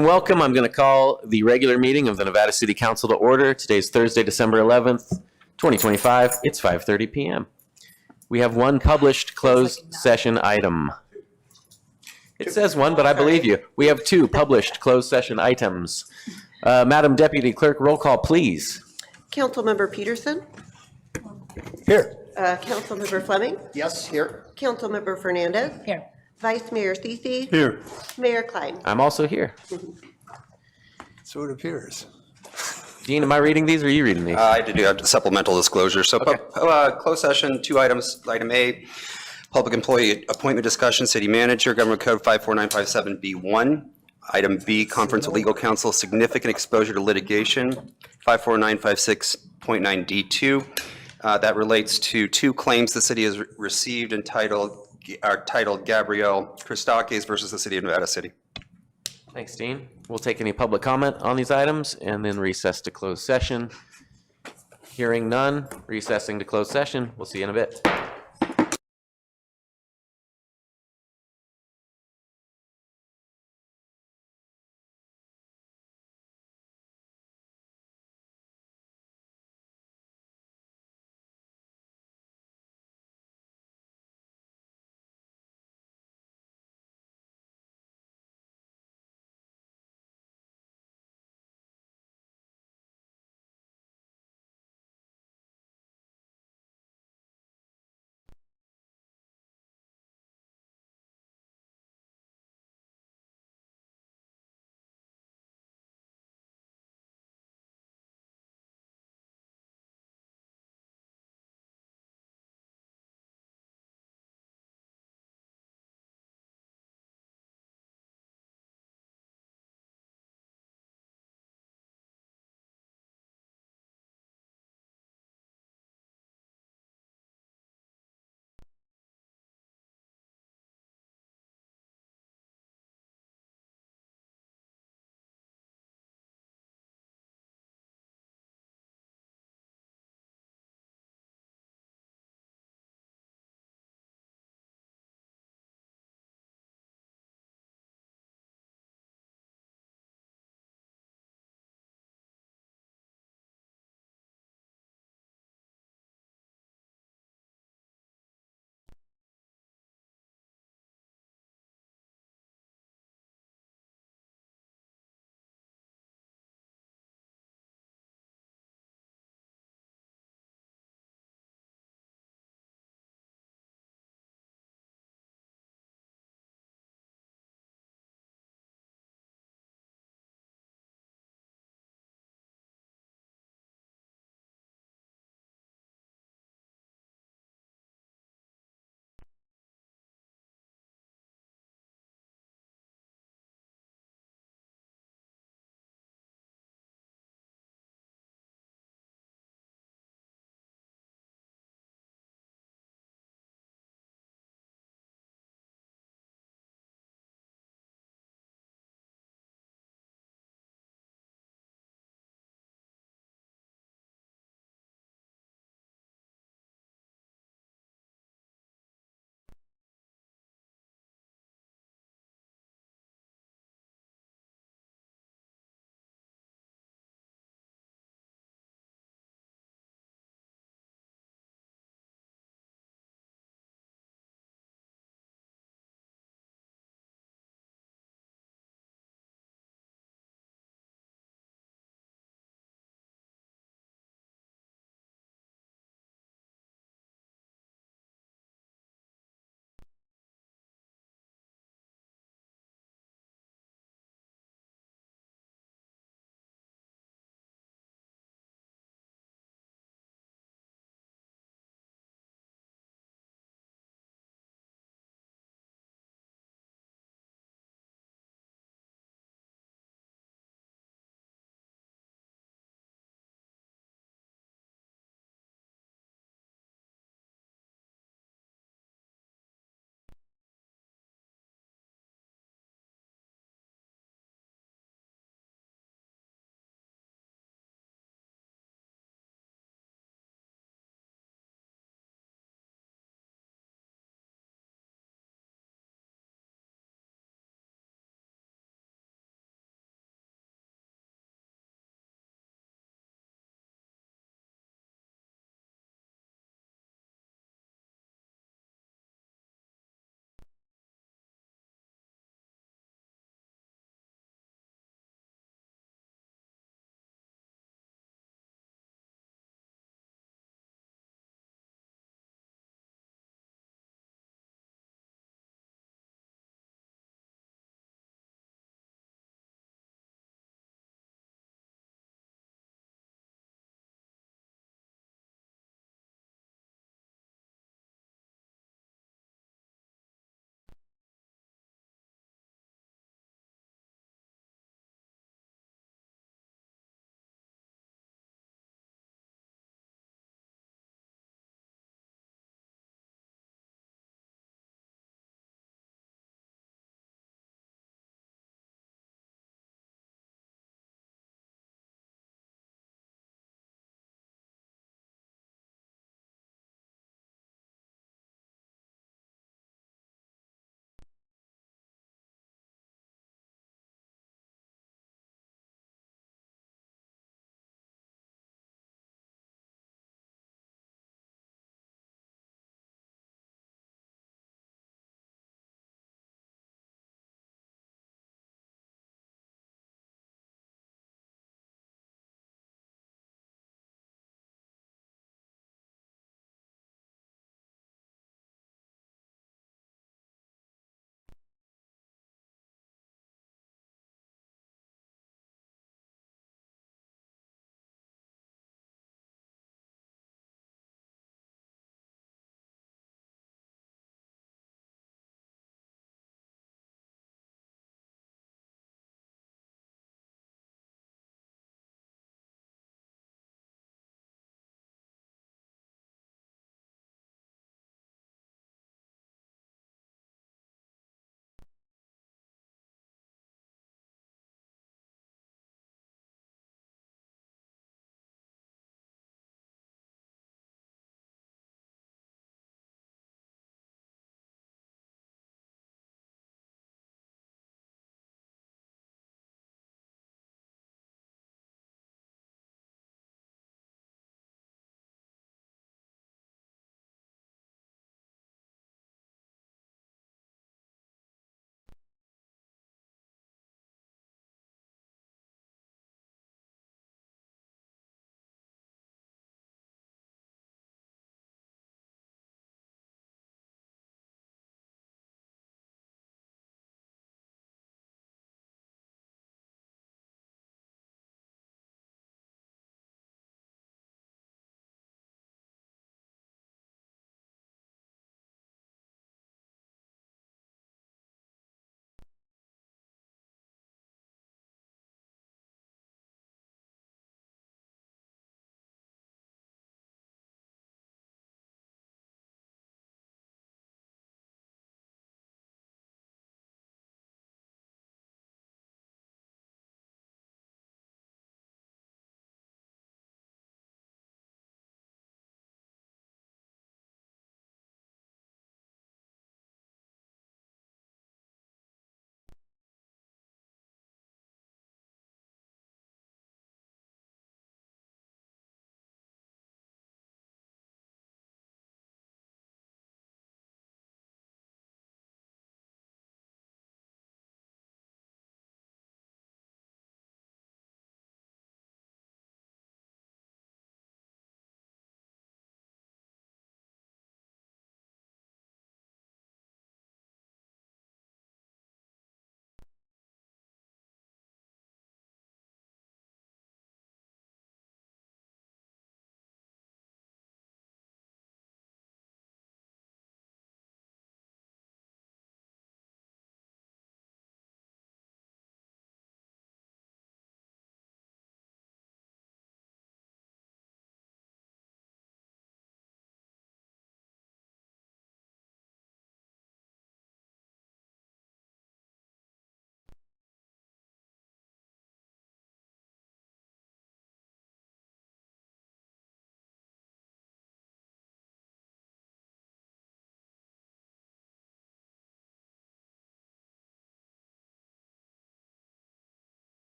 Welcome. I'm going to call the regular meeting of the Nevada City Council to order. Today's Thursday, December 11th, 2025. It's 5:30 p.m. We have one published closed session item. It says one, but I believe you. We have two published closed session items. Madam Deputy Clerk, roll call, please. Councilmember Peterson. Here. Councilmember Fleming. Yes, here. Councilmember Fernandez. Here. Vice Mayor Cece. Here. Mayor Klein. I'm also here. So it appears. Dean, am I reading these or are you reading these? I did have supplemental disclosure. So, closed session, two items. Item A, public employee appointment discussion, city manager, Government Code 54957B1. Item B, conference of legal counsel, significant exposure to litigation, 54956.9D2. That relates to two claims the city has received entitled Gabrielle Christakis versus the city of Nevada City. Thanks, Dean. We'll take any public comment on these items and then recess to closed session. Hearing none, recessing to closed session. We'll see you in a bit.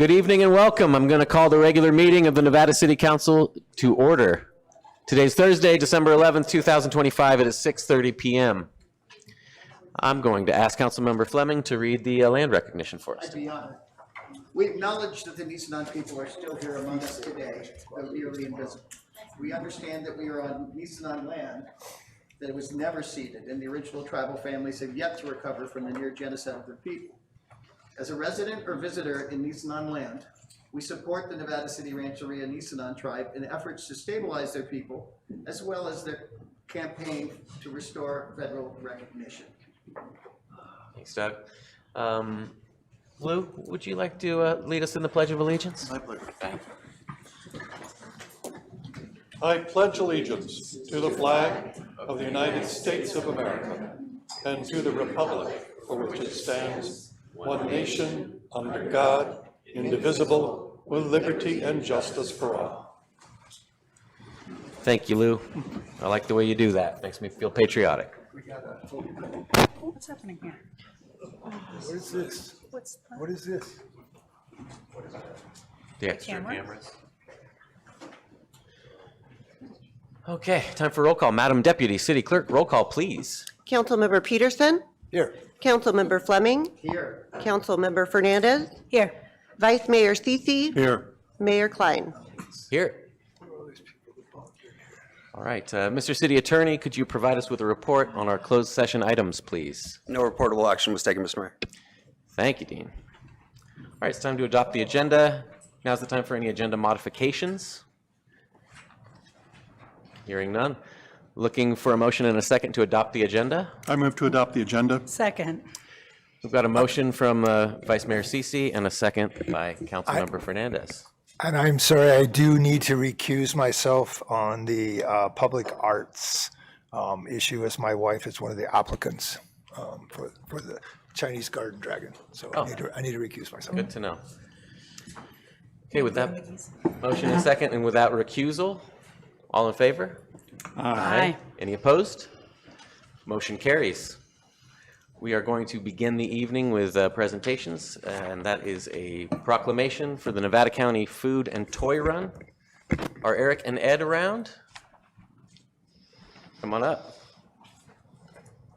Good evening and welcome. I'm going to call the regular meeting of the Nevada City Council to order. Today's Thursday, December 11th, 2025. It is 6:30 p.m. I'm going to ask Councilmember Fleming to read the land recognition for us. I'd be honored. We acknowledge that the Nisenan people are still here among us today, though nearly invisible. We understand that we are on Nisenan land that it was never ceded, and the original tribal families have yet to recover from the near genocide of their people. As a resident or visitor in Nisenan land, we support the Nevada City Rancheria Nisenan tribe in efforts to stabilize their people, as well as their campaign to restore federal recognition. Thanks, Doug. Lou, would you like to lead us in the Pledge of Allegiance? My pleasure. I pledge allegiance to the flag of the United States of America and to the republic for which it stands, one nation, under God, indivisible, with liberty and justice for all. Thank you, Lou. I like the way you do that. Makes me feel patriotic. What's happening here? What is this? What is this? The extra Camera? cameras. Okay, time for roll call. Madam Deputy City Clerk, roll call, please. Councilmember Peterson, Here. Councilmember Fleming, Here. Councilmember Fernandez, Here. Vice Mayor Sisi, Here. Mayor Klein. Here. All right, Mr. City Attorney, could you provide us with a report on our closed session items, please? No reportable action was taken, Mr. Mayor. Thank you, Dean. All right, it's time to adopt the agenda. Now's the time for any agenda modifications. Hearing none. Looking for a motion and a second to adopt the agenda. I move to adopt the agenda. Second. We've got a motion from Vice Mayor Sisi and a second by Councilmember Fernandez. And I'm sorry, I do need to recuse myself on the public arts issue, as my wife is one of the applicants for the Chinese Garden Dragon. So I need to recuse myself. Good to know. Okay, with that motion and second and without recusal, all in favor? Aye. Any opposed? Motion carries. We are going to begin the evening with presentations, and that is a proclamation for the Nevada County Food and Toy Run. Are Eric and Ed around? Come on up.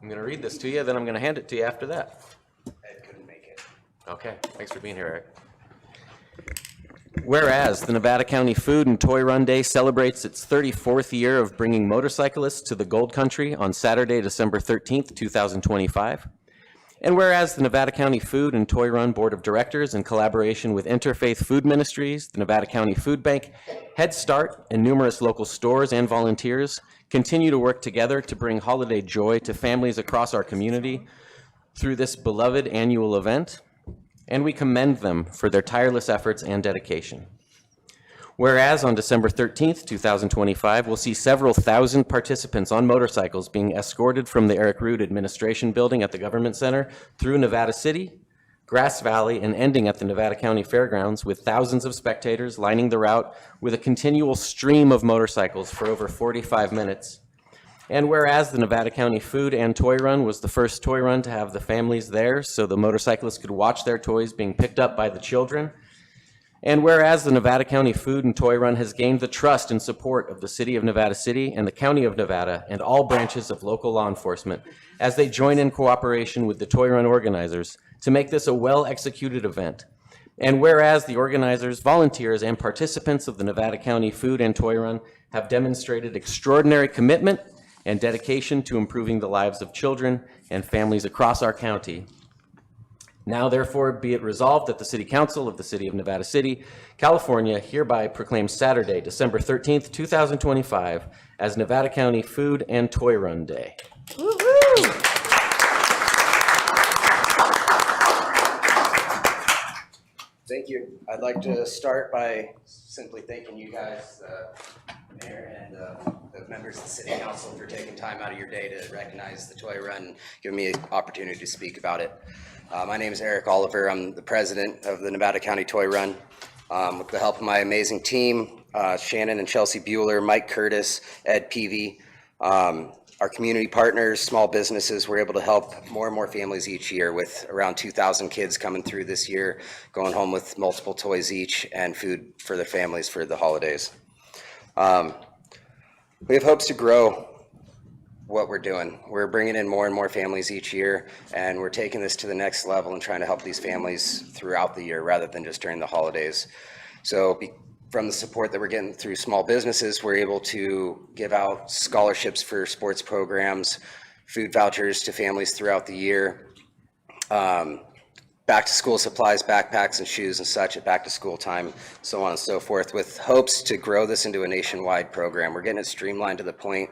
I'm going to read this to you, then I'm going to hand it to you after that. Ed couldn't make it. Okay, thanks for being here, Eric. Whereas the Nevada County Food and Toy Run Day celebrates its 34th year of bringing motorcyclists to the Gold Country on Saturday, December 13th, 2025. And whereas the Nevada County Food and Toy Run Board of Directors, in collaboration with Interfaith Food Ministries, the Nevada County Food Bank, Head Start, and numerous local stores and volunteers continue to work together to bring holiday joy to families across our community through this beloved annual event, and we commend them for their tireless efforts and dedication. Whereas on December 13th, 2025, we'll see several thousand participants on motorcycles being escorted from the Eric Root Administration Building at the Government Center through Nevada City, Grass Valley, and ending at the Nevada County Fairgrounds, with thousands of spectators lining the route with a continual stream of motorcycles for over 45 minutes. And whereas the Nevada County Food and Toy Run was the first toy run to have the families there so the motorcyclists could watch their toys being picked up by the children. And whereas the Nevada County Food and Toy Run has gained the trust and support of the City of Nevada City and the County of Nevada and all branches of local law enforcement as they join in cooperation with the Toy Run organizers to make this a well-executed event. And whereas the organizers, volunteers, and participants of the Nevada County Food and Toy Run have demonstrated extraordinary commitment and dedication to improving the lives of children and families across our county. Now, therefore, be it resolved that the City Council of the City of Nevada City, California, hereby proclaims Saturday, December 13th, 2025, as Nevada County Food and Toy Run Day. Thank you. I'd like to start by simply thanking you guys, Mayor and the members of the City Council, for taking time out of your day to recognize the Toy Run and giving me an opportunity to speak about it. My name is Eric Oliver. I'm the president of the Nevada County Toy Run. With the help of my amazing team, Shannon and Chelsea Bueller, Mike Curtis, Ed Peavy, our community partners, small businesses, we're able to help more and more families each year with around 2,000 kids coming through this year, going home with multiple toys each and food for their families for the holidays. We have hopes to grow what we're doing. We're bringing in more and more families each year, and we're taking this to the next level and trying to help these families throughout the year rather than just during the holidays. So from the support that we're getting through small businesses, we're able to give out scholarships for sports programs, food vouchers to families throughout the year, back to school supplies, backpacks and shoes and such at back to school time, so on and so forth, with hopes to grow this into a nationwide program. We're getting it streamlined to the point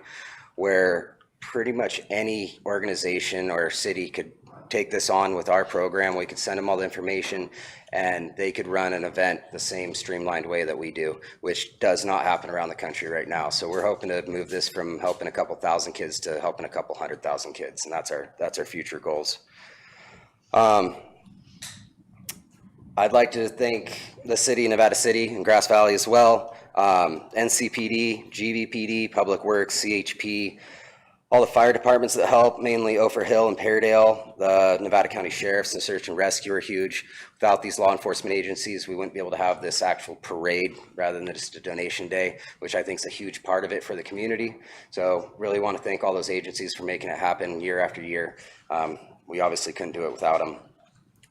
where pretty much any organization or city could take this on with our program. We could send them all the information and they could run an event the same streamlined way that we do, which does not happen around the country right now. So we're hoping to move this from helping a couple thousand kids to helping a couple 100,000 kids, and that's our future goals. I'd like to thank the city, Nevada City and Grass Valley as well, NCPD, GVPD, Public Works, CHP, all the fire departments that help, mainly Ophir Hill and Peardale, the Nevada County Sheriffs and Search and Rescue are huge. Without these law enforcement agencies, we wouldn't be able to have this actual parade rather than just a donation day, which I think is a huge part of it for the community. So really want to thank all those agencies for making it happen year after year. We obviously couldn't do it without them.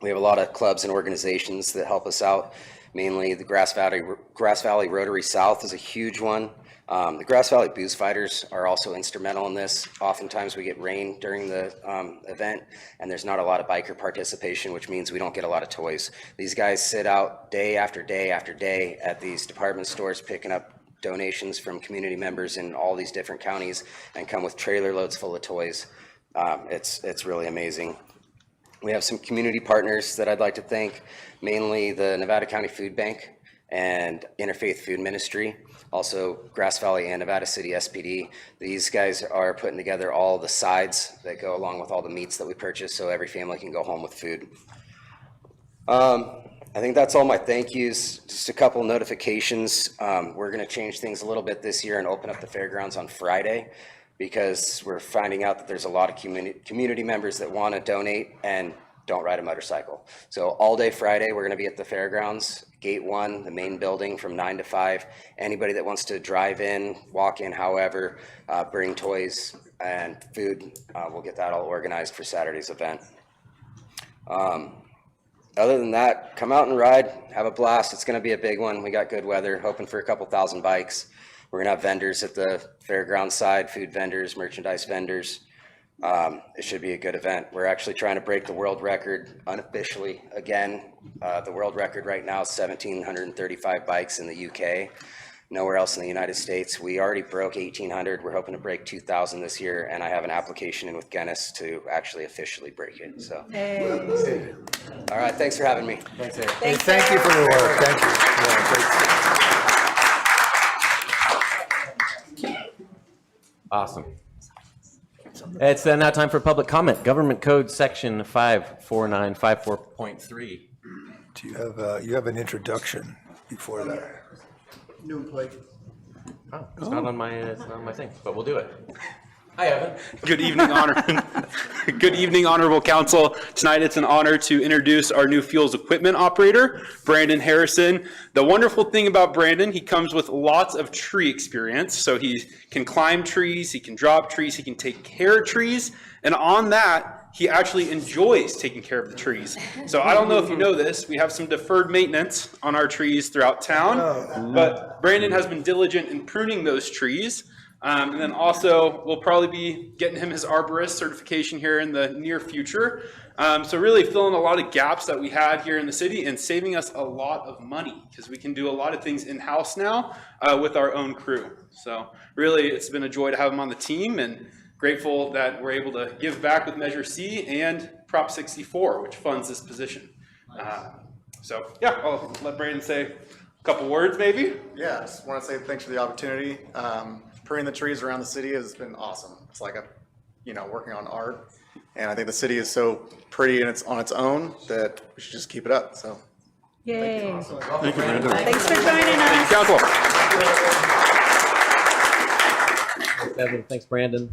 We have a lot of clubs and organizations that help us out. Mainly the Grass Valley Rotary South is a huge one. The Grass Valley Booze Fighters are also instrumental in this. Oftentimes we get rain during the event and there's not a lot of biker participation, which means we don't get a lot of toys. These guys sit out day after day after day at these department stores picking up donations from community members in all these different counties and come with trailer loads full of toys. It's really amazing. We have some community partners that I'd like to thank, mainly the Nevada County Food Bank and Interfaith Food Ministry, also Grass Valley and Nevada City SPD. These guys are putting together all the sides that go along with all the meats that we purchase so every family can go home with food. I think that's all my thank yous. Just a couple notifications. We're gonna change things a little bit this year and open up the fairgrounds on Friday, because we're finding out that there's a lot of community members that want to donate and don't ride a motorcycle. So all day Friday, we're going to be at the fairgrounds, Gate 1, the main building, from 9 to 5. Anybody that wants to drive in, walk in, however, bring toys and food, we'll get that all organized for Saturday's event. Other than that, come out and ride, have a blast. It's going to be a big one. We got good weather, hoping for a couple thousand bikes. We're gonna have vendors at the fairground side, food vendors, merchandise vendors. It should be a good event. We're actually trying to break the world record unofficially again. The world record right now is 1,735 bikes in the UK. Nowhere else in the United States. We already broke 1,800. We're hoping to break 2,000 this year, and I have an application in with Guinness to actually officially break it. So, all right, thanks for having me. Thanks, Eric. Hey, thank you for your work. Thank you. Yeah, great. Awesome. It's now time for public comment. Government Code Section 54954.3. Do you have an introduction before that? New employee. Oh, it's not on my thing, but we'll do it. Hi, Evan. Good evening, Good evening, Honorable Council. Tonight it's an honor to introduce our new fuels equipment operator, Brandon Harrison. The wonderful thing about Brandon, he comes with lots of tree experience. So he can climb trees, he can drop trees, he can take care of trees, and on that, he actually enjoys taking care of the trees. So I don't know if you know this, we have some deferred maintenance on our trees throughout town, but Brandon has been diligent in pruning those trees. And then also, we'll probably be getting him his arborist certification here in the near future. So really filling a lot of gaps that we had here in the city and saving us a lot of money, because we can do a lot of things in-house now with our own crew. So really, it's been a joy to have him on the team, and grateful that we're able to give back with Measure C and Prop 64, which funds this position. So yeah, I'll let Brandon say a couple words maybe. Yeah, I just want to say thanks for the opportunity. Pruning the trees around the city has been awesome. It's like working on art, and I think the city is so pretty and it's on its own that we should just keep it up. So, Yay. Thank you, Brandon. Thanks for joining us. Council. Evan, thanks, Brandon.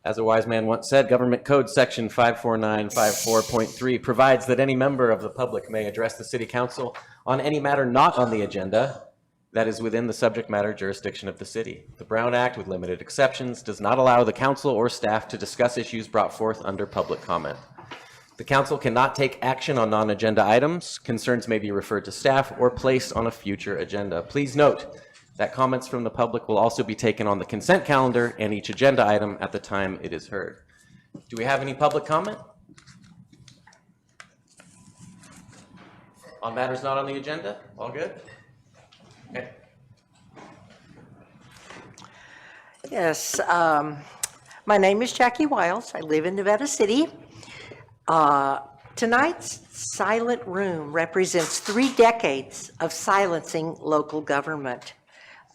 As a wise man once said, Government Code Section 54954.3 provides that any member of the public may address the city council on any matter not on the agenda that is within the subject matter jurisdiction of the city. The Brown Act, with limited exceptions, does not allow the council or staff to discuss issues brought forth under public comment. The council cannot take action on non-agenda items. Concerns may be referred to staff or placed on a future agenda. Please note that comments from the public will also be taken on the consent calendar and each agenda item at the time it is heard. Do we have any public comment? On matters not on the agenda? All good? Okay. Yes, my name is Jackie Wiles. I live in Nevada City. Tonight's silent room represents 3 decades of silencing local government,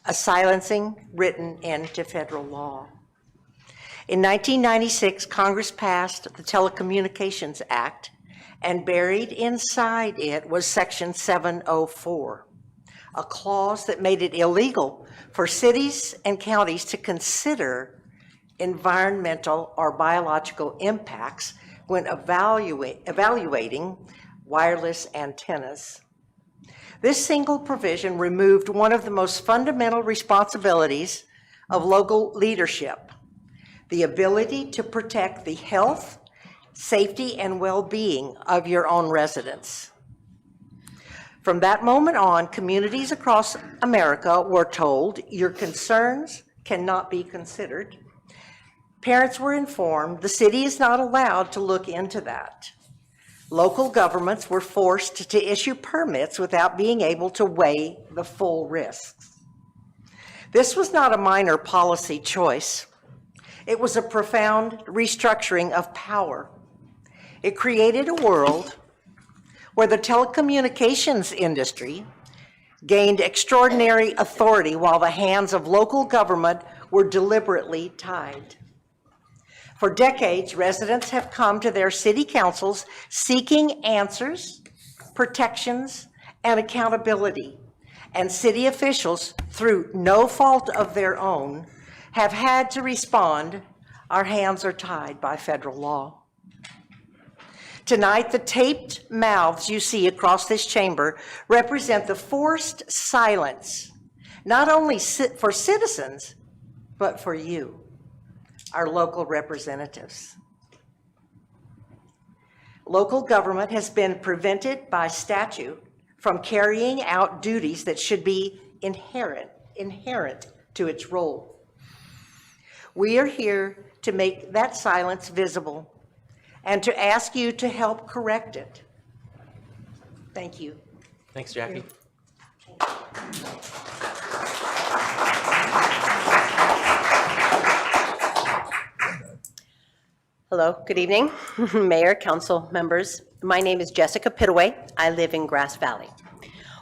a silencing written into federal law. In 1996, Congress passed the Telecommunications Act, and buried inside it was Section 704, a clause that made it illegal for cities and counties to consider environmental or biological impacts when evaluating wireless antennas. This single provision removed one of the most fundamental responsibilities of local leadership, the ability to protect the health, safety, and well-being of your own residents. From that moment on, communities across America were told your concerns cannot be considered. Parents were informed the city is not allowed to look into that. Local governments were forced to issue permits without being able to weigh the full risks. This was not a minor policy choice. It was a profound restructuring of power. It created a world where the telecommunications industry gained extraordinary authority while the hands of local government were deliberately tied. For decades, residents have come to their city councils seeking answers, protections, and accountability. And city officials, through no fault of their own, have had to respond, our hands are tied by federal law. Tonight, the taped mouths you see across this chamber represent the forced silence, not only for citizens, but for you, our local representatives. Local government has been prevented by statute from carrying out duties that should be inherent to its role. We are here to make that silence visible and to ask you to help correct it. Thank you. Thanks, Jackie. Hello, good evening, Mayor, council members. My name is Jessica Pittaway. I live in Grass Valley.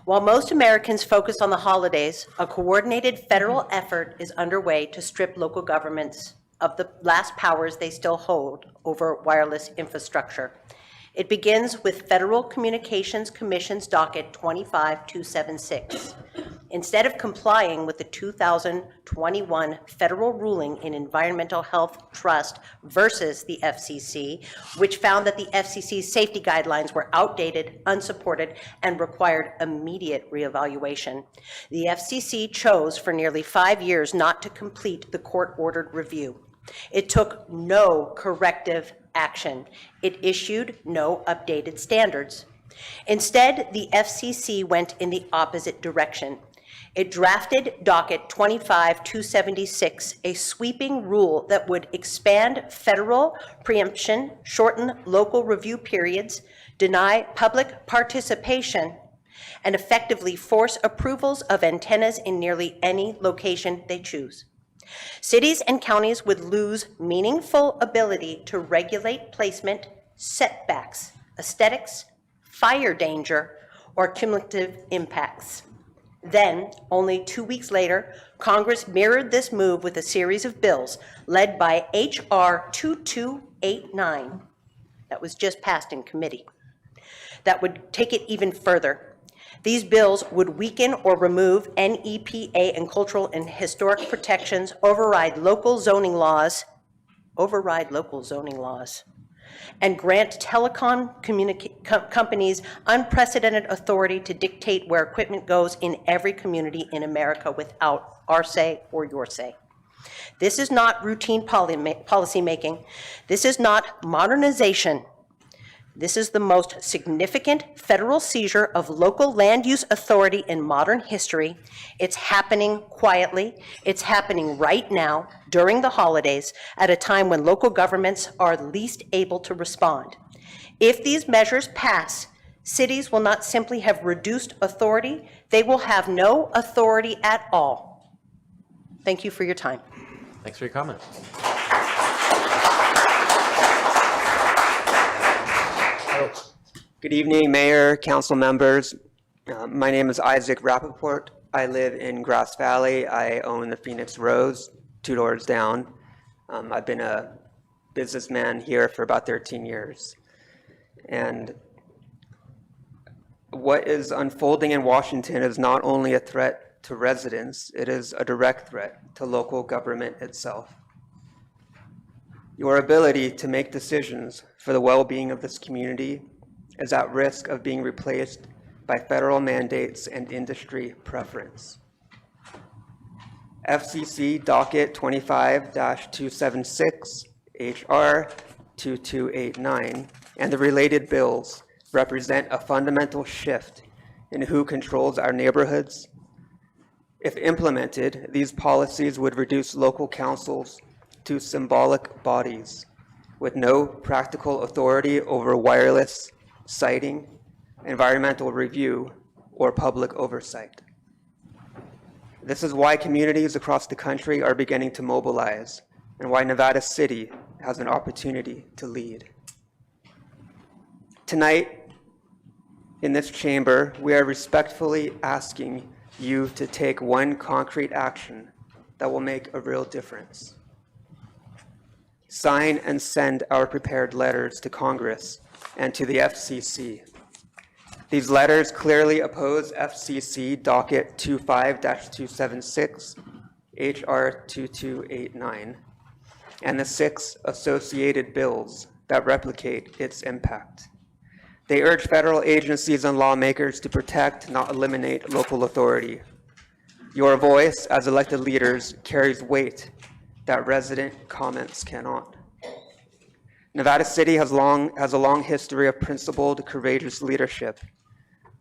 While most Americans focus on the holidays, a coordinated federal effort is underway to strip local governments of the last powers they still hold over wireless infrastructure. It begins with Federal Communications Commission's docket 25276. Instead of complying with the 2021 federal ruling in Environmental Health Trust versus the FCC, which found that the FCC's safety guidelines were outdated, unsupported, and required immediate reevaluation, the FCC chose for nearly 5 years not to complete the court-ordered review. It took no corrective action. It issued no updated standards. Instead, the FCC went in the opposite direction. It drafted docket 25276, a sweeping rule that would expand federal preemption, shorten local review periods, deny public participation, and effectively force approvals of antennas in nearly any location they choose. Cities and counties would lose meaningful ability to regulate placement, setbacks, aesthetics, fire danger, or cumulative impacts. Then, only 2 weeks later, Congress mirrored this move with a series of bills led by H.R. 2289 that was just passed in committee that would take it even further. These bills would weaken or remove NEPA and cultural and historic protections, override local zoning laws, override local zoning laws, and grant telecom companies unprecedented authority to dictate where equipment goes in every community in America without our say or your say. This is not routine policy making. This is not modernization. This is the most significant federal seizure of local land use authority in modern history. It's happening quietly. It's happening right now during the holidays at a time when local governments are least able to respond. If these measures pass, cities will not simply have reduced authority, they will have no authority at all. Thank you for your time. Thanks for your comment. Good evening, Mayor, council members. My name is Isaac Rappaport. I live in Grass Valley. I own the Phoenix Rose, 2 doors down. I've been a businessman here for about 13 years. And what is unfolding in Washington is not only a threat to residents, it is a direct threat to local government itself. Your ability to make decisions for the well-being of this community is at risk of being replaced by federal mandates and industry preference. FCC Docket 25-276, HR 2289, and the related bills represent a fundamental shift in who controls our neighborhoods. If implemented, these policies would reduce local councils to symbolic bodies with no practical authority over wireless siting, environmental review, or public oversight. This is why communities across the country are beginning to mobilize and why Nevada City has an opportunity to lead. Tonight, in this chamber, we are respectfully asking you to take one concrete action that will make a real difference. Sign and send our prepared letters to Congress and to the FCC. These letters clearly oppose FCC Docket 25-276, HR 2289, and the 6 associated bills that replicate its impact. They urge federal agencies and lawmakers to protect, not eliminate, local authority. Your voice as elected leaders carries weight that resident comments cannot. Nevada City has a long history of principled, courageous leadership.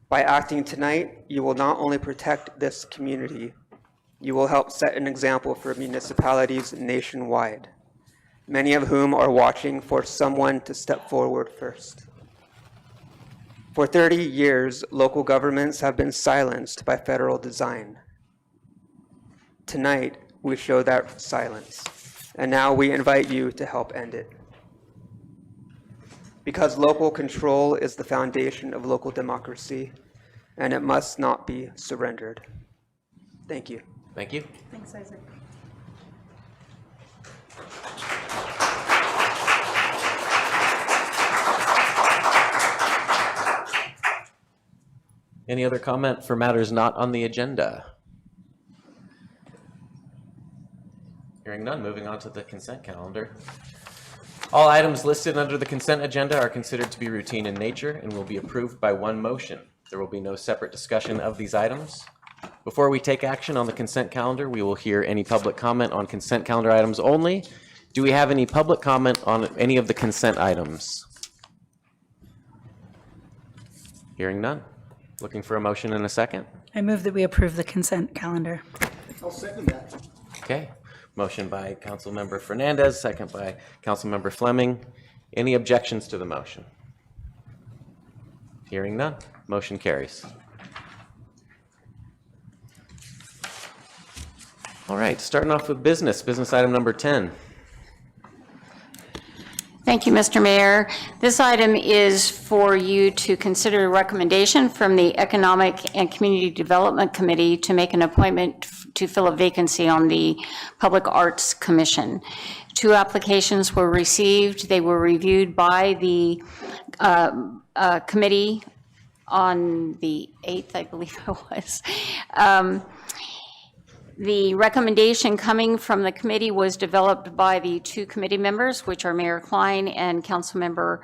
By acting tonight, you will not only protect this community, you will help set an example for municipalities nationwide, many of whom are watching for someone to step forward first. For 30 years, local governments have been silenced by federal design. Tonight, we show that silence, and now we invite you to help end it. Because local control is the foundation of local democracy, and it must not be surrendered. Thank you. Thank you. Thanks, Isaac. Any other comment for matters not on the agenda? Hearing none, moving on to the consent calendar. All items listed under the consent agenda are considered to be routine in nature and will be approved by one motion. There will be no separate discussion of these items. Before we take action on the consent calendar, we will hear any public comment on consent calendar items only. Do we have any public comment on any of the consent items? Hearing none. Looking for a motion in a second. I move that we approve the consent calendar. I'll second that. Okay. Motion by Councilmember Fernandez, second by Councilmember Fleming. Any objections to the motion? Hearing none. Motion carries. All right, starting off with business item number 10. Thank you, Mr. Mayor. This item is for you to consider a recommendation from the Economic and Community Development Committee to make an appointment to fill a vacancy on the Public Arts Commission. 2 applications were received. They were reviewed by the committee on the 8th, I believe it was. The recommendation coming from the committee was developed by the two committee members, which are Mayor Klein and Councilmember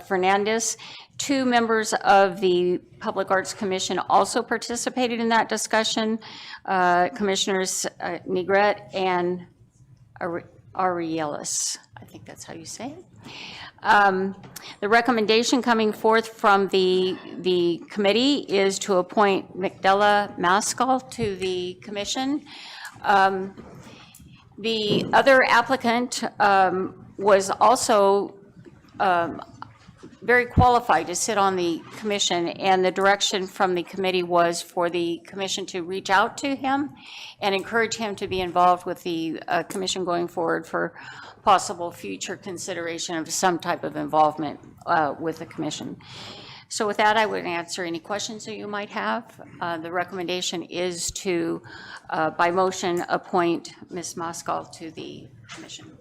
Fernandez. Two members of the Public Arts Commission also participated in that discussion, Commissioners Negret and Arielis. I think that's how you say it. The recommendation coming forth from the committee is to appoint McDella Maskell to the commission. The other applicant was also very qualified to sit on the commission, and the direction from the committee was for the commission to reach out to him and encourage him to be involved with the commission going forward for possible future consideration of some type of involvement with the commission. So with that, I would answer any questions that you might have. The recommendation is to, by motion, appoint Ms. Maskell to the commission.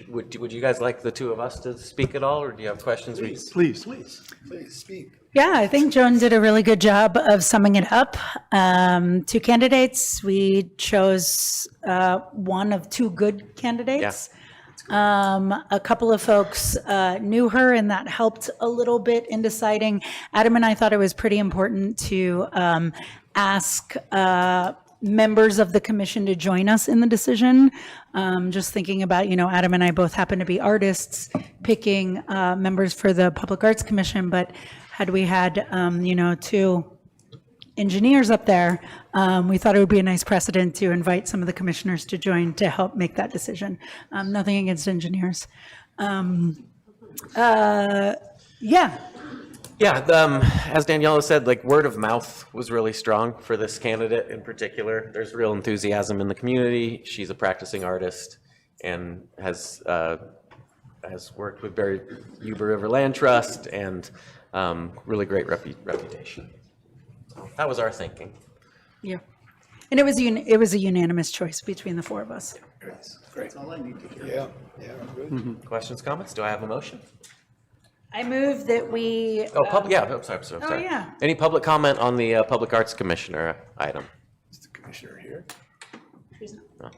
Would you guys like the two of us to speak at all, or do you have questions? Please. Please speak. Yeah, I think Joan did a really good job of summing it up. Two candidates, we chose one of two good candidates. A couple of folks knew her, and that helped a little bit in deciding. Adam and I thought it was pretty important to ask members of the commission to join us in the decision. Just thinking about, Adam and I both happen to be artists, picking members for the Public Arts Commission, but had we had, two engineers up there, we thought it would be a nice precedent to invite some of the commissioners to join to help make that decision. Nothing against engineers. As Daniela said, word of mouth was really strong for this candidate in particular. There's real enthusiasm in the community. She's a practicing artist and has worked with Barry Yuba River Land Trust and really great reputation. So that was our thinking. Yeah. And it was a unanimous choice between the four of us. That's all I need to hear. Yeah, good. Questions, comments? Do I have a motion? I move that we. I'm sorry. Yeah. Any public comment on the Public Arts Commissioner item? Is the commissioner here? No.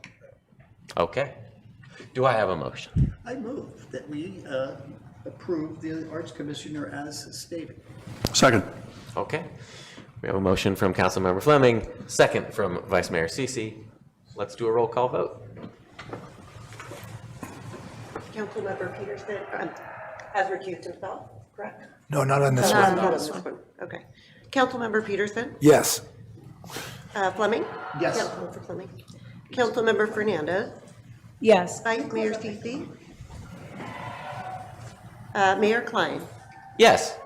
Okay. Do I have a motion? I move that we approve the Arts Commissioner as stated. Second. Okay. We have a motion from Councilmember Fleming, second from Vice Mayor Sisi. Let's do a roll call vote. Councilmember Peterson has recused himself, correct? No, not on this Not one. on this one. Okay. Councilmember Peterson? Yes. Fleming? Yes. Councilmember Fleming. Councilmember Fernandez? Yes. Vice Mayor Sisi? Mayor Klein? Yes.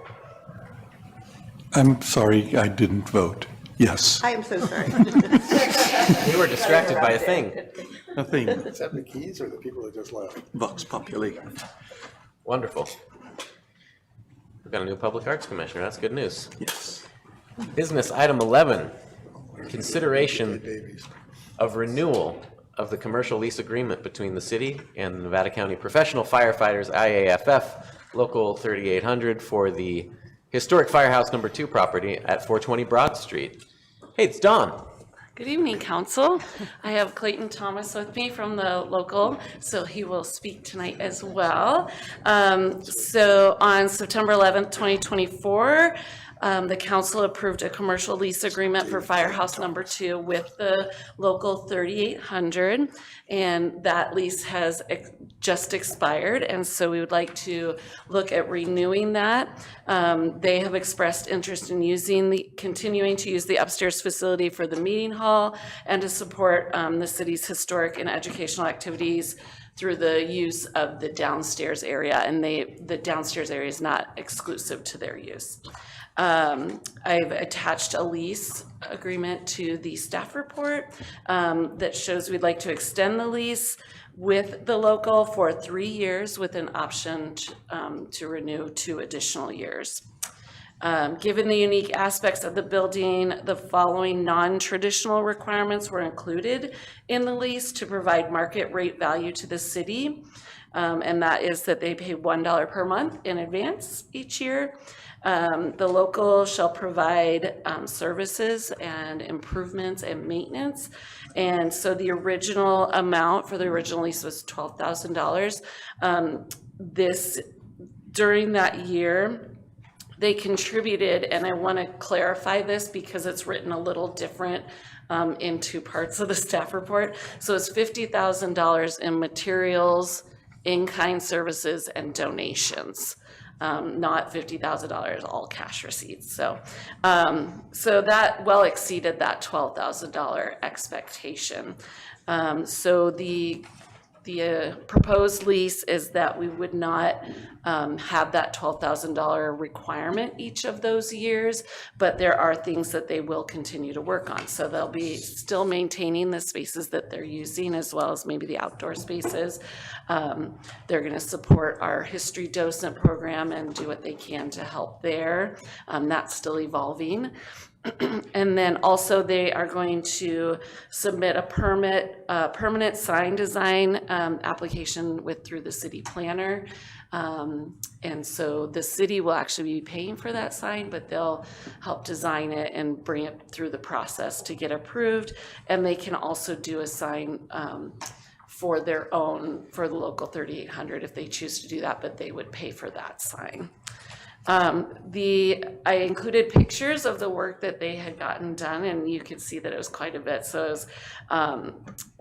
I'm sorry, I didn't vote. Yes. I am so sorry. We were distracted by a thing. A thing. Is that the keys or the people that just left? Vox Populi. Wonderful. We've got a new Public Arts Commissioner. That's good news. Yes. Business item 11, consideration of renewal of the commercial lease agreement between the city and the Nevada County Professional Firefighters, IAFF, Local 3800 for the historic Firehouse Number 2 property at 420 Broad Street. Hey, it's Dawn. Good evening, Council. I have Clayton Thomas with me from the local, so he will speak tonight as well. So on September 11th, 2024, the council approved a commercial lease agreement for Firehouse Number 2 with the local 3800, and that lease has just expired, and so we would like to look at renewing that. They have expressed interest in continuing to use the upstairs facility for the meeting hall and to support the city's historic and educational activities through the use of the downstairs area, and the downstairs area is not exclusive to their use. I've attached a lease agreement to the staff report that shows we'd like to extend the lease with the local for 3 years with an option to renew 2 additional years. Given the unique aspects of the building, the following non-traditional requirements were included in the lease to provide market rate value to the city. and that is that they pay $1 per month in advance each year. The local shall provide services and improvements and maintenance. And so the original amount for the original lease was $12,000. During that year, they contributed, and I want to clarify this because it's written a little different in two parts of the staff report. So it's $50,000 in materials, in-kind services, and donations. Not $50,000 all cash receipts. So that well exceeded that $12,000 expectation. So the proposed lease is that we would not have that $12,000 requirement each of those years, but there are things that they will continue to work on. So they'll be still maintaining the spaces that they're using, as well as maybe the outdoor spaces. They're going to support our history docent program and do what they can to help there. That's still evolving. And then also they are going to submit a permanent sign design application through the city planner. And so the city will actually be paying for that sign, but they'll help design it and bring it through the process to get approved. And they can also do a sign for their own, for the local 3800 if they choose to do that, but they would pay for that sign. I included pictures of the work that they had gotten done, and you could see that it was quite a bit. So it was,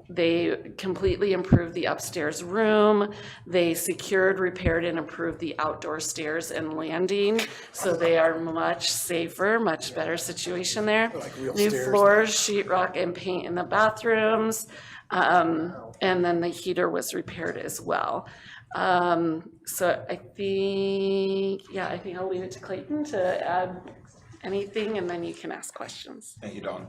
they completely improved the upstairs room. They secured, repaired, and improved the outdoor stairs and landing. So they are much safer, much better situation there. Like real New stairs. floors, sheetrock, and paint in the bathrooms. And then the heater was repaired as well. So I think I'll leave it to Clayton to add anything, and then you can ask questions. Thank you, Dawn.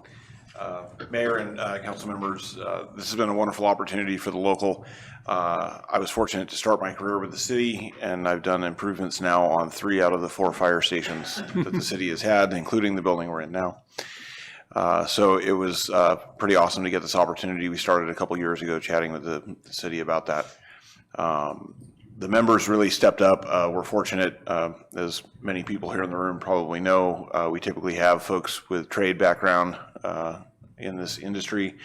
Mayor and council members, this has been a wonderful opportunity for the local. I was fortunate to start my career with the city, and I've done improvements now on 3 out of the 4 fire stations that the city has had, including the building we're in now. So it was pretty awesome to get this opportunity. We started a couple years ago chatting with the city about that. The members really stepped up. We're fortunate, as many people here in the room probably know, we typically have folks with trade background in this industry,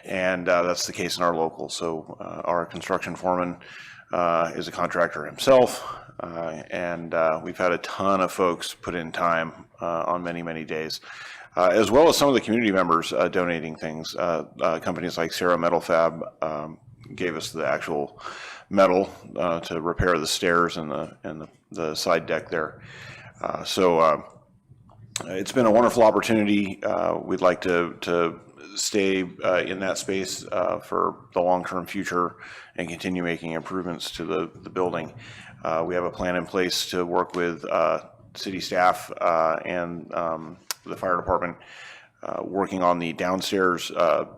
and that's the case in our local. So our construction foreman is a contractor himself, and we've had a ton of folks put in time on many, many days. As well as some of the community members donating things. Companies like Sierra Metal Fab gave us the actual metal to repair the stairs and the side deck there. So it's been a wonderful opportunity. We'd like to stay in that space for the long-term future and continue making improvements to the building. We have a plan in place to work with city staff and the fire department working on the downstairs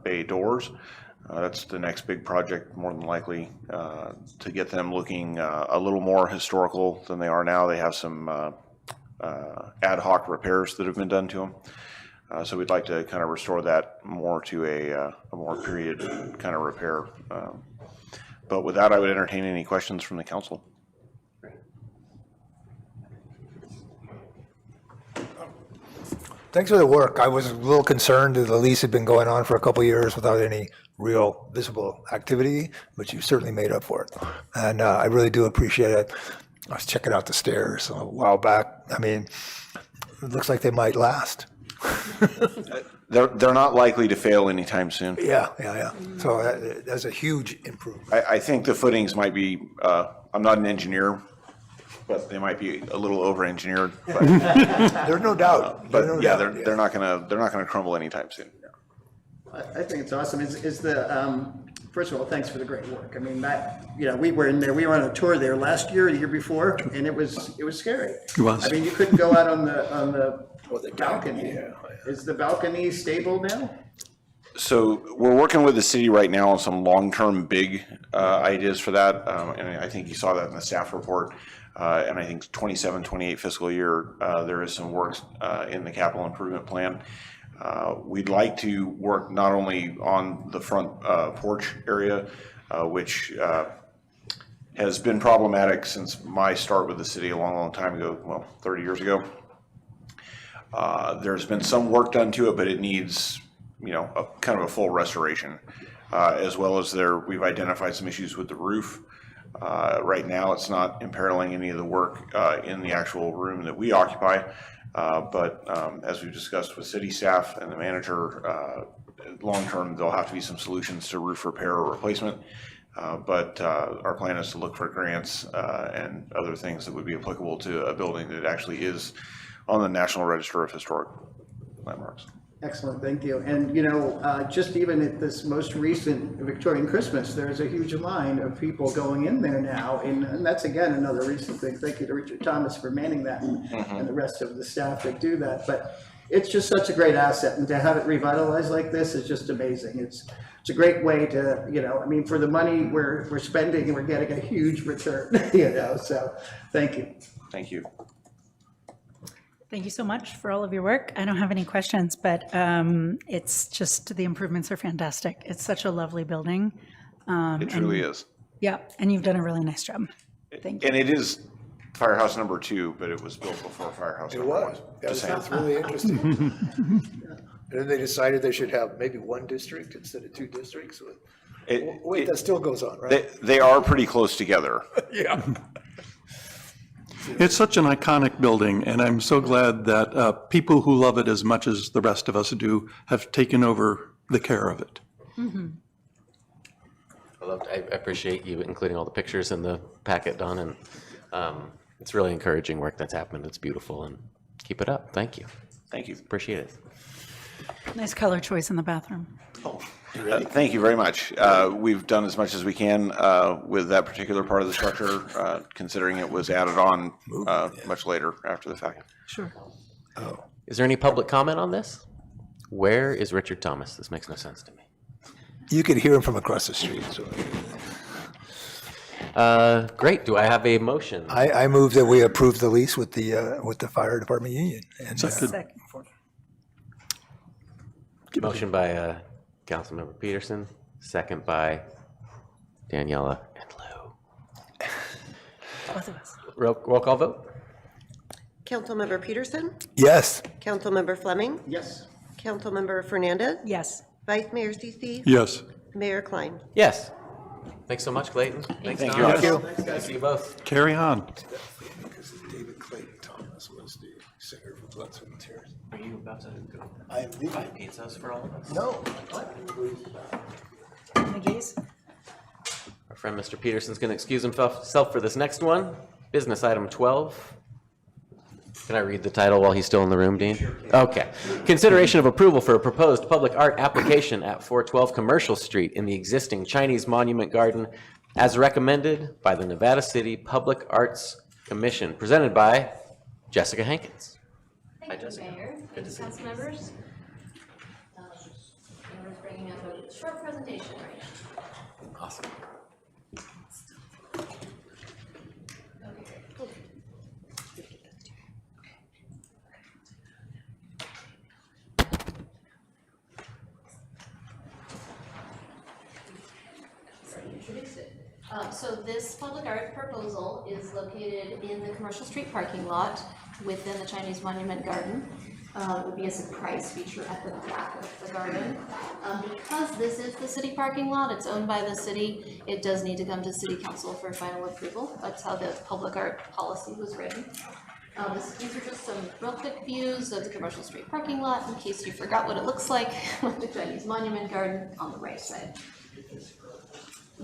bay doors. That's the next big project, more than likely, to get them looking a little more historical than they are now. They have some ad hoc repairs that have been done to them. So we'd like to kind of restore that more to a more period kind of repair. But with that, I would entertain any questions from the council. Thanks for the work. I was a little concerned that the lease had been going on for a couple of years without any real visible activity, but you certainly made up for it. And I really do appreciate it. I was checking out the stairs a while back. I mean, it looks like they might last. They're not likely to fail anytime soon. Yeah. So that's a huge improvement. I think the footings might be, I'm not an engineer, but they might be a little over-engineered. There's no doubt. But yeah, they're not gonna crumble anytime soon. I think it's awesome. First of all, thanks for the great work. I mean, we were in there, we were on a tour there last year, or the year before, and it was scary. It was. I mean, you couldn't go out on the balcony. Is the balcony stable now? So we're working with the city right now on some long-term big ideas for that. And I think you saw that in the staff report. And I think 27-28 fiscal year, there is some work in the capital improvement plan. We'd like to work not only on the front porch area, which has been problematic since my start with the city a long, long time ago, well, 30 years ago. There's been some work done to it, but it needs, a kind of a full restoration, as well as we've identified some issues with the roof. Right now, it's not imperiling any of the work in the actual room that we occupy, but as we've discussed with city staff and the manager, long-term, there'll have to be some solutions to roof repair or replacement. But our plan is to look for grants and other things that would be applicable to a building that actually is on the National Register of Historic Landmarks. Excellent, thank you. And, just even at this most recent Victorian Christmas, there's a huge line of people going in there now. And that's, again, another recent thing. Thank you to Richard Thomas for manning that and the rest of the staff that do that. But it's just such a great asset. And to have it revitalized like this is just amazing. It's a great way to, for the money we're spending, we're getting a huge return, so thank you. Thank you. Thank you so much for all of your work. I don't have any questions, but it's just, the improvements are fantastic. It's such a lovely building. It truly is. Yeah, and you've done a really nice job. Thank you. And it is Firehouse number 2, but it was built before Firehouse number 1. That's really interesting. And then they decided they should have maybe one district instead of 2 districts. Wait, that still goes on, right? They are pretty close together. Yeah. It's such an iconic building, and I'm so glad that people who love it as much as the rest of us do have taken over the care of it. Mm-hmm. I appreciate you including all the pictures in the packet, Don, and it's really encouraging work that's happened. It's beautiful, and keep it up. Thank you. Thank you. Appreciate it. Nice color choice in the bathroom. Thank you very much. We've done as much as we can with that particular part of the structure, considering it was added on much later after the fact. Sure. Oh. Is there any public comment on this? Where is Richard Thomas? This makes no sense to me. You could hear him from across the street. So. Great. Do I have a motion? I move that we approve the lease with the fire department union. And, Second. Motion by Councilmember Peterson, second by Daniela and Lou. Both of us. Roll call vote? Councilmember Peterson? Yes. Councilmember Fleming? Yes. Councilmember Fernandez? Yes. Vice Mayor Cici? Yes. Mayor Klein? Yes. Thanks so much, Clayton. Thanks, Thank Don. you. Nice to see you both. Carry on. Because David Clayton Thomas was the singer for Blood, Sweat, and Tears. Are you about to go I am leaving. buy pizzas for all of us? No. McGee's? Our friend Mr. Peterson's going to excuse himself for this next one. Business item 12. Can I read the title while he's still in the room, Dean? Okay. Consideration of approval for a proposed public art application at 412 Commercial Street in the existing Chinese Monument Garden as recommended by the Nevada City Public Arts Commission, presented by Jessica Hankins. Hi, Jessica. Mayor, Good to see you. council members. I was bringing up a short presentation right now. Awesome. So this public art proposal is located in the Commercial Street parking lot within the Chinese Monument Garden. It would be a surprise feature at the back of the garden. Because this is the city parking lot, it's owned by the city, it does need to come to city council for final approval. That's how the public art policy was written. These are just some real quick views of the Commercial Street parking lot in case you forgot what it looks like with the Chinese Monument Garden on the right side.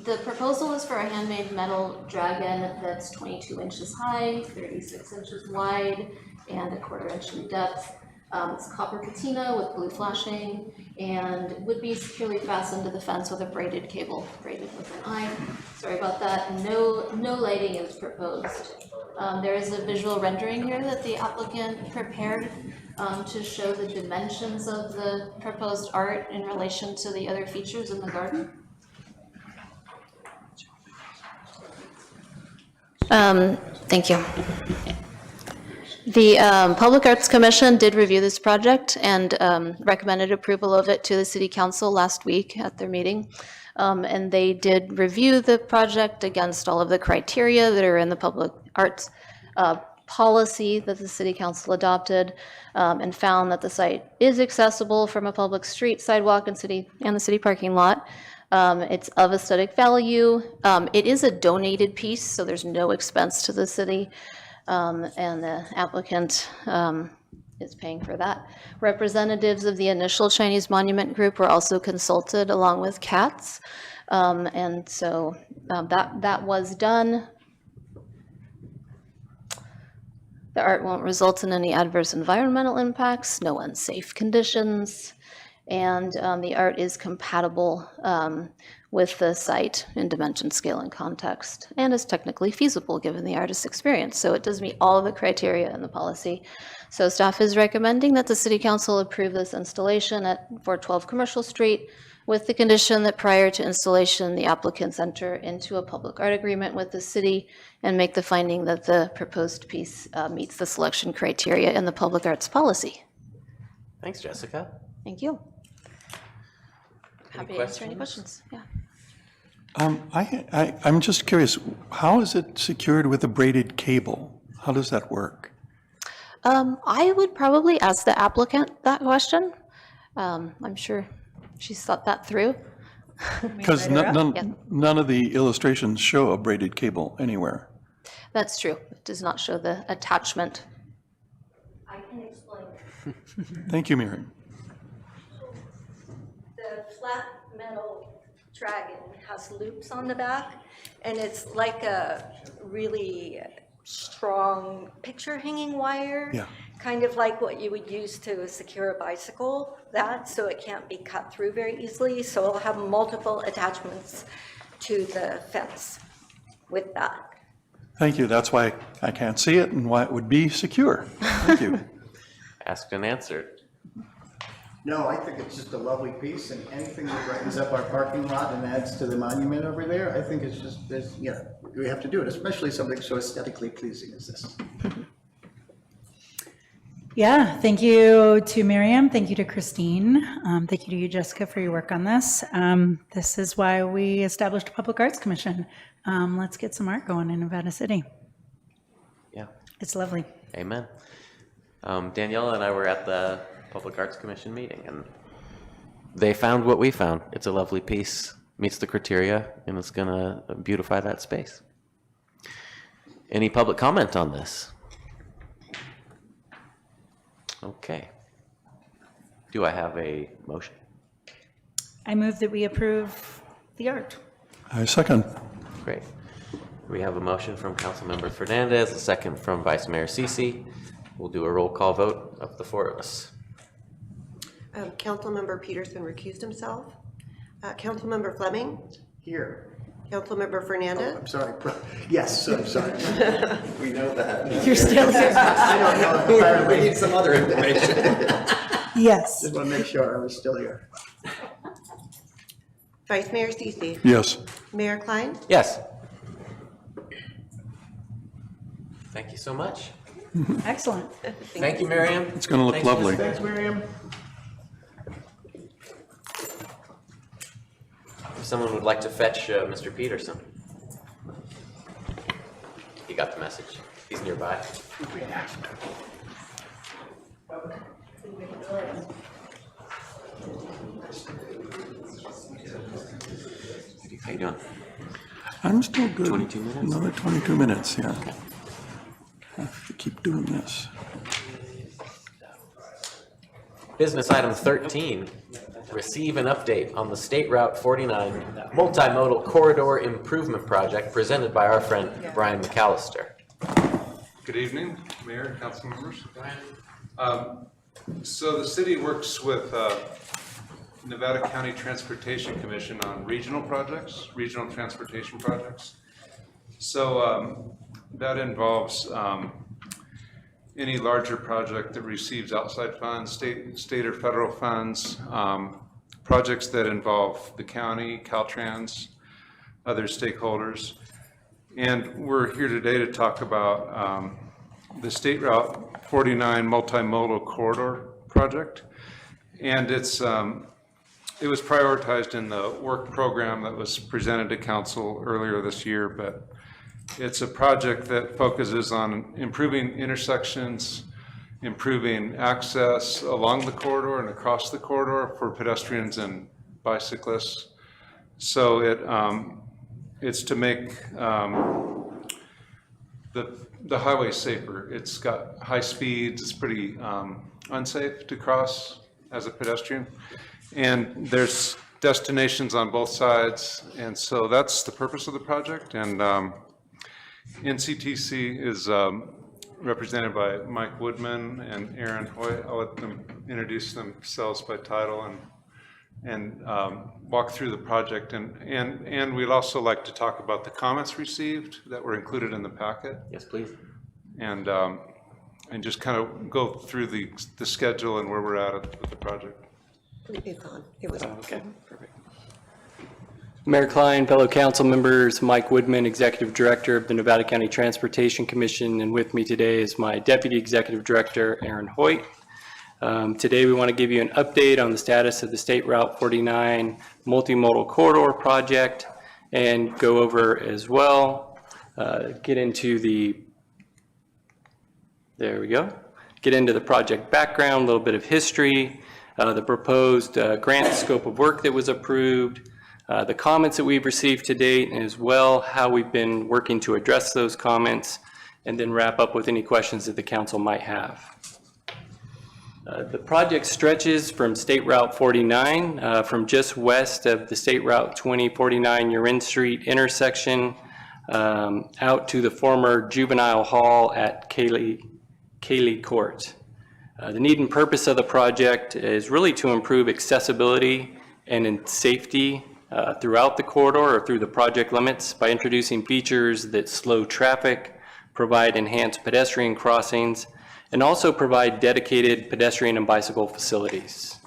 The proposal is for a handmade metal dragon that's 22 inches high, 36 inches wide, and a 1/4 inch in depth. It's copper patina with blue flashing, and would be securely fastened to the fence with a braided cable, braided with an eye. Sorry about that. No lighting is proposed. There is a visual rendering here that the applicant prepared to show the dimensions of the proposed art in relation to the other features in the garden. Thank you. The Public Arts Commission did review this project and recommended approval of it to the City Council last week at their meeting. And they did review the project against all of the criteria that are in the public arts policy that the City Council adopted, and found that the site is accessible from a public street, sidewalk, and the city parking lot. It's of aesthetic value. It is a donated piece, so there's no expense to the city. And the applicant is paying for that. Representatives of the initial Chinese Monument Group were also consulted along with CATS. And so that was done. The art won't result in any adverse environmental impacts, no unsafe conditions, and the art is compatible with the site in dimension, scale, and context, and is technically feasible given the artist's experience. So it does meet all of the criteria in the policy. So staff is recommending that the City Council approve this installation at 412 Commercial Street with the condition that prior to installation, the applicants enter into a public art agreement with the city and make the finding that the proposed piece meets the selection criteria in the public arts policy. Thanks, Jessica. Thank you. Happy to answer any questions. Yeah. I'm just curious, how is it secured with a braided cable? How does that work? I would probably ask the applicant that question. I'm sure she's thought that through. Because none of the illustrations show a braided cable anywhere. That's true. It does not show the attachment. I can explain. Thank you, Miriam. The flat metal dragon has loops on the back, and it's like a really strong picture hanging wire. Yeah. Kind of like what you would use to secure a bicycle, so it can't be cut through very easily. So it'll have multiple attachments to the fence with that. Thank you. That's why I can't see it and why it would be secure. Thank you. Asked and answered. No, I think it's just a lovely piece, and anything that brightens up our parking lot and adds to the monument over there, I think it's just, we have to do it, especially something so aesthetically pleasing as this. Yeah, thank you to Miriam. Thank you to Christine. Thank you to you, Jessica, for your work on this. This is why we established a Public Arts Commission. Let's get some art going in Nevada City. Yeah. It's lovely. Amen. Daniela and I were at the Public Arts Commission meeting, and they found what we found. It's a lovely piece, meets the criteria, and it's going to beautify that space. Any public comment on this? Okay. Do I have a motion? I move that we approve the art. I second. Great. We have a motion from Councilmember Fernandez, a second from Vice Mayor Sisi. We'll do a roll call vote of the four of us. Councilmember Peterson recused himself. Councilmember Fleming. Here. Councilmember Fernandez. I'm sorry. Yes, I'm sorry. We know that. You're still here. I don't know. Apparently. We need some other information. Yes. Just want to make sure I was still here. Vice Mayor Sisi. Yes. Mayor Klein. Yes. Thank you so much. Excellent. Thank you, Miriam. It's going to look Thanks, lovely. Thanks, Miriam. If someone would like to fetch Mr. Peterson. He got the message. He's nearby. How you doing? I'm still good. 22 minutes? Another 22 minutes, yeah. Have to keep doing this. Business item 13, receive an update on the State Route 49 multimodal corridor improvement project presented by our friend Brian McAllister. Good evening, Mayor, council members. So the city works with Nevada County Transportation Commission on regional transportation projects. So that involves any larger project that receives outside funds, state or federal funds, projects that involve the county, Caltrans, other stakeholders. And we're here today to talk about the State Route 49 multimodal corridor project. And it was prioritized in the work program that was presented to council earlier this year, but it's a project that focuses on improving intersections, improving access along the corridor and across the corridor for pedestrians and bicyclists. So it's to make the highway safer. It's got high speeds, it's pretty unsafe to cross as a pedestrian. And there's destinations on both sides, and so that's the purpose of the project. And NCTC is represented by Mike Woodman and Aaron Hoy. I'll let them introduce themselves by title and walk through the project. And we'd also like to talk about the comments received that were included in the packet. Yes, please. And just kind of go through the schedule and where we're at with the project. It's on. It was on. Okay, perfect. Mayor Klein, fellow council members, Mike Woodman, Executive Director of the Nevada County Transportation Commission, and with me today is my Deputy Executive Director, Aaron Hoyt. Today we want to give you an update on the status of the State Route 49 multimodal corridor project and go over as well, get into the project background, a little bit of history, the proposed grant scope of work that was approved, the comments that we've received to date, and as well how we've been working to address those comments, and then wrap up with any questions that the council might have. The project stretches from State Route 49, from just west of the State Route 2049 Urin Street intersection, out to the former juvenile hall at Cayley Court. The need and purpose of the project is really to improve accessibility and safety throughout the corridor or through the project limits by introducing features that slow traffic, provide enhanced pedestrian crossings, and also provide dedicated pedestrian and bicycle facilities.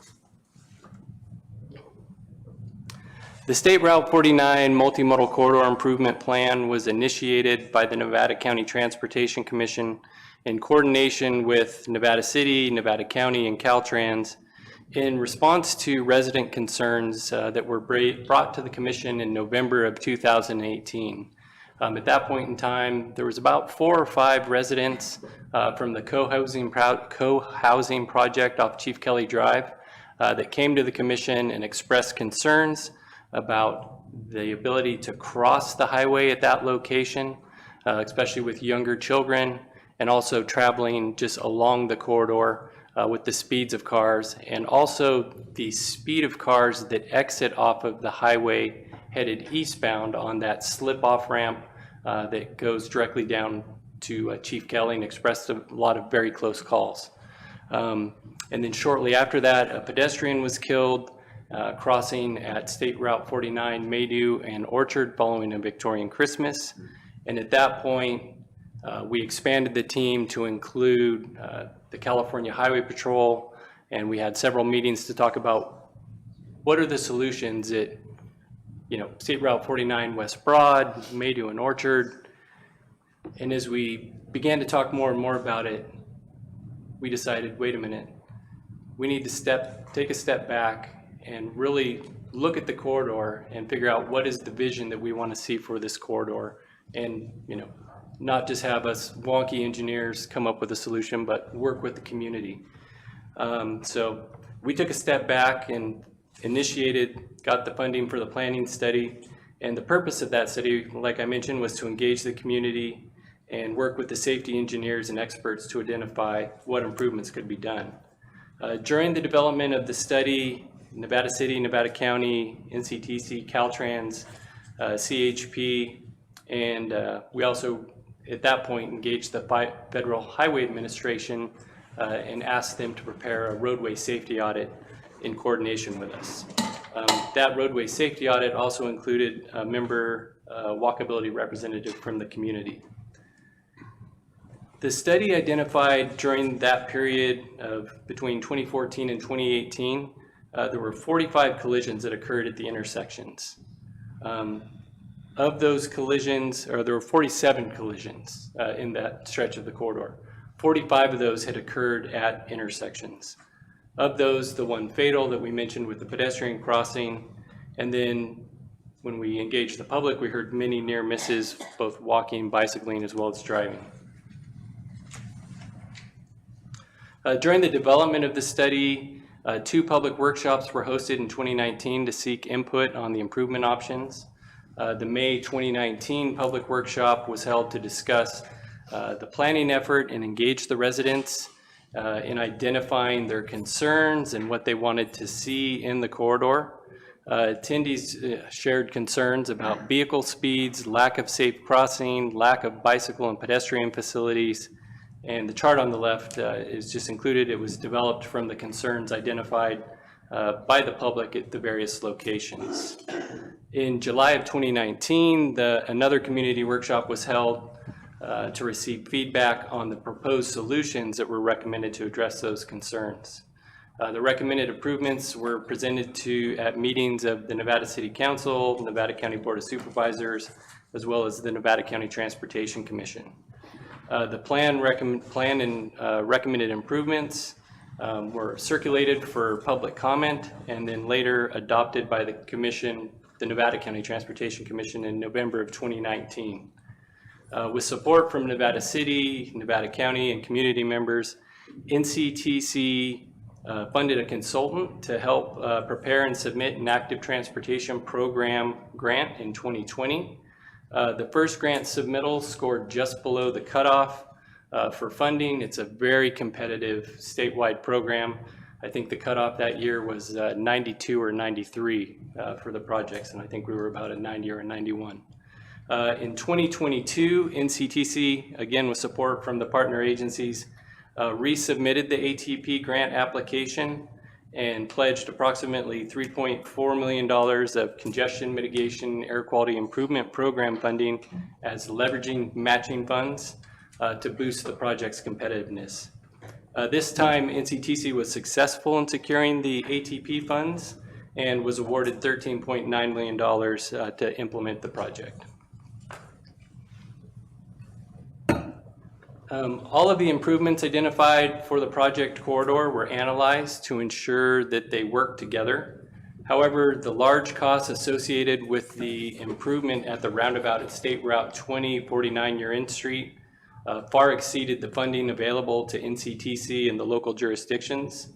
The State Route 49 Multimodal Corridor Improvement Plan was initiated by the Nevada County Transportation Commission in coordination with Nevada City, Nevada County, and Caltrans in response to resident concerns that were brought to the commission in November of 2018. At that point in time, there was about 4 or 5 residents from the co-housing project off Chief Kelly Drive that came to the commission and expressed concerns about the ability to cross the highway at that location, especially with younger children, and also traveling just along the corridor with the speeds of cars, and also the speed of cars that exit off of the highway headed eastbound on that slip-off ramp that goes directly down to Chief Kelly, and expressed a lot of very close calls. And then shortly after that, a pedestrian was killed crossing at State Route 49 Maydew and Orchard following a Victorian Christmas. And at that point, we expanded the team to include the California Highway Patrol, and we had several meetings to talk about what are the solutions at, State Route 49 West Broad, Maydew and Orchard. And as we began to talk more and more about it, we decided, wait a minute, we need to take a step back and really look at the corridor and figure out what is the vision that we want to see for this corridor. And, not just have us wonky engineers come up with a solution, but work with the community. So we took a step back and got the funding for the planning study. And the purpose of that study, like I mentioned, was to engage the community and work with the safety engineers and experts to identify what improvements could be done. During the development of the study, Nevada City, Nevada County, NCTC, Caltrans, CHP, and we also, at that point, engaged the Federal Highway Administration and asked them to prepare a roadway safety audit in coordination with us. That roadway safety audit also included a member walkability representative from the community. The study identified during that period of between 2014 and 2018, there were 45 collisions that occurred at the intersections. Of those collisions, or there were 47 collisions in that stretch of the corridor. 45 of those had occurred at intersections. Of those, the one fatal that we mentioned with the pedestrian crossing, and then when we engaged the public, we heard many near misses, both walking, bicycling, as well as driving. During the development of the study, 2 public workshops were hosted in 2019 to seek input on the improvement options. The May 2019 public workshop was held to discuss the planning effort and engage the residents in identifying their concerns and what they wanted to see in the corridor. Attendees shared concerns about vehicle speeds, lack of safe crossing, lack of bicycle and pedestrian facilities, and the chart on the left is just included. It was developed from the concerns identified by the public at the various locations. In July of 2019, another community workshop was held to receive feedback on the proposed solutions that were recommended to address those concerns. The recommended improvements were presented at meetings of the Nevada City Council, Nevada County Board of Supervisors, as well as the Nevada County Transportation Commission. The plan and recommended improvements were circulated for public comment and then later adopted by the commission, the Nevada County Transportation Commission, in November of 2019. With support from Nevada City, Nevada County, and community members, NCTC funded a consultant to help prepare and submit an active transportation program grant in 2020. The first grant submittal scored just below the cutoff for funding. It's a very competitive statewide program. I think the cutoff that year was 92 or 93 for the projects, and I think we were about a 90 or a 91. In 2022, NCTC, again with support from the partner agencies, resubmitted the ATP grant application and pledged approximately $3.4 million of congestion mitigation air quality improvement program funding as leveraging matching funds to boost the project's competitiveness. This time, NCTC was successful in securing the ATP funds and was awarded $13.9 million to implement the project. All of the improvements identified for the project corridor were analyzed to ensure that they work together. However, the large costs associated with the improvement at the roundabout at State Route 2049 Urin Street far exceeded the funding available to NCTC and the local jurisdictions.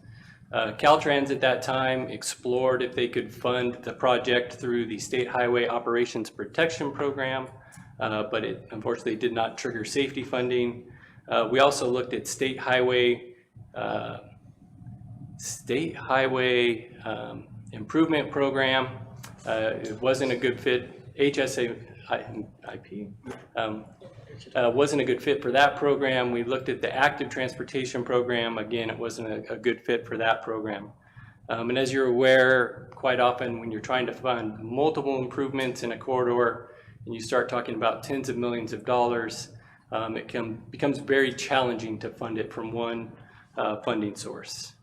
Caltrans at that time explored if they could fund the project through the State Highway Operations Protection Program, but it unfortunately did not trigger safety funding. We also looked at State Highway Improvement Program. It wasn't a good fit. HSAIP wasn't a good fit for that program. We looked at the Active Transportation Program. Again, it wasn't a good fit for that program. And as you're aware, quite often when you're trying to fund multiple improvements in a corridor and you start talking about tens of millions of dollars, it becomes very challenging to fund it from one funding source.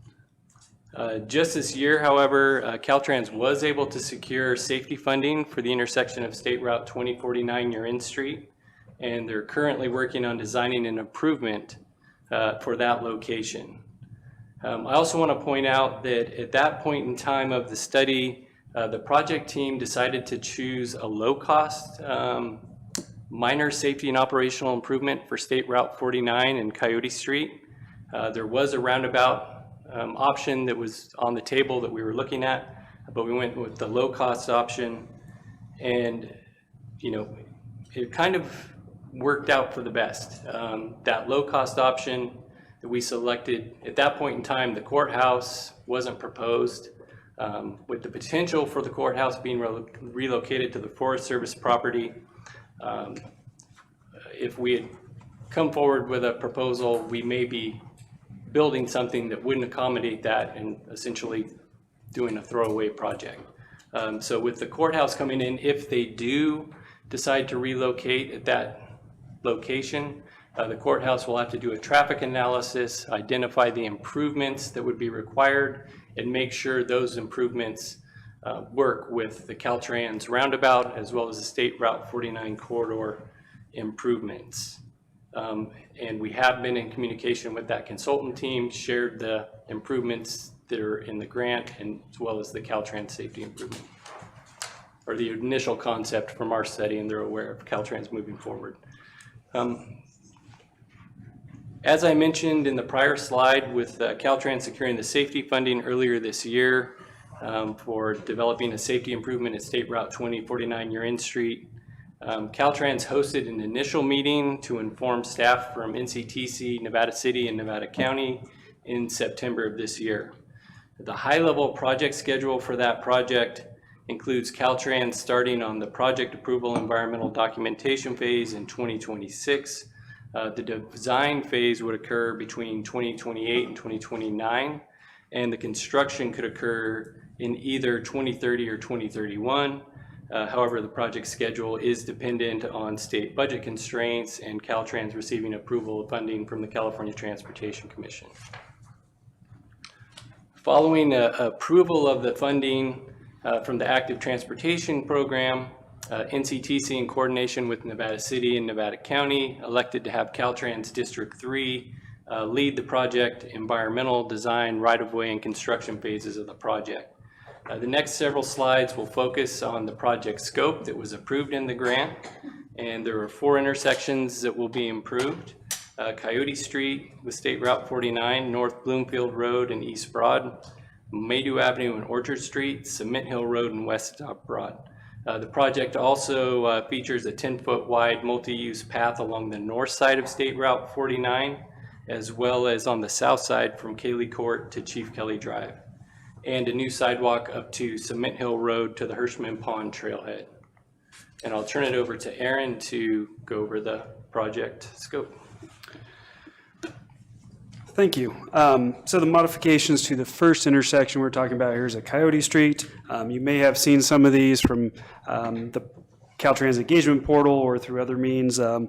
Just this year, however, Caltrans was able to secure safety funding for the intersection of State Route 2049 Urin Street, and they're currently working on designing an improvement for that location. I also want to point out that at that point in time of the study, the project team decided to choose a low-cost minor safety and operational improvement for State Route 49 and Coyote Street. There was a roundabout option that was on the table that we were looking at, but we went with the low-cost option, and it kind of worked out for the best. That low-cost option that we selected, at that point in time, the courthouse wasn't proposed. With the potential for the courthouse being relocated to the Forest Service property, if we had come forward with a proposal, we may be building something that wouldn't accommodate that and essentially doing a throwaway project. So with the courthouse coming in, if they do decide to relocate at that location, the courthouse will have to do a traffic analysis, identify the improvements that would be required, and make sure those improvements work with the Caltrans roundabout as well as the State Route 49 corridor improvements. And we have been in communication with that consultant team, shared the improvements that are in the grant, and as well as the Caltrans safety improvement, or the initial concept from our study, and they're aware of Caltrans moving forward. As I mentioned in the prior slide, with Caltrans securing the safety funding earlier this year for developing a safety improvement at State Route 2049 Urin Street, Caltrans hosted an initial meeting to inform staff from NCTC, Nevada City, and Nevada County in September of this year. The high-level project schedule for that project includes Caltrans starting on the project approval environmental documentation phase in 2026. The design phase would occur between 2028 and 2029, and the construction could occur in either 2030 or 2031. However, the project schedule is dependent on state budget constraints and Caltrans receiving approval of funding from the California Transportation Commission. Following approval of the funding from the Active Transportation Program, NCTC, in coordination with Nevada City and Nevada County, elected to have Caltrans District 3 lead the project environmental design, right-of-way, and construction phases of the project. The next several slides will focus on the project scope that was approved in the grant, and there are 4 intersections that will be improved. Coyote Street with State Route 49, North Bloomfield Road and East Broad, Maydew Avenue and Orchard Street, Cement Hill Road and West Stop Broad. The project also features a 10-foot wide multi-use path along the north side of State Route 49, as well as on the south side from Cayley Court to Chief Kelly Drive, and a new sidewalk up to Cement Hill Road to the Hirschman Pond Trailhead. And I'll turn it over to Aaron to go over the project scope. Thank you. So the modifications to the first intersection we're talking about here is at Coyote Street. You may have seen some of these from the Caltrans engagement portal or through other means of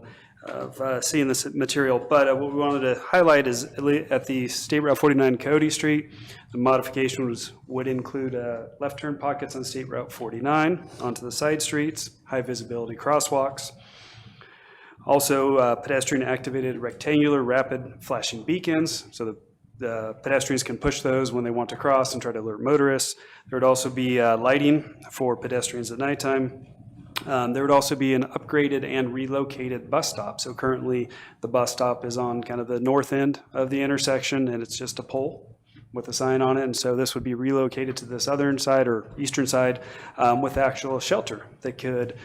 seeing this material. But what we wanted to highlight is at the State Route 49 Coyote Street, the modification would include left turn pockets on State Route 49 onto the side streets, high visibility crosswalks. Also, pedestrian activated rectangular rapid flashing beacons, so the pedestrians can push those when they want to cross and try to alert motorists. There would also be lighting for pedestrians at nighttime. There would also be an upgraded and relocated bus stop. So currently the bus stop is on kind of the north end of the intersection, and it's just a pole with a sign on it. And so this would be relocated to the southern side or eastern side with actual shelter that could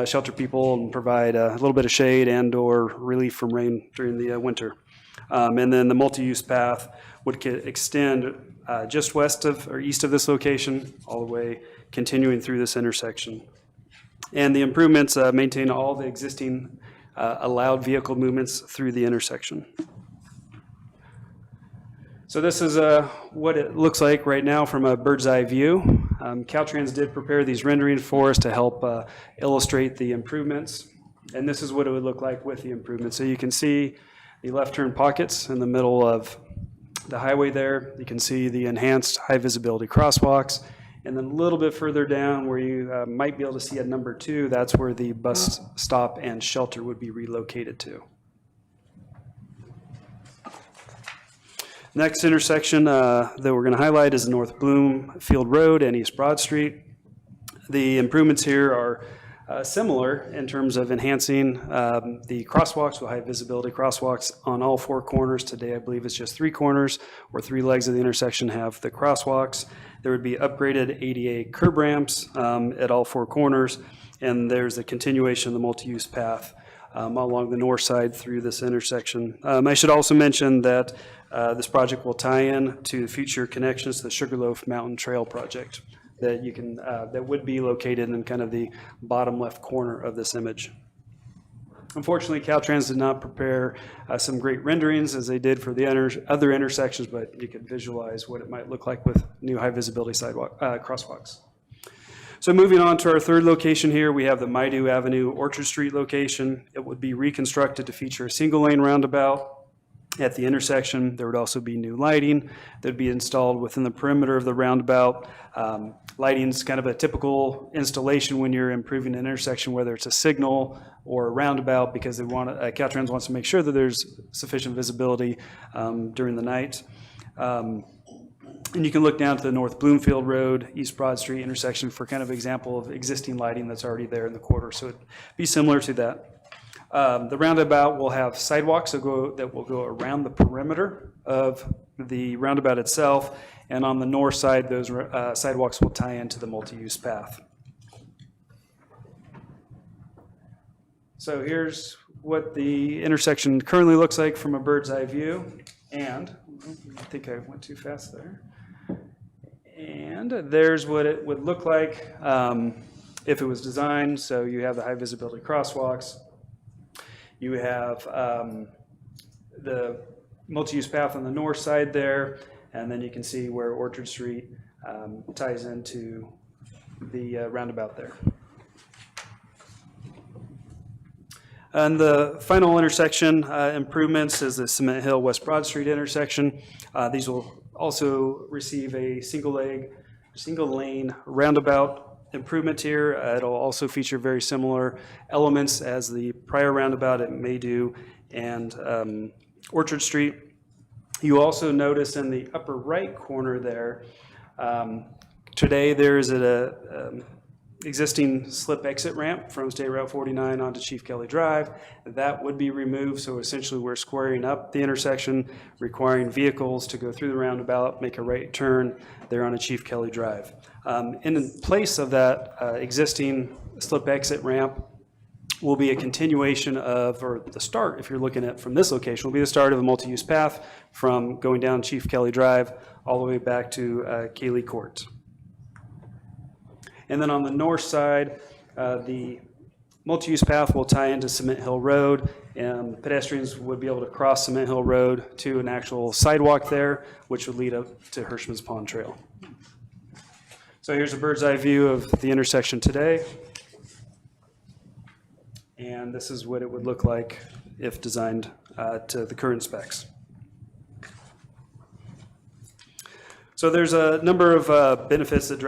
shelter people and provide a little bit of shade and or relief from rain during the winter. And then the multi-use path would extend just west of or east of this location, all the way continuing through this intersection. And the improvements maintain all the existing allowed vehicle movements through the intersection. So this is what it looks like right now from a bird's eye view. Caltrans did prepare these renderings for us to help illustrate the improvements. And this is what it would look like with the improvements. So you can see the left turn pockets in the middle of the highway there. You can see the enhanced high visibility crosswalks. And then a little bit further down where you might be able to see at number 2, that's where the bus stop and shelter would be relocated to. Next intersection that we're going to highlight is North Bloomfield Road and East Broad Street. The improvements here are similar in terms of enhancing the crosswalks with high visibility crosswalks on all 4 corners. Today, I believe it's just 3 corners or 3 legs of the intersection have the crosswalks. There would be upgraded ADA curb ramps at all 4 corners, and there's a continuation of the multi-use path along the north side through this intersection. I should also mention that this project will tie in to future connections to the Sugarloaf Mountain Trail project that you can that would be located in kind of the bottom left corner of this image. Unfortunately, Caltrans did not prepare some great renderings as they did for the other intersections, but you could visualize what it might look like with new high visibility sidewalk crosswalks. So moving on to our third location here, we have the Maydew Avenue Orchard Street location. It would be reconstructed to feature a single lane roundabout at the intersection. There would also be new lighting that would be installed within the perimeter of the roundabout. Lighting's kind of a typical installation when you're improving an intersection, whether it's a signal or a roundabout, because Caltrans wants to make sure that there's sufficient visibility during the night. And you can look down to the North Bloomfield Road, East Broad Street intersection for kind of example of existing lighting that's already there in the corridor. So it'd be similar to that. The roundabout will have sidewalks that will go around the perimeter of the roundabout itself. And on the north side, those sidewalks will tie into the multi-use path. So here's what the intersection currently looks like from a bird's eye view. And I think I went too fast there. And there's what it would look like if it was designed. So you have the high visibility crosswalks. You have the multi-use path on the north side there. And then you can see where Orchard Street ties into the roundabout there. And the final intersection improvements is the Cement Hill West Broad Street intersection. These will also receive a single lane roundabout improvement here. It'll also feature very similar elements as the prior roundabout at Maydew and Orchard Street. You also notice in the upper right corner there, today there's an existing slip exit ramp from State Route 49 onto Chief Kelly Drive. That would be removed, so essentially we're squaring up the intersection, requiring vehicles to go through the roundabout, make a right turn there on a Chief Kelly Drive. In place of that existing slip exit ramp will be a continuation of, or the start, if you're looking at from this location, will be the start of a multi-use path from going down Chief Kelly Drive all the way back to Kaylee Court. And then on the north side, the multi-use path will tie into Cement Hill Road, and pedestrians would be able to cross Cement Hill Road to an actual sidewalk there, which would lead up to Hirschman's Pond Trail. So here's a bird's eye view of the intersection today. And this is what it would look like if designed to the current specs. So there's a number of benefits that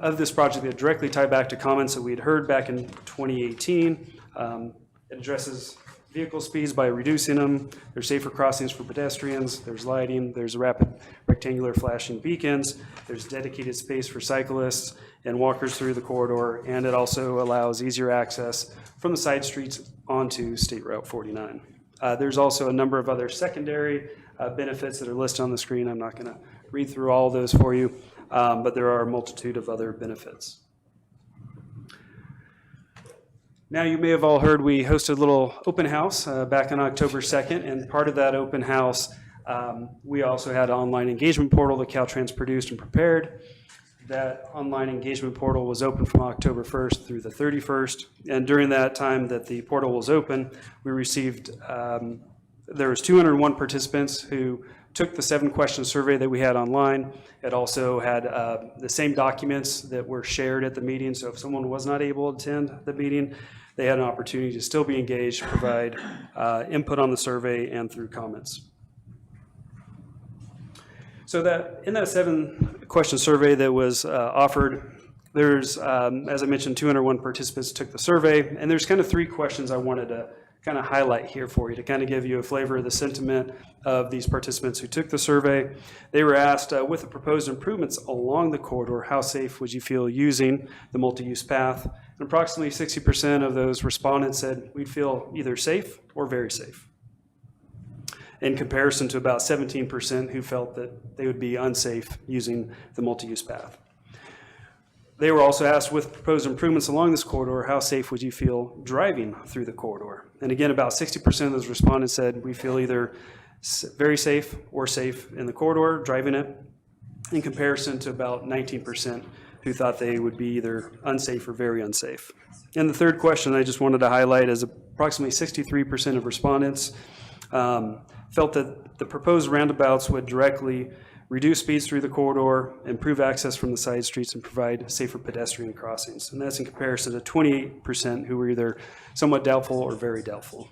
of this project that directly tie back to comments that we had heard back in 2018. It addresses vehicle speeds by reducing them. There's safer crossings for pedestrians. There's lighting. There's rapid rectangular flashing beacons. There's dedicated space for cyclists and walkers through the corridor. And it also allows easier access from the side streets onto State Route 49. There's also a number of other secondary benefits that are listed on the screen. I'm not going to read through all of those for you. But there are a multitude of other benefits. Now, you may have all heard we hosted a little open house back on October 2nd, and part of that open house, we also had an online engagement portal that Caltrans produced and prepared. That online engagement portal was open from October 1st through the 31st, and during that time that the portal was open, we received, there was 201 participants who took the 7-question survey that we had online. It also had the same documents that were shared at the meeting, so if someone was not able to attend the meeting, they had an opportunity to still be engaged, provide input on the survey and through comments. So that in that 7-question survey that was offered, there's, as I mentioned, 201 participants took the survey, and there's kind of 3 questions I wanted to kind of highlight here for you to kind of give you a flavor of the sentiment of these participants who took the survey. They were asked, with the proposed improvements along the corridor, how safe would you feel using the multi-use path? And approximately 60% of those respondents said we'd feel either safe or very safe, in comparison to about 17% who felt that they would be unsafe using the multi-use path. They were also asked, with proposed improvements along this corridor, how safe would you feel driving through the corridor? And again, about 60% of those respondents said we feel either very safe or safe in the corridor, driving it, in comparison to about 19% who thought they would be either unsafe or very unsafe. And the third question I just wanted to highlight is approximately 63% of respondents felt that the proposed roundabouts would directly reduce speeds through the corridor, improve access from the side streets, and provide safer pedestrian crossings. And that's in comparison to 28% who were either somewhat doubtful or very doubtful.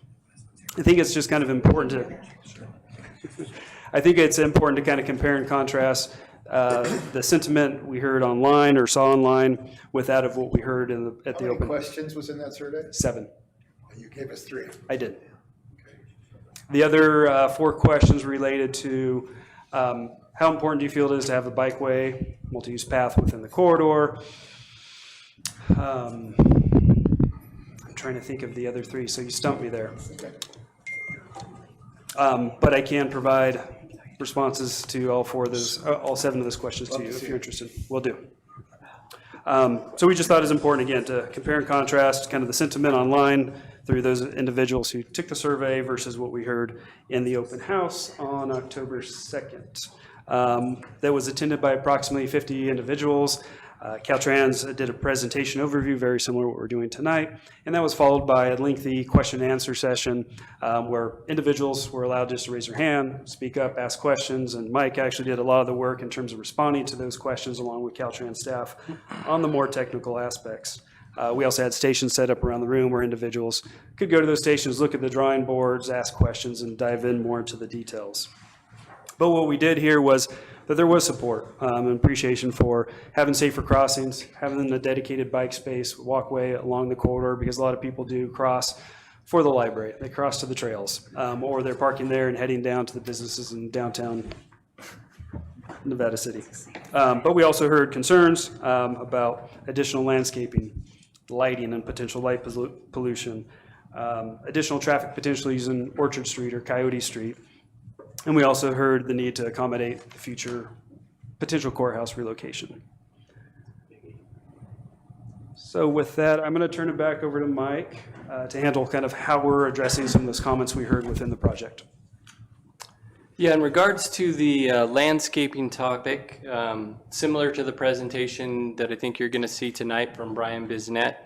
I think it's just kind of important to, kind of compare and contrast the sentiment we heard online or saw online with that of what we heard at the How many open. questions was in that survey? 7. You gave us 3. I did. The other 4 questions related to how important do you feel it is to have a bikeway, multi-use path within the corridor? I'm trying to think of the other 3, so you stumped me there. But I can provide responses to all 7 of those questions to you if you're interested. Will do. So we just thought it was important, again, to compare and contrast kind of the sentiment online through those individuals who took the survey versus what we heard in the open house on October 2nd. That was attended by approximately 50 individuals. Caltrans did a presentation overview, very similar to what we're doing tonight, and that was followed by a lengthy question and answer session where individuals were allowed just to raise their hand, speak up, ask questions, and Mike actually did a lot of the work in terms of responding to those questions along with Caltrans staff on the more technical aspects. We also had stations set up around the room where individuals could go to those stations, look at the drawing boards, ask questions, and dive in more into the details. But what we did here was that there was support and appreciation for having safer crossings, having a dedicated bike space, walkway along the corridor, because a lot of people do cross for the library. They cross to the trails, or they're parking there and heading down to the businesses in downtown Nevada City. But we also heard concerns about additional landscaping, lighting and potential light pollution, additional traffic potentially using Orchard Street or Coyote Street. And we also heard the need to accommodate the future potential courthouse relocation. So with that, I'm going to turn it back over to Mike to handle kind of how we're addressing some of those comments we heard within the project. Yeah, in regards to the landscaping topic, similar to the presentation that I think you're going to see tonight from Brian Bisnet,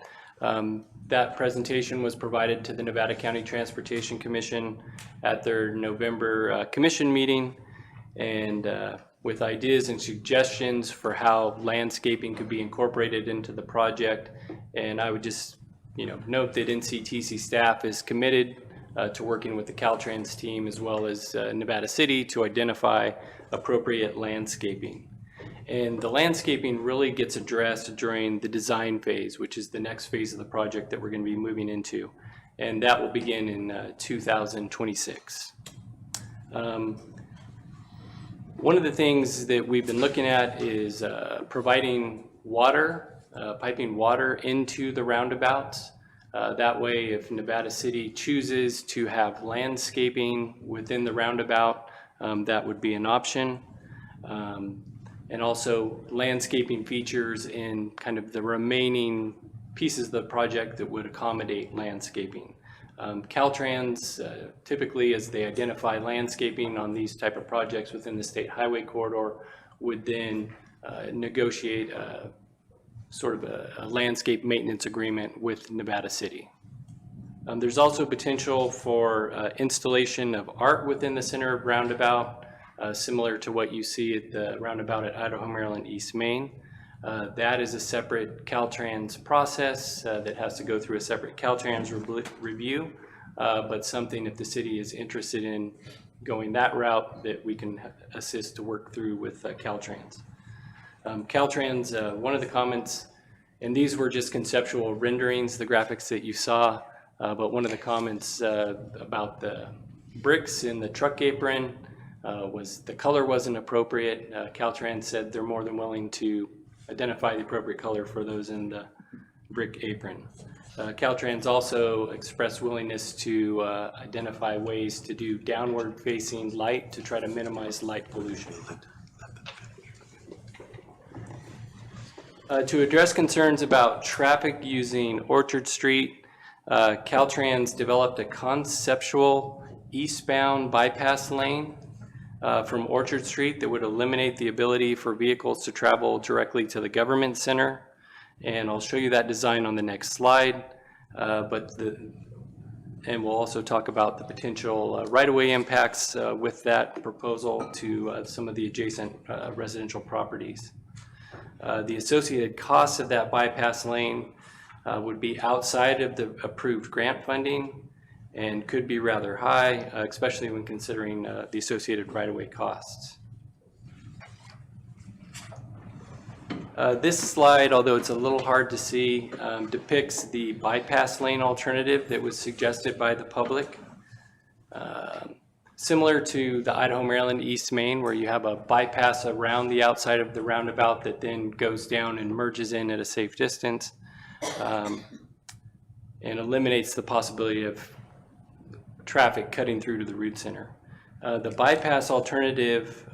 that presentation was provided to the Nevada County Transportation Commission at their November commission meeting, and with ideas and suggestions for how landscaping could be incorporated into the project. And I would just, note that NCTC staff is committed to working with the Caltrans team as well as Nevada City to identify appropriate landscaping. And the landscaping really gets addressed during the design phase, which is the next phase of the project that we're going to be moving into. And that will begin in 2026. One of the things that we've been looking at is providing water, piping water into the roundabouts. That way, if Nevada City chooses to have landscaping within the roundabout, that would be an option. And also landscaping features in kind of the remaining pieces of the project that would accommodate landscaping. Caltrans, typically as they identify landscaping on these type of projects within the state highway corridor, would then negotiate sort of a landscape maintenance agreement with Nevada City. There's also potential for installation of art within the center of roundabout, similar to what you see at the roundabout at Idaho, Maryland, East Main. That is a separate Caltrans process that has to go through a separate Caltrans review, but something if the city is interested in going that route that we can assist to work through with Caltrans. Caltrans, one of the comments, and these were just conceptual renderings, the graphics that you saw, but one of the comments about the bricks in the truck apron was the color wasn't appropriate. Caltrans said they're more than willing to identify the appropriate color for those in the brick apron. Caltrans also expressed willingness to identify ways to do downward facing light to try to minimize light pollution. To address concerns about traffic using Orchard Street, Caltrans developed a conceptual eastbound bypass lane from Orchard Street that would eliminate the ability for vehicles to travel directly to the government center. And I'll show you that design on the next slide. And we'll also talk about the potential right-of-way impacts with that proposal to some of the adjacent residential properties. The associated costs of that bypass lane would be outside of the approved grant funding and could be rather high, especially when considering the associated right-of-way costs. This slide, although it's a little hard to see, depicts the bypass lane alternative that was suggested by the public. Similar to the Idaho, Maryland, East Main, where you have a bypass around the outside of the roundabout that then goes down and merges in at a safe distance, and eliminates the possibility of traffic cutting through to the route center. The bypass alternative,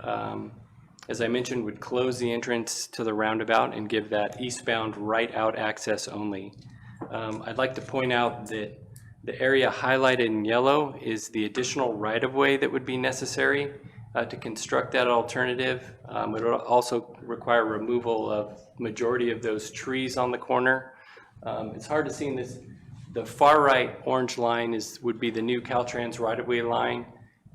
as I mentioned, would close the entrance to the roundabout and give that eastbound right out access only. I'd like to point out that the area highlighted in yellow is the additional right-of-way that would be necessary to construct that alternative. It would also require removal of majority of those trees on the corner. It's hard to see in this. The far right orange line would be the new Caltrans right-of-way line,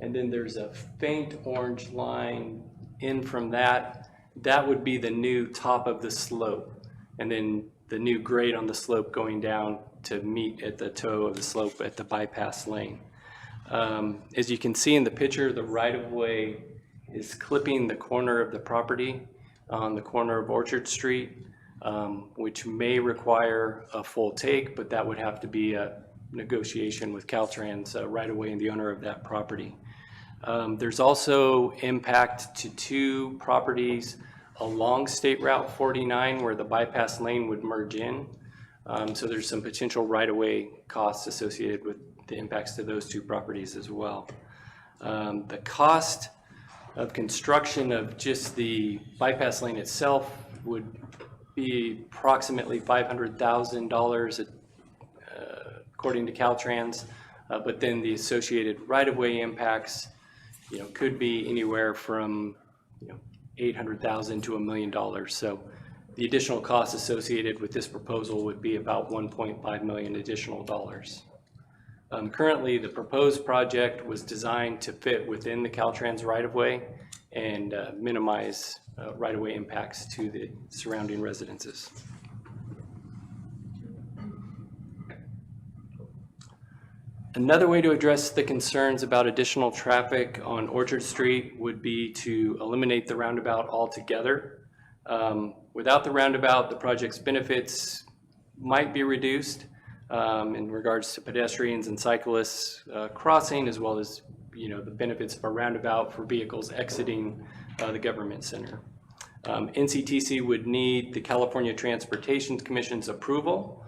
and then there's a faint orange line in from that. That would be the new top of the slope, and then the new grade on the slope going down to meet at the toe of the slope at the bypass lane. As you can see in the picture, the right-of-way is clipping the corner of the property on the corner of Orchard Street, which may require a full take, but that would have to be a negotiation with Caltrans right-of-way and the owner of that property. There's also impact to two properties along State Route 49 where the bypass lane would merge in. So there's some potential right-of-way costs associated with the impacts to those two properties as well. The cost of construction of just the bypass lane itself would be approximately $500,000 according to Caltrans, but then the associated right-of-way impacts, could be anywhere from $800,000 to $1 million. So the additional costs associated with this proposal would be about $1.5 million additional dollars. Currently, the proposed project was designed to fit within the Caltrans right-of-way and minimize right-of-way impacts to the surrounding residences. Another way to address the concerns about additional traffic on Orchard Street would be to eliminate the roundabout altogether. Without the roundabout, the project's benefits might be reduced in regards to pedestrians and cyclists crossing, as well as the benefits of a roundabout for vehicles exiting the government center. NCTC would need the California Transportation Commission's approval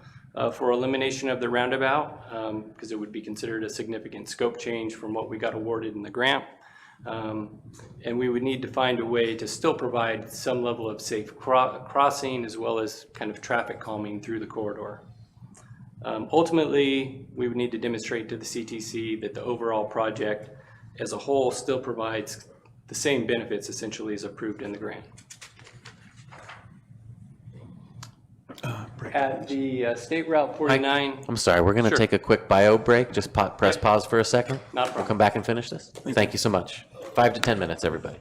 for elimination of the roundabout, because it would be considered a significant scope change from what we got awarded in the grant. And we would need to find a way to still provide some level of safe crossing as well as kind of traffic calming through the corridor. Ultimately, we would need to demonstrate to the CTC that the overall project as a whole still provides the same benefits essentially as approved in the grant. At the State Route 49. I'm sorry, we're going to Sure. take a quick bio break. Just press pause for a second. Not a problem. We'll come back and finish this. Thank you so much. 5 to 10 minutes, everybody.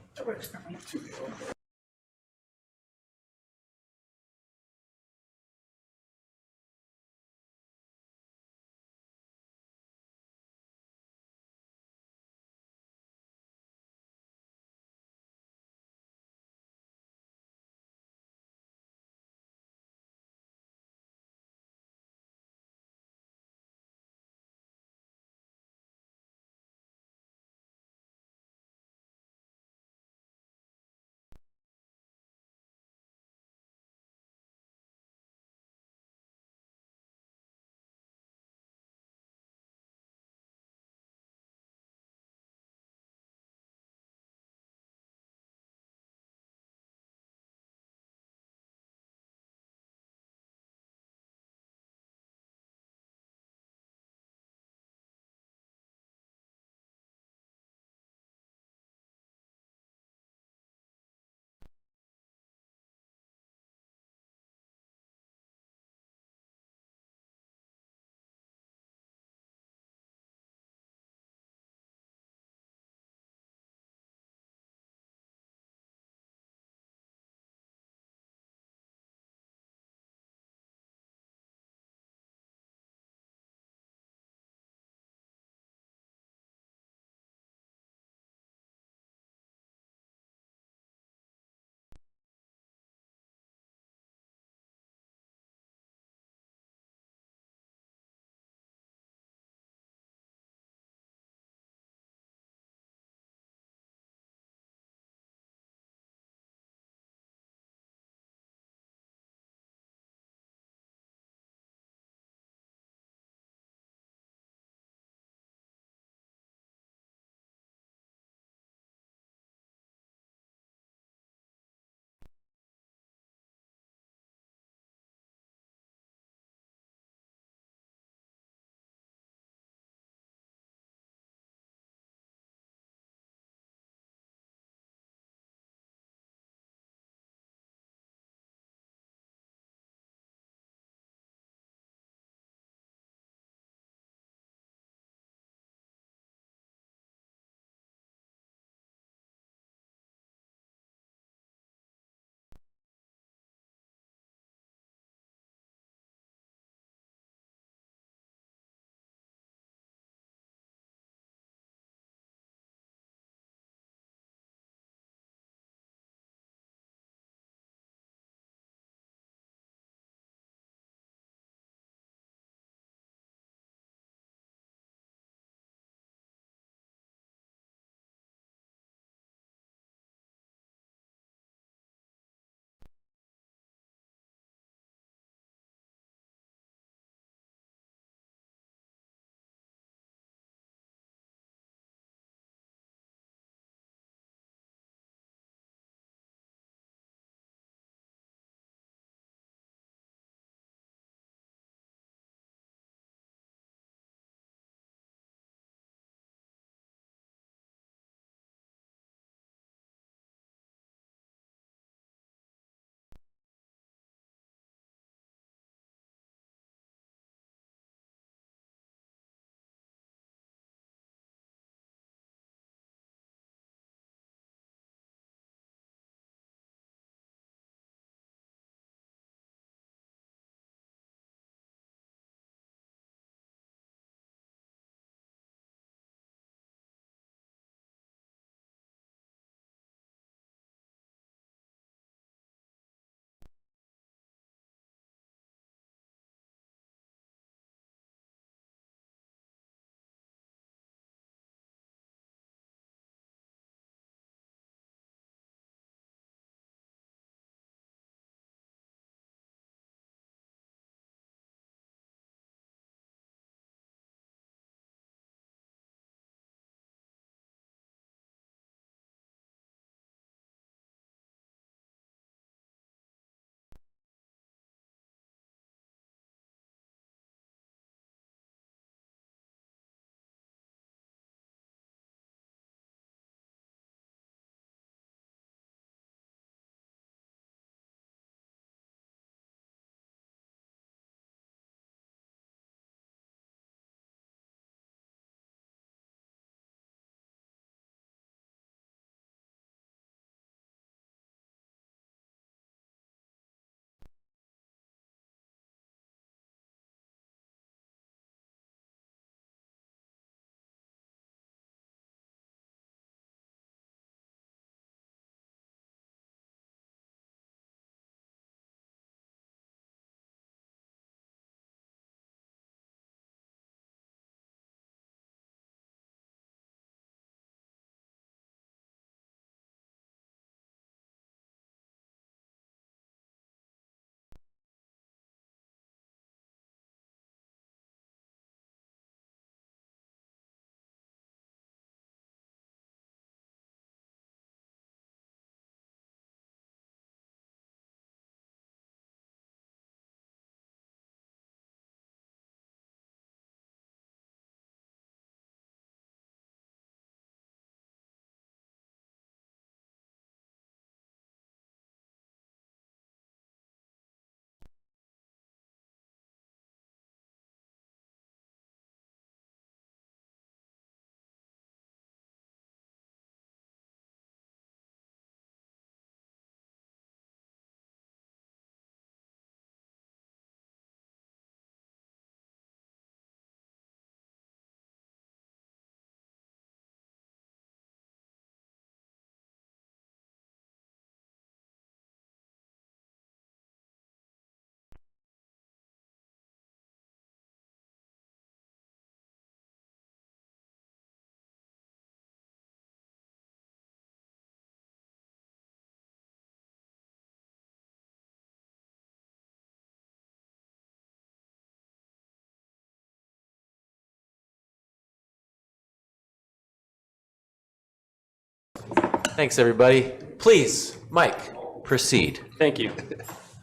Thanks, everybody. Please, Mike, proceed. Thank you.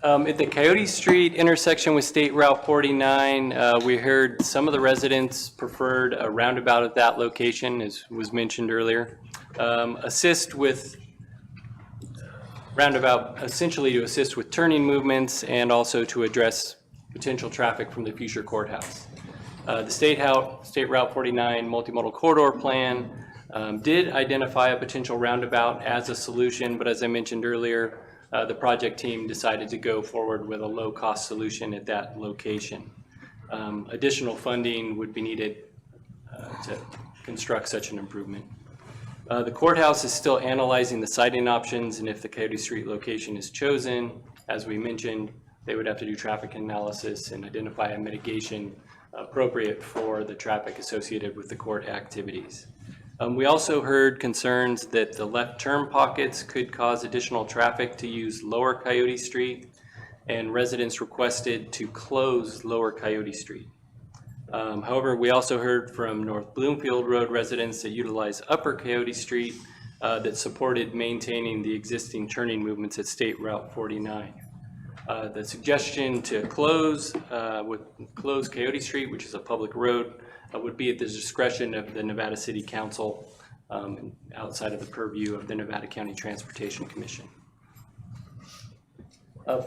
At the Coyote Street intersection with State Route 49, we heard some of the residents preferred a roundabout at that location, as was mentioned earlier. Assist with roundabout, essentially to assist with turning movements and also to address potential traffic from the future courthouse. The State Route 49 multimodal corridor plan did identify a potential roundabout as a solution, but as I mentioned earlier, the project team decided to go forward with a low-cost solution at that location. Additional funding would be needed to construct such an improvement. The courthouse is still analyzing the siting options, and if the Coyote Street location is chosen, as we mentioned, they would have to do traffic analysis and identify a mitigation appropriate for the traffic associated with the court activities. We also heard concerns that the left turn pockets could cause additional traffic to use Lower Coyote Street, and residents requested to close Lower Coyote Street. However, we also heard from North Bloomfield Road residents that utilize Upper Coyote Street that supported maintaining the existing turning movements at State Route 49. The suggestion to close Coyote Street, which is a public road, would be at the discretion of the Nevada City Council, outside of the purview of the Nevada County Transportation Commission.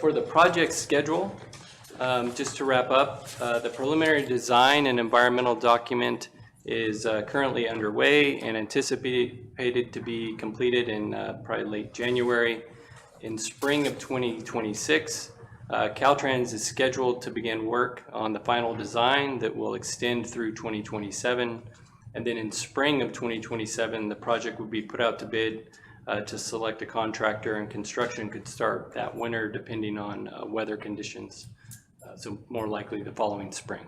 For the project schedule, just to wrap up, the preliminary design and environmental document is currently underway and anticipated to be completed in probably late January. In spring of 2026, Caltrans is scheduled to begin work on the final design that will extend through 2027. And then in spring of 2027, the project would be put out to bid to select a contractor, and construction could start that winter depending on weather conditions. So more likely the following spring.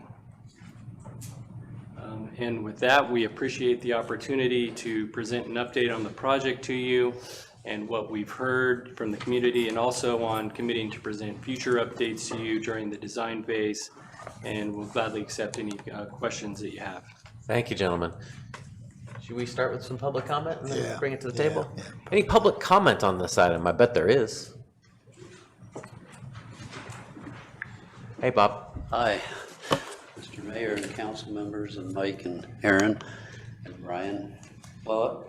And with that, we appreciate the opportunity to present an update on the project to you and what we've heard from the community, and also on committing to present future updates to you during the design phase. And we'll gladly accept any questions that you have. Thank you, gentlemen. Should we start with some public comment and then bring it to the table? Any public comment on this item? I bet there is. Hey, Bob. Hi, Mr. Mayor and council members and Mike and Aaron and Brian. Well,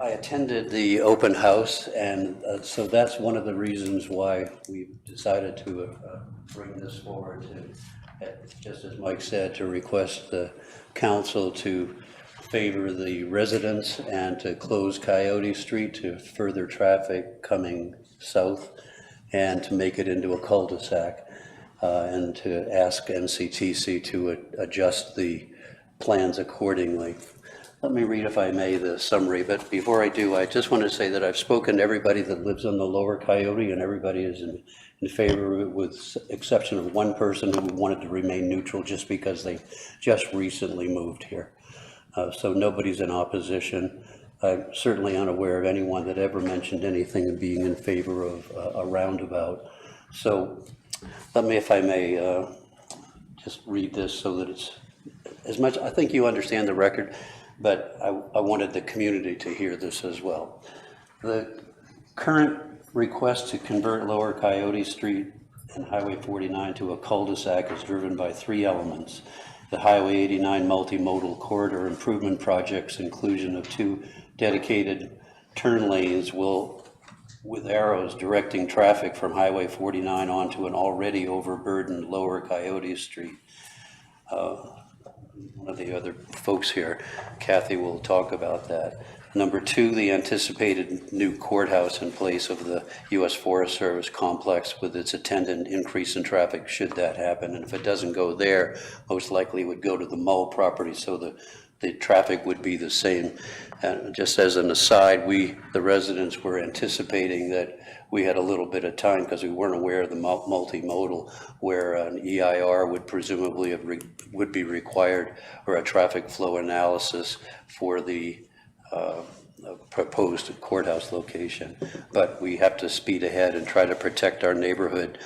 I attended the open house, and so that's one of the reasons why we decided to bring this forward, to, just as Mike said, to request the council to favor the residents and to close Coyote Street to further traffic coming south and to make it into a cul-de-sac, and to ask NCTC to adjust the plans accordingly. Let me read, if I may, the summary, but before I do, I just want to say that I've spoken to everybody that lives on the Lower Coyote, and everybody is in favor of it, with exception of one person who wanted to remain neutral just because they just recently moved here. So nobody's in opposition. I'm certainly unaware of anyone that ever mentioned anything of being in favor of a roundabout. So let me, if I may, just read this so that it's as much, I think you understand the record, but I wanted the community to hear this as well. The current request to convert Lower Coyote Street and Highway 49 to a cul-de-sac is driven by three elements. The Highway 89 multimodal corridor improvement project's inclusion of 2 dedicated turn lanes will, with arrows directing traffic from Highway 49 onto an already overburdened Lower Coyote Street. One of the other folks here, Kathy, will talk about that. Number 2, the anticipated new courthouse in place of the U.S. Forest Service complex with its attendant increase in traffic should that happen. And if it doesn't go there, most likely it would go to the Mull property, so the traffic would be the same. And just as an aside, the residents were anticipating that we had a little bit of time because we weren't aware of the multimodal, where an EIR would presumably would be required, or a traffic flow analysis for the proposed courthouse location. But we have to speed ahead and try to protect our neighborhood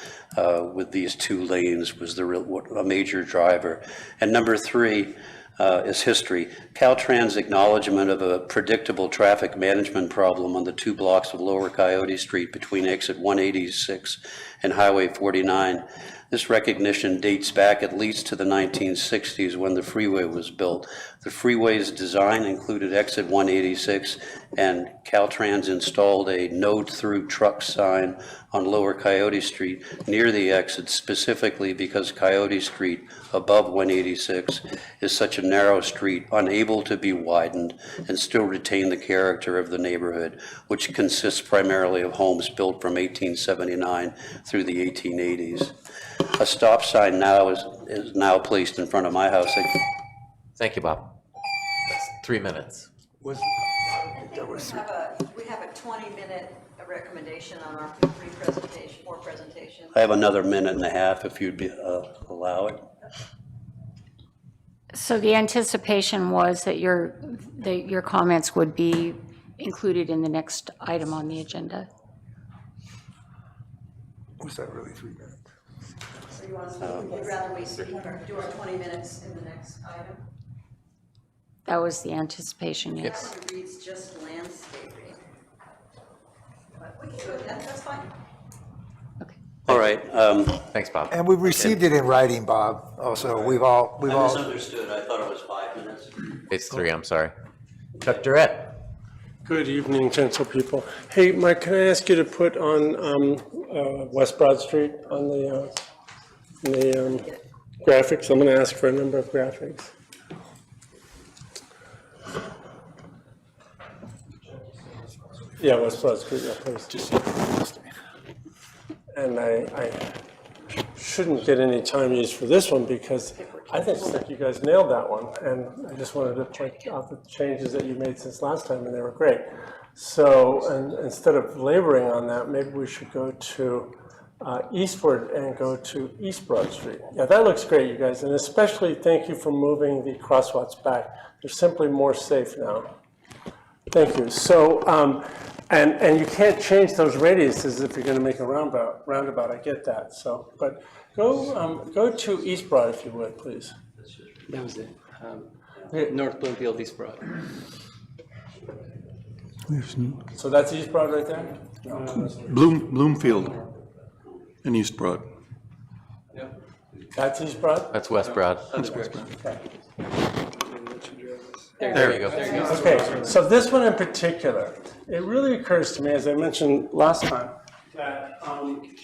with these 2 lanes was a major driver. And number 3, is history. Caltrans' acknowledgement of a predictable traffic management problem on the 2 blocks of Lower Coyote Street between exit 186 and Highway 49. This recognition dates back at least to the 1960s when the freeway was built. The freeway's design included exit 186, and Caltrans installed a node-through truck sign on Lower Coyote Street near the exit, specifically because Coyote Street above 186 is such a narrow street, unable to be widened and still retain the character of the neighborhood, which consists primarily of homes built from 1879 through the 1880s. A stop sign now is now placed in front of my house. Thank you, Bob. That's 3 minutes. We have a 20-minute recommendation on our four presentations. I have another minute and a half if you'd allow it. So the anticipation was that your comments would be included in the next item on the agenda. Was that really 3 minutes? So you want to, you'd rather we speak or do our 20 minutes in the next item? That was the anticipation, yes. That one reads just landscaping. But we can do it then, that's fine. All right. Thanks, Bob. And we've received it in writing, Bob. Also, we've all. I misunderstood. I thought it was 5 minutes. It's 3, I'm sorry. Chuck Durrett. Good evening, gentle people. Hey, Mike, can I ask you to put on West Broad Street on the graphics? I'm going to ask for a number of graphics. Yeah, West Broad Street, yeah, please. And I shouldn't get any time used for this one because I think you guys nailed that one. And I just wanted to point out the changes that you made since last time, and they were great. So, and instead of laboring on that, maybe we should go to eastward and go to East Broad Street. Yeah, that looks great, you guys. And especially thank you for moving the crosswalks back. They're simply more safe now. Thank you. So, and you can't change those radiuses if you're going to make a roundabout. I get that. So, but go to East Broad if you would, please. That was it. North Bloomfield, East Broad. So that's East Broad right there? Bloomfield and East Broad. Yeah. That's East Broad? That's West Broad. That's West Broad. Okay. There you go. Okay, so this one in particular, it really occurs to me, as I mentioned last time, that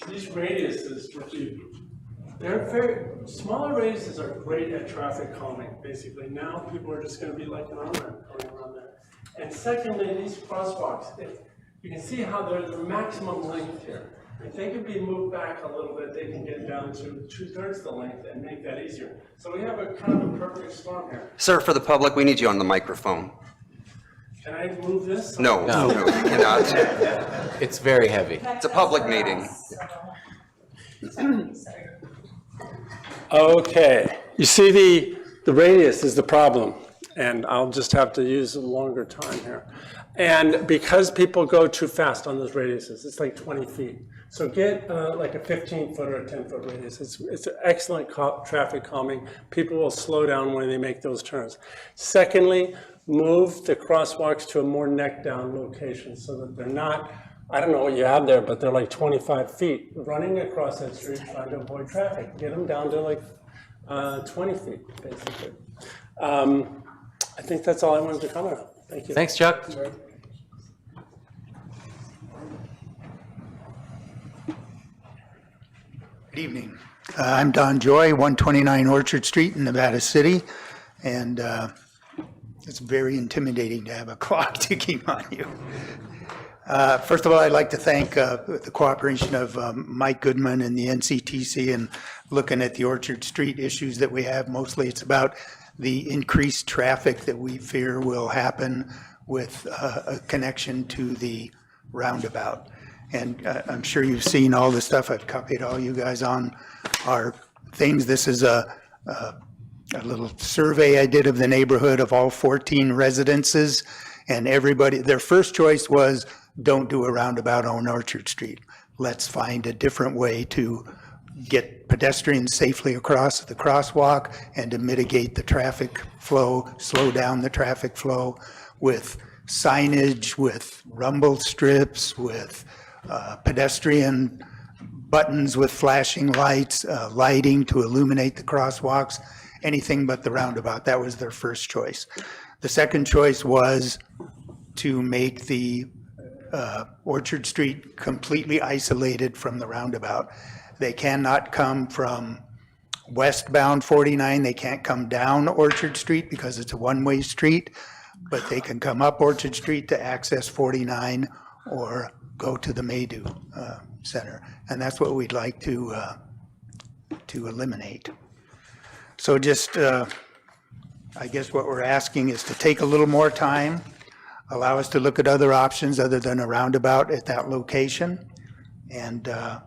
these radiuses, they're very, smaller radiuses are great at traffic calming, basically. Now people are just going to be like an arm going around there. And secondly, these crosswalks, you can see how they're the maximum length here. If they could be moved back a little bit, they can get down to 2/3 the length and make that easier. So we have a kind of a perfect storm here. Sir, for the public, we need you on the microphone. Can I move this? No, you cannot. It's very heavy. It's a public meeting. Okay, you see the radius is the problem, and I'll just have to use a longer time here. And because people go too fast on those radiuses, it's like 20 feet. So get like a 15-foot or a 10-foot radius. It's an excellent traffic calming. People will slow down when they make those turns. Secondly, move the crosswalks to a more neck-down location so that they're not, I don't know what you have there, but they're like 25 feet. Running across that street trying to avoid traffic. Get them down to like 20 feet, basically. I think that's all I wanted to comment on. Thank you. Thanks, Chuck. Good evening. I'm Don Joy, 129 Orchard Street in Nevada City, and it's very intimidating to have a clock ticking on you. First of all, I'd like to thank the cooperation of Mike Goodman and the NCTC in looking at the Orchard Street issues that we have. Mostly it's about the increased traffic that we fear will happen with a connection to the roundabout. And I'm sure you've seen all the stuff. I've copied all you guys on our things. This is a little survey I did of the neighborhood of all 14 residences. And everybody, their first choice was, don't do a roundabout on Orchard Street. Let's find a different way to get pedestrians safely across the crosswalk and to mitigate the traffic flow, slow down the traffic flow with signage, with rumble strips, with pedestrian buttons with flashing lights, lighting to illuminate the crosswalks, anything but the roundabout. That was their first choice. The second choice was to make the Orchard Street completely isolated from the roundabout. They cannot come from westbound 49. They can't come down Orchard Street because it's a one-way street, but they can come up Orchard Street to access 49 or go to the Maydew Center. And that's what we'd like to eliminate. So just, I guess what we're asking is to take a little more time, allow us to look at other options other than a roundabout at that location. And I'm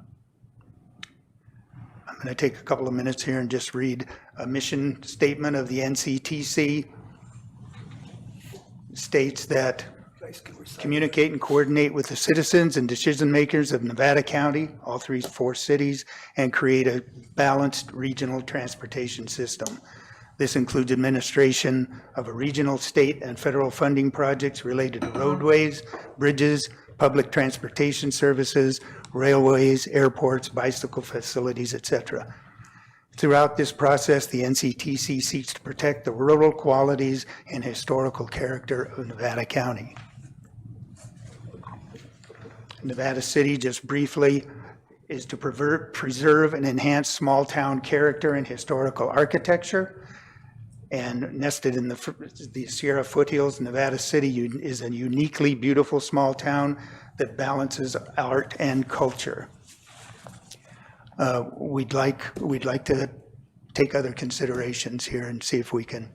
going to take a couple of minutes here and just read a mission statement of the NCTC. States that communicate and coordinate with the citizens and decision makers of Nevada County, all four cities, and create a balanced regional transportation system. This includes administration of a regional, state, and federal funding projects related to roadways, bridges, public transportation services, railways, airports, bicycle facilities, etc. Throughout this process, the NCTC seeks to protect the rural qualities and historical character of Nevada County. Nevada City, just briefly, is to preserve and enhance small-town character and historical architecture. And nested in the Sierra foothills, Nevada City is a uniquely beautiful small town that balances art and culture. We'd like to take other considerations here and see if we can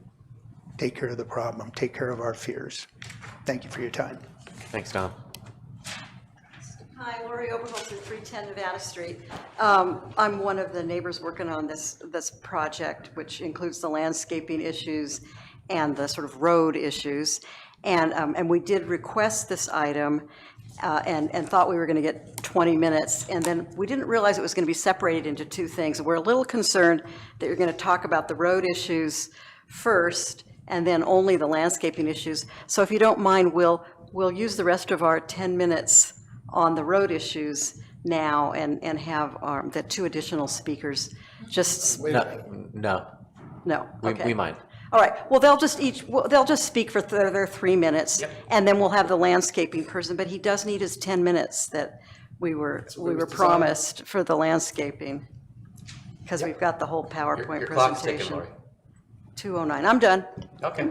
take care of the problem, take care of our fears. Thank you for your time. Thanks, Tom. Hi, Lori Oberholzer, 310 Nevada Street. I'm one of the neighbors working on this project, which includes the landscaping issues and the sort of road issues. And we did request this item and thought we were going to get 20 minutes. And then we didn't realize it was going to be separated into two things. We're a little concerned that you're going to talk about the road issues first and then only the landscaping issues. So if you don't mind, we'll use the rest of our 10 minutes on the road issues now and have the two additional speakers just. No. Okay. We might. All right, well, they'll just speak for their 3 minutes, and then we'll have the landscaping person, but he does need his 10 minutes that we were promised for the landscaping, because we've got the whole PowerPoint Your clock's ticking, presentation. Lori. 2:09, I'm done. Okay.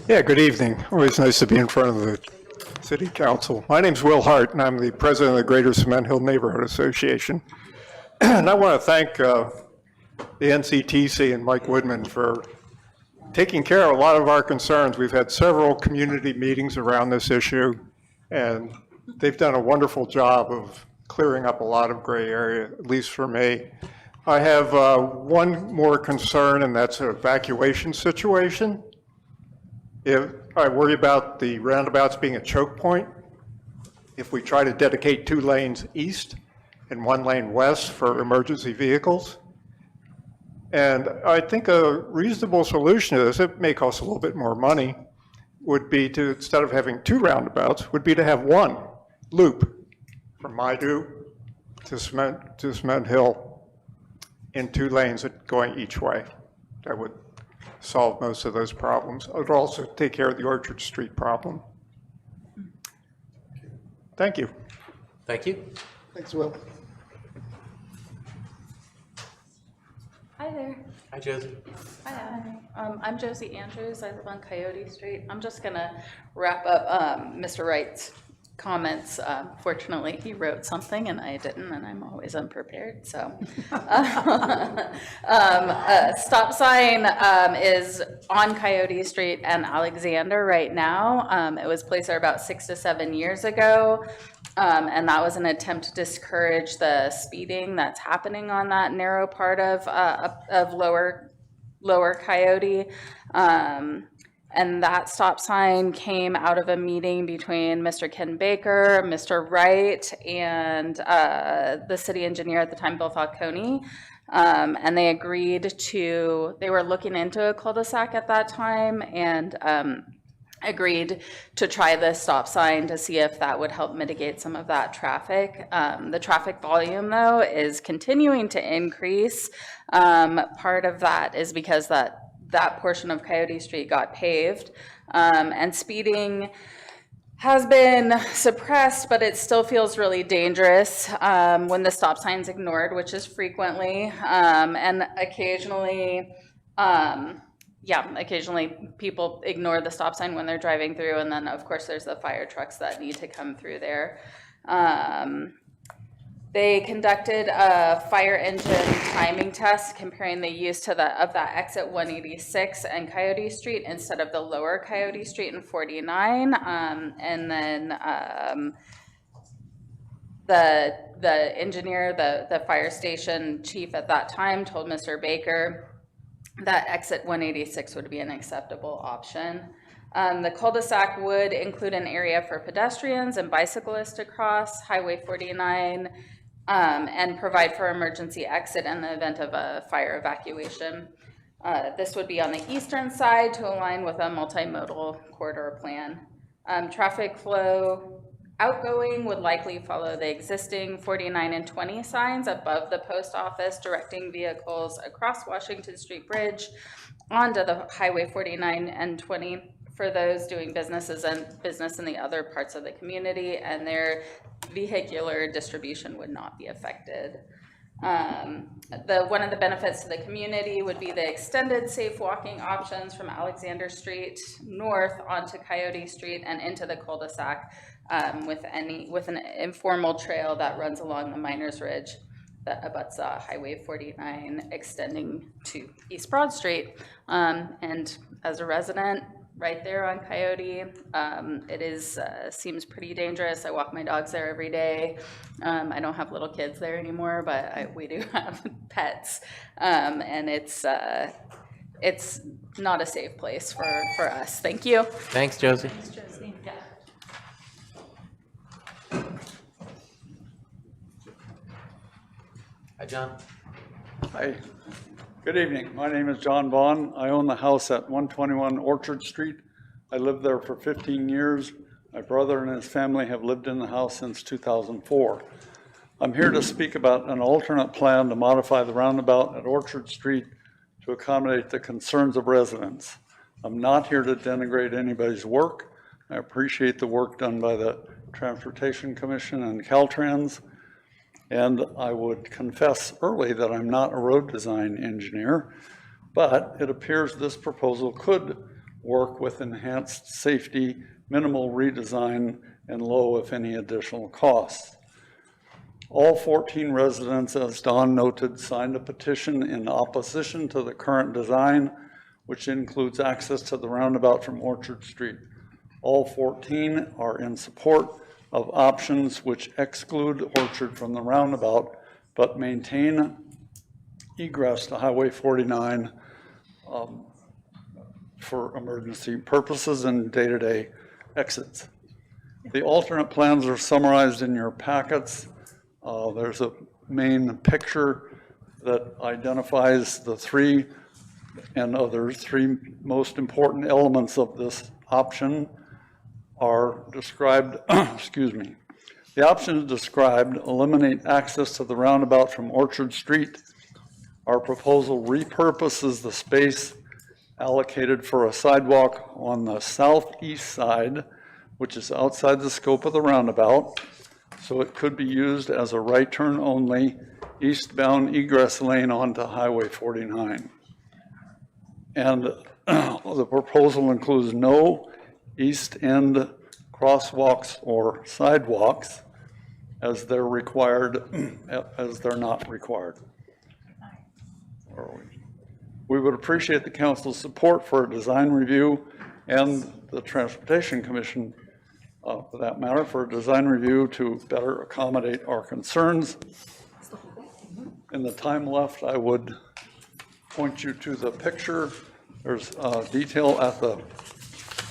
Yeah, good evening. Always nice to be in front of the City Council. My name's Will Hart, and I'm the president of the Greater Cement Hill Neighborhood Association. And I want to thank the NCTC and Mike Woodman for taking care of a lot of our concerns. We've had several community meetings around this issue, and they've done a wonderful job of clearing up a lot of gray area, at least for me. I have one more concern, and that's an evacuation situation. If I worry about the roundabouts being a choke point, if we try to dedicate 2 lanes east and 1 lane west for emergency vehicles. And I think a reasonable solution to this, it may cost a little bit more money, would be to, instead of having 2 roundabouts, would be to have 1 loop from Maydew to Cement Hill in 2 lanes going each way. That would solve most of those problems. It would also take care of the Orchard Street problem. Thank you. Thank you. Thanks, Will. Hi there. Hi, Josie. Hi. I'm Josie Andrews. I live on Coyote Street. I'm just going to wrap up Mr. Wright's comments. Fortunately, he wrote something and I didn't, and I'm always unprepared. So, stop sign is on Coyote Street and Alexander right now. It was placed there about 6 to 7 years ago, and that was an attempt to discourage the speeding that's happening on that narrow part of lower Coyote. And that stop sign came out of a meeting between Mr. Ken Baker, Mr. Wright, and the city engineer at the time, Bill Falcone. And they agreed to, they were looking into a cul-de-sac at that time, and agreed to try this stop sign to see if that would help mitigate some of that traffic. The traffic volume, though, is continuing to increase. Part of that is because that portion of Coyote Street got paved, and speeding has been suppressed, but it still feels really dangerous when the stop sign's ignored, which is frequently, and occasionally, occasionally people ignore the stop sign when they're driving through, and then of course there's the fire trucks that need to come through there. They conducted a fire engine timing test comparing the use of that exit 186 and Coyote Street instead of the lower Coyote Street and 49. And then the engineer, the fire station chief at that time, told Mr. Baker that exit 186 would be an acceptable option. The cul-de-sac would include an area for pedestrians and bicyclists to cross Highway 49, and provide for emergency exit in the event of a fire evacuation. This would be on the eastern side to align with a multimodal corridor plan. Traffic flow outgoing would likely follow the existing 49 and 20 signs above the post office, directing vehicles across Washington Street Bridge onto the Highway 49 and 20 for those doing business in the other parts of the community, and their vehicular distribution would not be affected. One of the benefits to the community would be the extended safe walking options from Alexander Street north onto Coyote Street and into the cul-de-sac, with an informal trail that runs along the Miners Ridge that abuts Highway 49 extending to East Broad Street. And as a resident right there on Coyote, it seems pretty dangerous. I walk my dogs there every day. I don't have little kids there anymore, but we do have pets, and it's not a safe place for us. Thank you. Thanks, Josie. Thanks, Josie. Yeah. Hi, John. Hi. Good evening. My name is John Vaughn. I own the house at 121 Orchard Street. I lived there for 15 years. My brother and his family have lived in the house since 2004. I'm here to speak about an alternate plan to modify the roundabout at Orchard Street to accommodate the concerns of residents. I'm not here to denigrate anybody's work. I appreciate the work done by the Transportation Commission and Caltrans. And I would confess early that I'm not a road design engineer, but it appears this proposal could work with enhanced safety, minimal redesign, and low, if any, additional costs. All 14 residents, as Don noted, signed a petition in opposition to the current design, which includes access to the roundabout from Orchard Street. All 14 are in support of options which exclude Orchard from the roundabout, but maintain egress to Highway 49 for emergency purposes and day-to-day exits. The alternate plans are summarized in your packets. There's a main picture that identifies the three most important elements of this option are described, excuse me. The options described eliminate access to the roundabout from Orchard Street. Our proposal repurposes the space allocated for a sidewalk on the southeast side, which is outside the scope of the roundabout, so it could be used as a right turn only eastbound egress lane onto Highway 49. And the proposal includes no east end crosswalks or sidewalks as they're not required. We would appreciate the council's support for a design review and the Transportation Commission, for that matter, for a design review to better accommodate our concerns. In the time left, I would point you to the picture. There's detail at the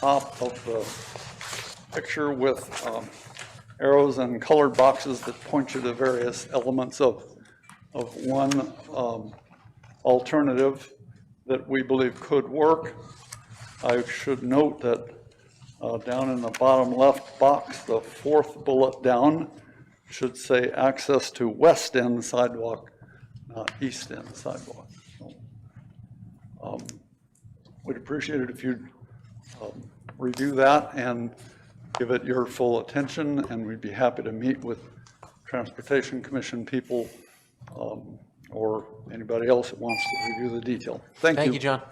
top of the picture with arrows and colored boxes that point you to various elements of one alternative that we believe could work. I should note that down in the bottom left box, the fourth bullet down should say access to west end sidewalk, not east end sidewalk. So, we'd appreciate it if you'd review that and give it your full attention, and we'd be happy to meet with Transportation Commission people or anybody else that wants to review the detail. Thank you. Thank you, John.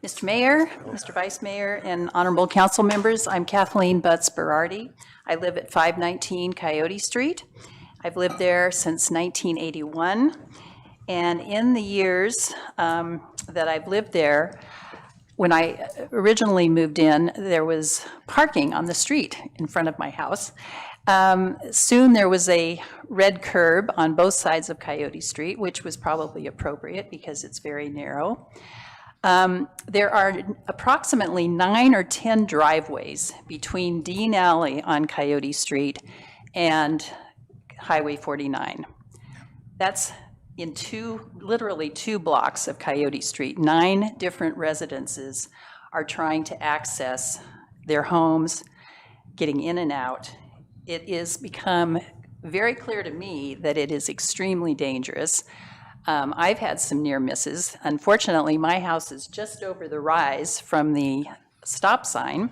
Mr. Mayor, Mr. Vice Mayor, and honorable council members, I'm Kathleen Butts Berardi. I live at 519 Coyote Street. I've lived there since 1981. And in the years that I've lived there, when I originally moved in, there was parking on the street in front of my house. Soon there was a red curb on both sides of Coyote Street, which was probably appropriate because it's very narrow. There are approximately 9 or 10 driveways between Dean Alley on Coyote Street and Highway 49. That's in literally two blocks of Coyote Street. 9 different residences are trying to access their homes, getting in and out. It has become very clear to me that it is extremely dangerous. I've had some near misses. Unfortunately, my house is just over the rise from the stop sign,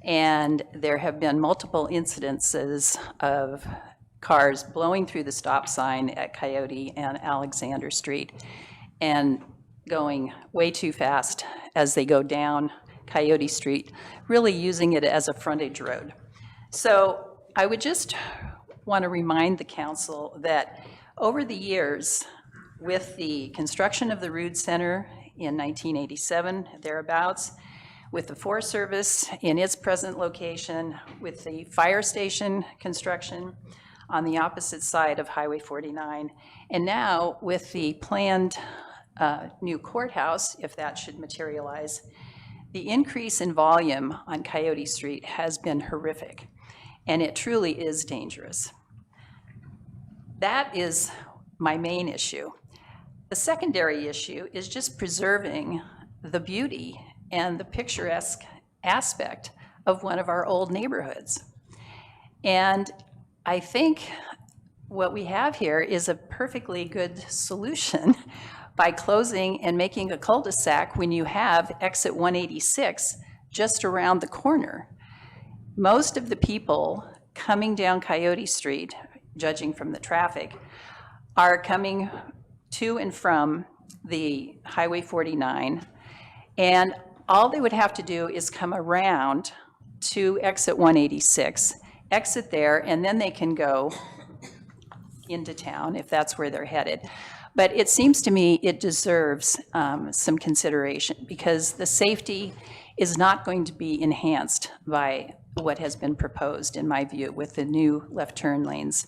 and there have been multiple incidences of cars blowing through the stop sign at Coyote and Alexander Street and going way too fast as they go down Coyote Street, really using it as a frontage road. So I would just want to remind the council that over the years, with the construction of the Rood Center in 1987, thereabouts, with the Forest Service in its present location, with the fire station construction on the opposite side of Highway 49, and now with the planned new courthouse, if that should materialize, the increase in volume on Coyote Street has been horrific, and it truly is dangerous. That is my main issue. The secondary issue is just preserving the beauty and the picturesque aspect of one of our old neighborhoods. And I think what we have here is a perfectly good solution by closing and making a cul-de-sac when you have exit 186 just around the corner. Most of the people coming down Coyote Street, judging from the traffic, are coming to and from the Highway 49, and all they would have to do is come around to exit 186, exit there, and then they can go into town if that's where they're headed. But it seems to me it deserves some consideration because the safety is not going to be enhanced by what has been proposed, in my view, with the new left turn lanes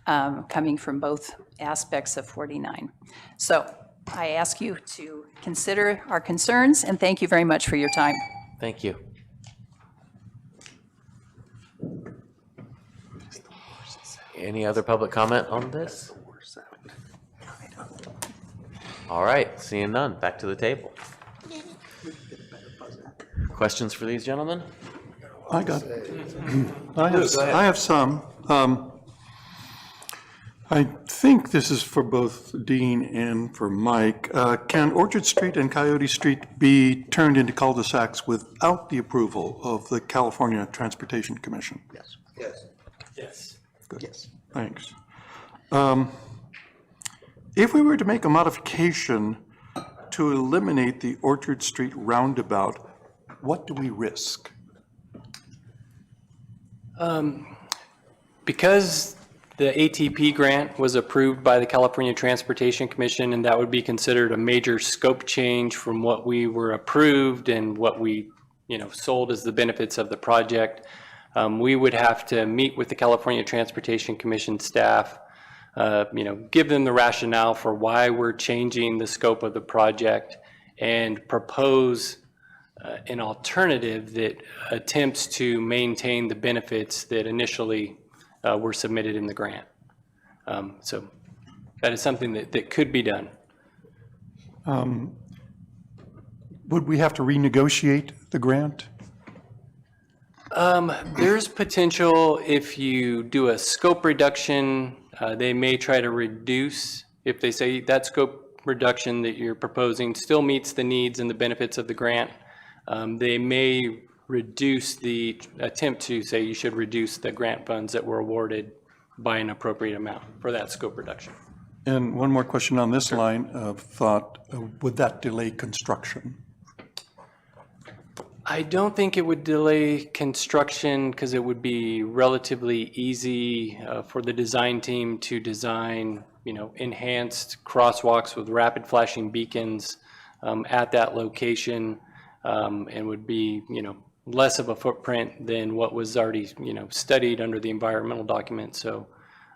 coming from both aspects of 49. So I ask you to consider our concerns, and thank you very much for your time. Thank you. Any other public comment on this? All right, seeing none, back to the table. Questions for these gentlemen? I have some. I think this is for both Dean and for Mike. Can Orchard Street and Coyote Street be turned into cul-de-sacs without the approval of the California Transportation Commission? Yes. Yes. Yes. Good. Yes. Thanks. If we were to make a modification to eliminate the Orchard Street roundabout, what do we risk? Because the ATP grant was approved by the California Transportation Commission, and that would be considered a major scope change from what we were approved and what we, sold as the benefits of the project. We would have to meet with the California Transportation Commission staff give them the rationale for why we're changing the scope of the project and propose an alternative that attempts to maintain the benefits that initially were submitted in the grant. So that is something that could be done. Would we have to renegotiate the grant? There's potential if you do a scope reduction, they may try to reduce, if they say that scope reduction that you're proposing still meets the needs and the benefits of the grant, they may reduce the attempt to say you should reduce the grant funds that were awarded by an appropriate amount for that scope reduction. And one more question on this line of thought, would that delay construction? I don't think it would delay construction because it would be relatively easy for the design team to design, enhanced crosswalks with rapid flashing beacons at that location, and would be, less of a footprint than what was already, studied under the environmental document. So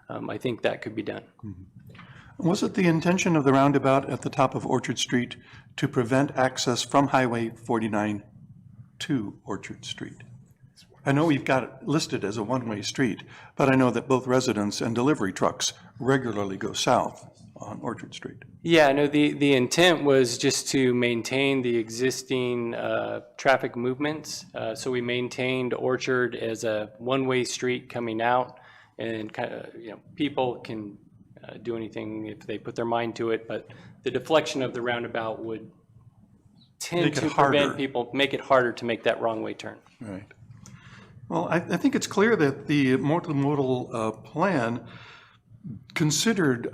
I think that could be done. Was it the intention of the roundabout at the top of Orchard Street to prevent access from Highway 49 to Orchard Street? I know we've got it listed as a one-way street, but I know that both residents and delivery trucks regularly go south on Orchard Street. Yeah, no, the intent was just to maintain the existing traffic movements. So we maintained Orchard as a one-way street coming out, and kind of, people can do anything if they put their mind to it, but the deflection of the roundabout would tend to prevent people, make it harder to make that wrong way turn. Right. Well, I think it's clear that the multimodal plan considered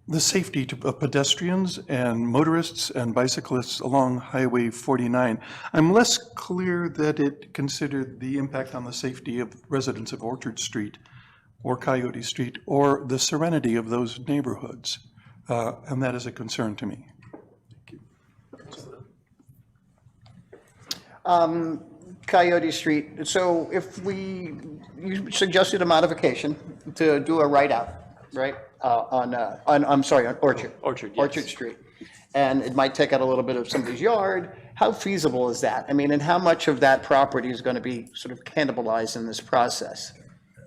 the safety of pedestrians and motorists and bicyclists along Highway 49. I'm less clear that it considered the impact on the safety of residents of Orchard Street or Coyote Street or the serenity of those neighborhoods. And that is a concern to me. Coyote Street, so if you suggested a modification to do a right-out, right? On Orchard. Orchard, yes. Orchard Street. And it might take out a little bit of somebody's yard. How feasible is that? I mean, and how much of that property is going to be sort of cannibalized in this process?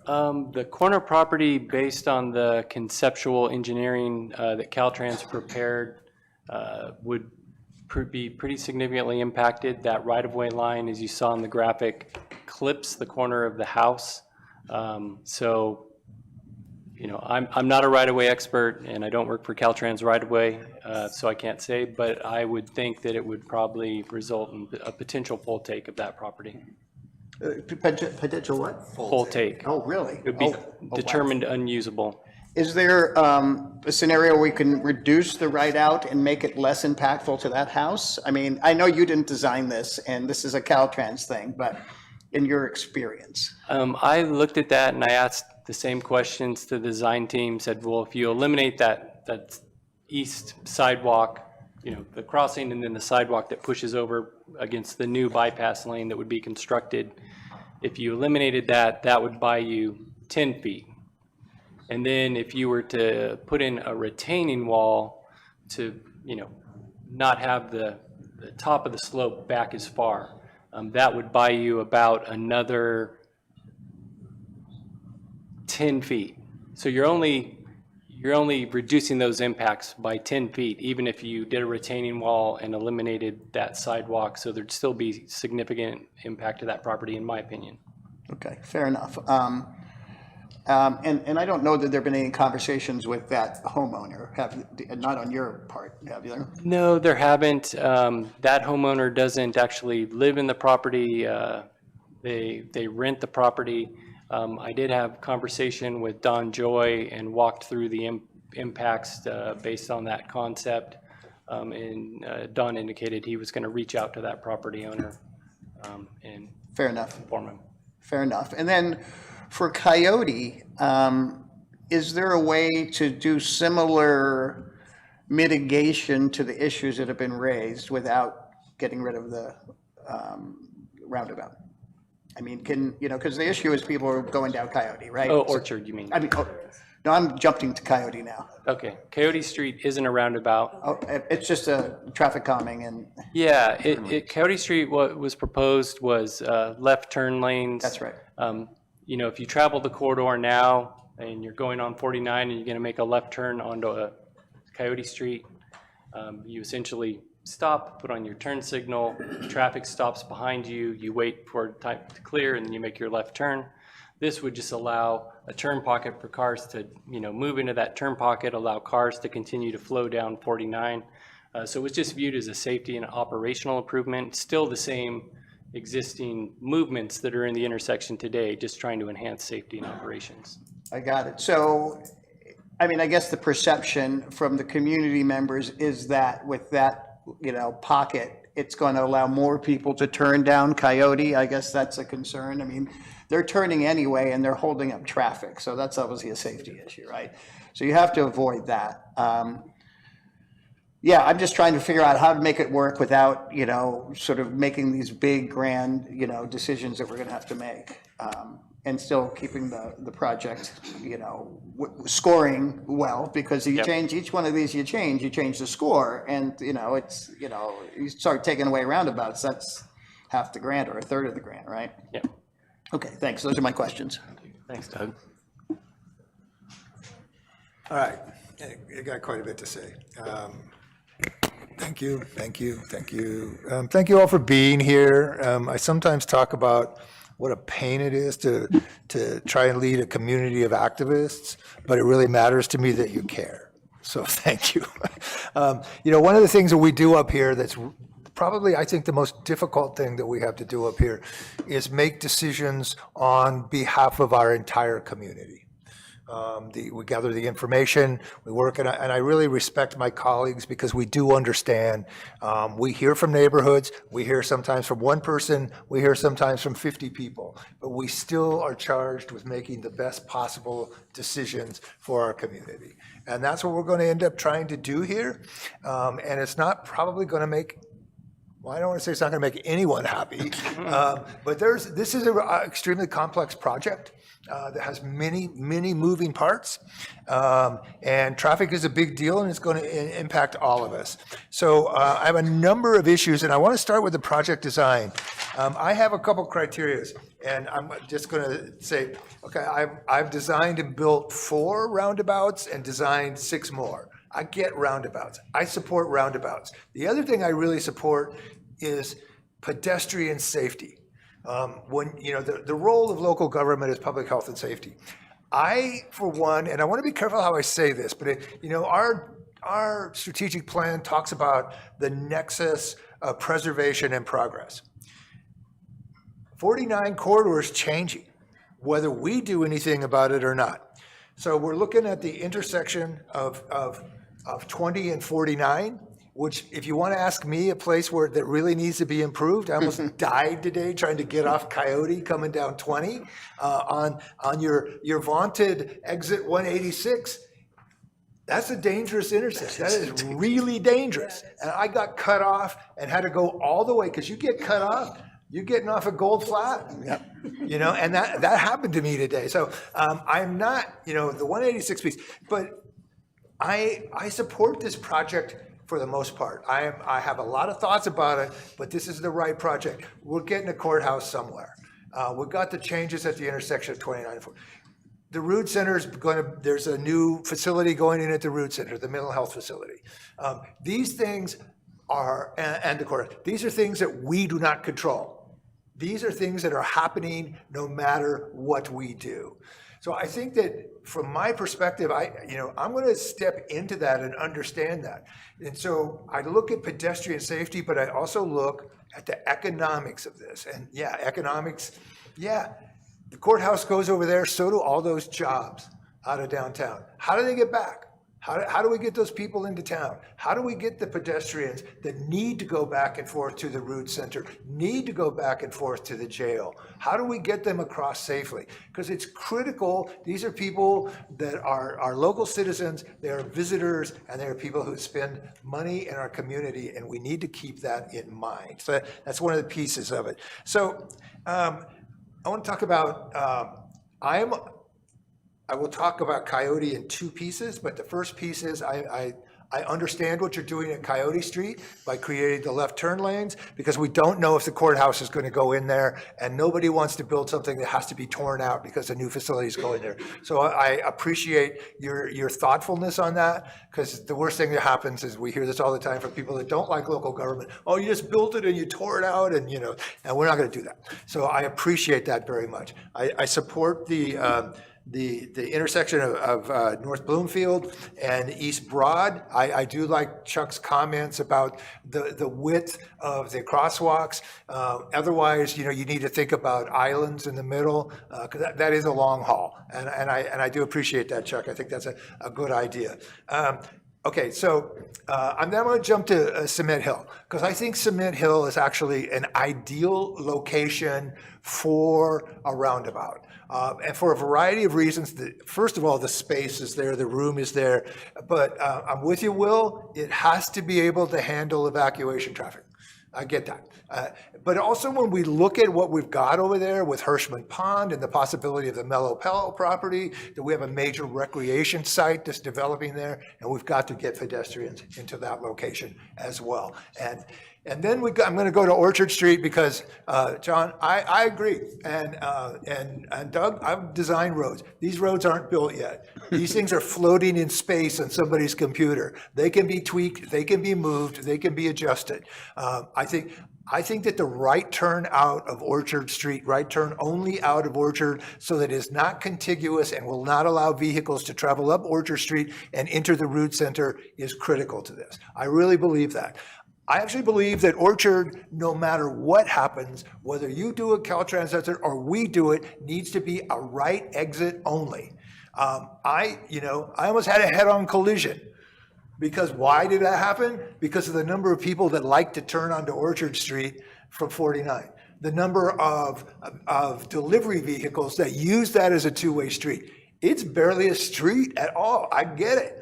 The corner property, based on the conceptual engineering that Caltrans prepared, would be pretty significantly impacted. That right-of-way line, as you saw in the graphic, clips the corner of the house. So, I'm not a right-of-way expert, and I don't work for Caltrans right-of-way, so I can't say, but I would think that it would probably result in a potential full take of that property. Potential what? Full take. Oh, really? It would be determined unusable. Is there a scenario where we can reduce the right-out and make it less impactful to that house? I mean, I know you didn't design this, and this is a Caltrans thing, but in your experience? I looked at that and I asked the same questions to the design team, said, well, if you eliminate that east sidewalk, the crossing and then the sidewalk that pushes over against the new bypass lane that would be constructed, if you eliminated that, that would buy you 10 feet. And then if you were to put in a retaining wall to, not have the top of the slope back as far, that would buy you about another 10 feet. So you're only reducing those impacts by 10 feet, even if you did a retaining wall and eliminated that sidewalk. So there'd still be significant impact to that property, in my opinion. Okay, fair enough. And I don't know that there've been any conversations with that homeowner, not on your part, have you? No, there haven't. That homeowner doesn't actually live in the property. They rent the property. I did have conversation with Don Joy and walked through the impacts based on that concept. And Don indicated he was going to reach out to that property owner and fair enough. Inform him. Fair enough. And then for Coyote, is there a way to do similar mitigation to the issues that have been raised without getting rid of the roundabout? I mean, because the issue is people are going down Coyote, right? Oh, Orchard, you mean? I mean, No, I'm jumping to Coyote now. Okay, Coyote Street isn't a roundabout. Oh, it's just a traffic calming and. Yeah, Coyote Street, what was proposed was left turn lanes. That's right. You know, if you travel the corridor now and you're going on 49 and you're going to make a left turn onto Coyote Street, you essentially stop, put on your turn signal, traffic stops behind you, you wait for time to clear, and then you make your left turn. This would just allow a turn pocket for cars to, you know, move into that turn pocket, allow cars to continue to flow down 49. So it was just viewed as a safety and operational improvement, still the same existing movements that are in the intersection today, just trying to enhance safety and operations. I got it. So, I mean, I guess the perception from the community members is that with that, you know, pocket, it's going to allow more people to turn down Coyote. I guess that's a concern. I mean, they're turning anyway and they're holding up traffic. So that's obviously a safety issue, right? So you have to avoid that. Yeah, I'm just trying to figure out how to make it work without, you know, sort of making these big, grand, you know, decisions that we're going to have to make. And still keeping the project, you know, scoring well, because you change each one of these, you change the score, and you know it's, you know, you start taking away roundabouts, that's half the grant or a third of the grant, right? Yeah. Okay, thanks. Those are my questions. Thanks, Doug. All right, I got quite a bit to say. Thank you. Thank you all for being here. I sometimes talk about what a pain it is to try and lead a community of activists, but it really matters to me that you care. So thank you. You know, one of the things that we do up here that's probably, I think, the most difficult thing that we have to do up here is make decisions on behalf of our entire community. We gather the information, we work, and I really respect my colleagues because we do understand. We hear from neighborhoods, we hear sometimes from one person, we hear sometimes from 50 people, but we still are charged with making the best possible decisions for our community. And that's what we're going to end up trying to do here. And it's not probably going to make, well, I don't want to say it's not going to make anyone happy, but this is an extremely complex project that has many moving parts, and traffic is a big deal, and it's going to impact all of us. So I have a number of issues, and I want to start with the project design. I have a couple criteria, and I'm just going to say, okay, I've designed and built 4 roundabouts and designed 6 more. I get roundabouts. I support roundabouts. The other thing I really support is pedestrian safety. When, you know, the role of local government is public health and safety. I, for one, and I want to be careful how I say this, but you know, our strategic plan talks about the nexus of preservation and progress. 49 corridor is changing, whether we do anything about it or not. So we're looking at the intersection of 20 and 49, which, if you want to ask me, a place that really needs to be improved. I almost died today trying to get off Coyote coming down 20 on your vaunted exit 186. That's a dangerous intersection. That is really dangerous. And I got cut off and had to go all the way, because you get cut off, you're getting off a Gold Flat. Yep. You know, and that happened to me today. So I'm not, you know, the 186 piece, but I support this project for the most part. I have a lot of thoughts about it, but this is the right project. We're getting a courthouse somewhere. We've got the changes at the intersection of 29 and 40. The Root Center is there's a new facility going in at the Root Center, the mental health facility. These things are, and the courthouse, these are things that we do not control. These are things that are happening no matter what we do. So I think that from my perspective, I'm going to step into that and understand that. And so I look at pedestrian safety, but I also look at the economics of this. And yeah, economics, yeah, the courthouse goes over there, so do all those jobs out of downtown. How do they get back? How do we get those people into town? How do we get the pedestrians that need to go back and forth to the Root Center, need to go back and forth to the jail? How do we get them across safely? Because it's critical. These are people that are local citizens, they are visitors, and they are people who spend money in our community, and we need to keep that in mind. So that's one of the pieces of it. So I want to talk about, I will talk about Coyote in two pieces, but the first piece is I understand what you're doing at Coyote Street by creating the left turn lanes, because we don't know if the courthouse is going to go in there, and nobody wants to build something that has to be torn out because a new facility is going there. So I appreciate your thoughtfulness on that, because the worst thing that happens is we hear this all the time from people that don't like local government. Oh, you just built it and you tore it out, and and we're not going to do that. So I appreciate that very much. I support the intersection of North Bloomfield and East Broad. I do like Chuck's comments about the width of the crosswalks. Otherwise, you need to think about islands in the middle, because that is a long haul. And I do appreciate that, Chuck. I think that's a good idea. Okay, so I'm now going to jump to Cement Hill, because I think Cement Hill is actually an ideal location for a roundabout. And for a variety of reasons. First of all, the space is there, the room is there, but I'm with you, Will. It has to be able to handle evacuation traffic. I get that. But also when we look at what we've got over there with Hirschman Pond and the possibility of the Mellow Pello property, that we have a major recreation site that's developing there, and we've got to get pedestrians into that location as well. And then I'm going to go to Orchard Street because, John, I agree. And Doug, I've designed roads. These roads aren't built yet. These things are floating in space on somebody's computer. They can be tweaked, they can be moved, they can be adjusted. I think that the right turn out of Orchard Street, right turn only out of Orchard, so that it is not contiguous and will not allow vehicles to travel up Orchard Street and enter the root center, is critical to this. I really believe that. I actually believe that Orchard, no matter what happens, whether you do a Caltrans exit or we do it, needs to be a right exit only. I almost had a head-on collision. Because why did that happen? Because of the number of people that like to turn onto Orchard Street from 49. The number of delivery vehicles that use that as a two-way street. It's barely a street at all. I get it.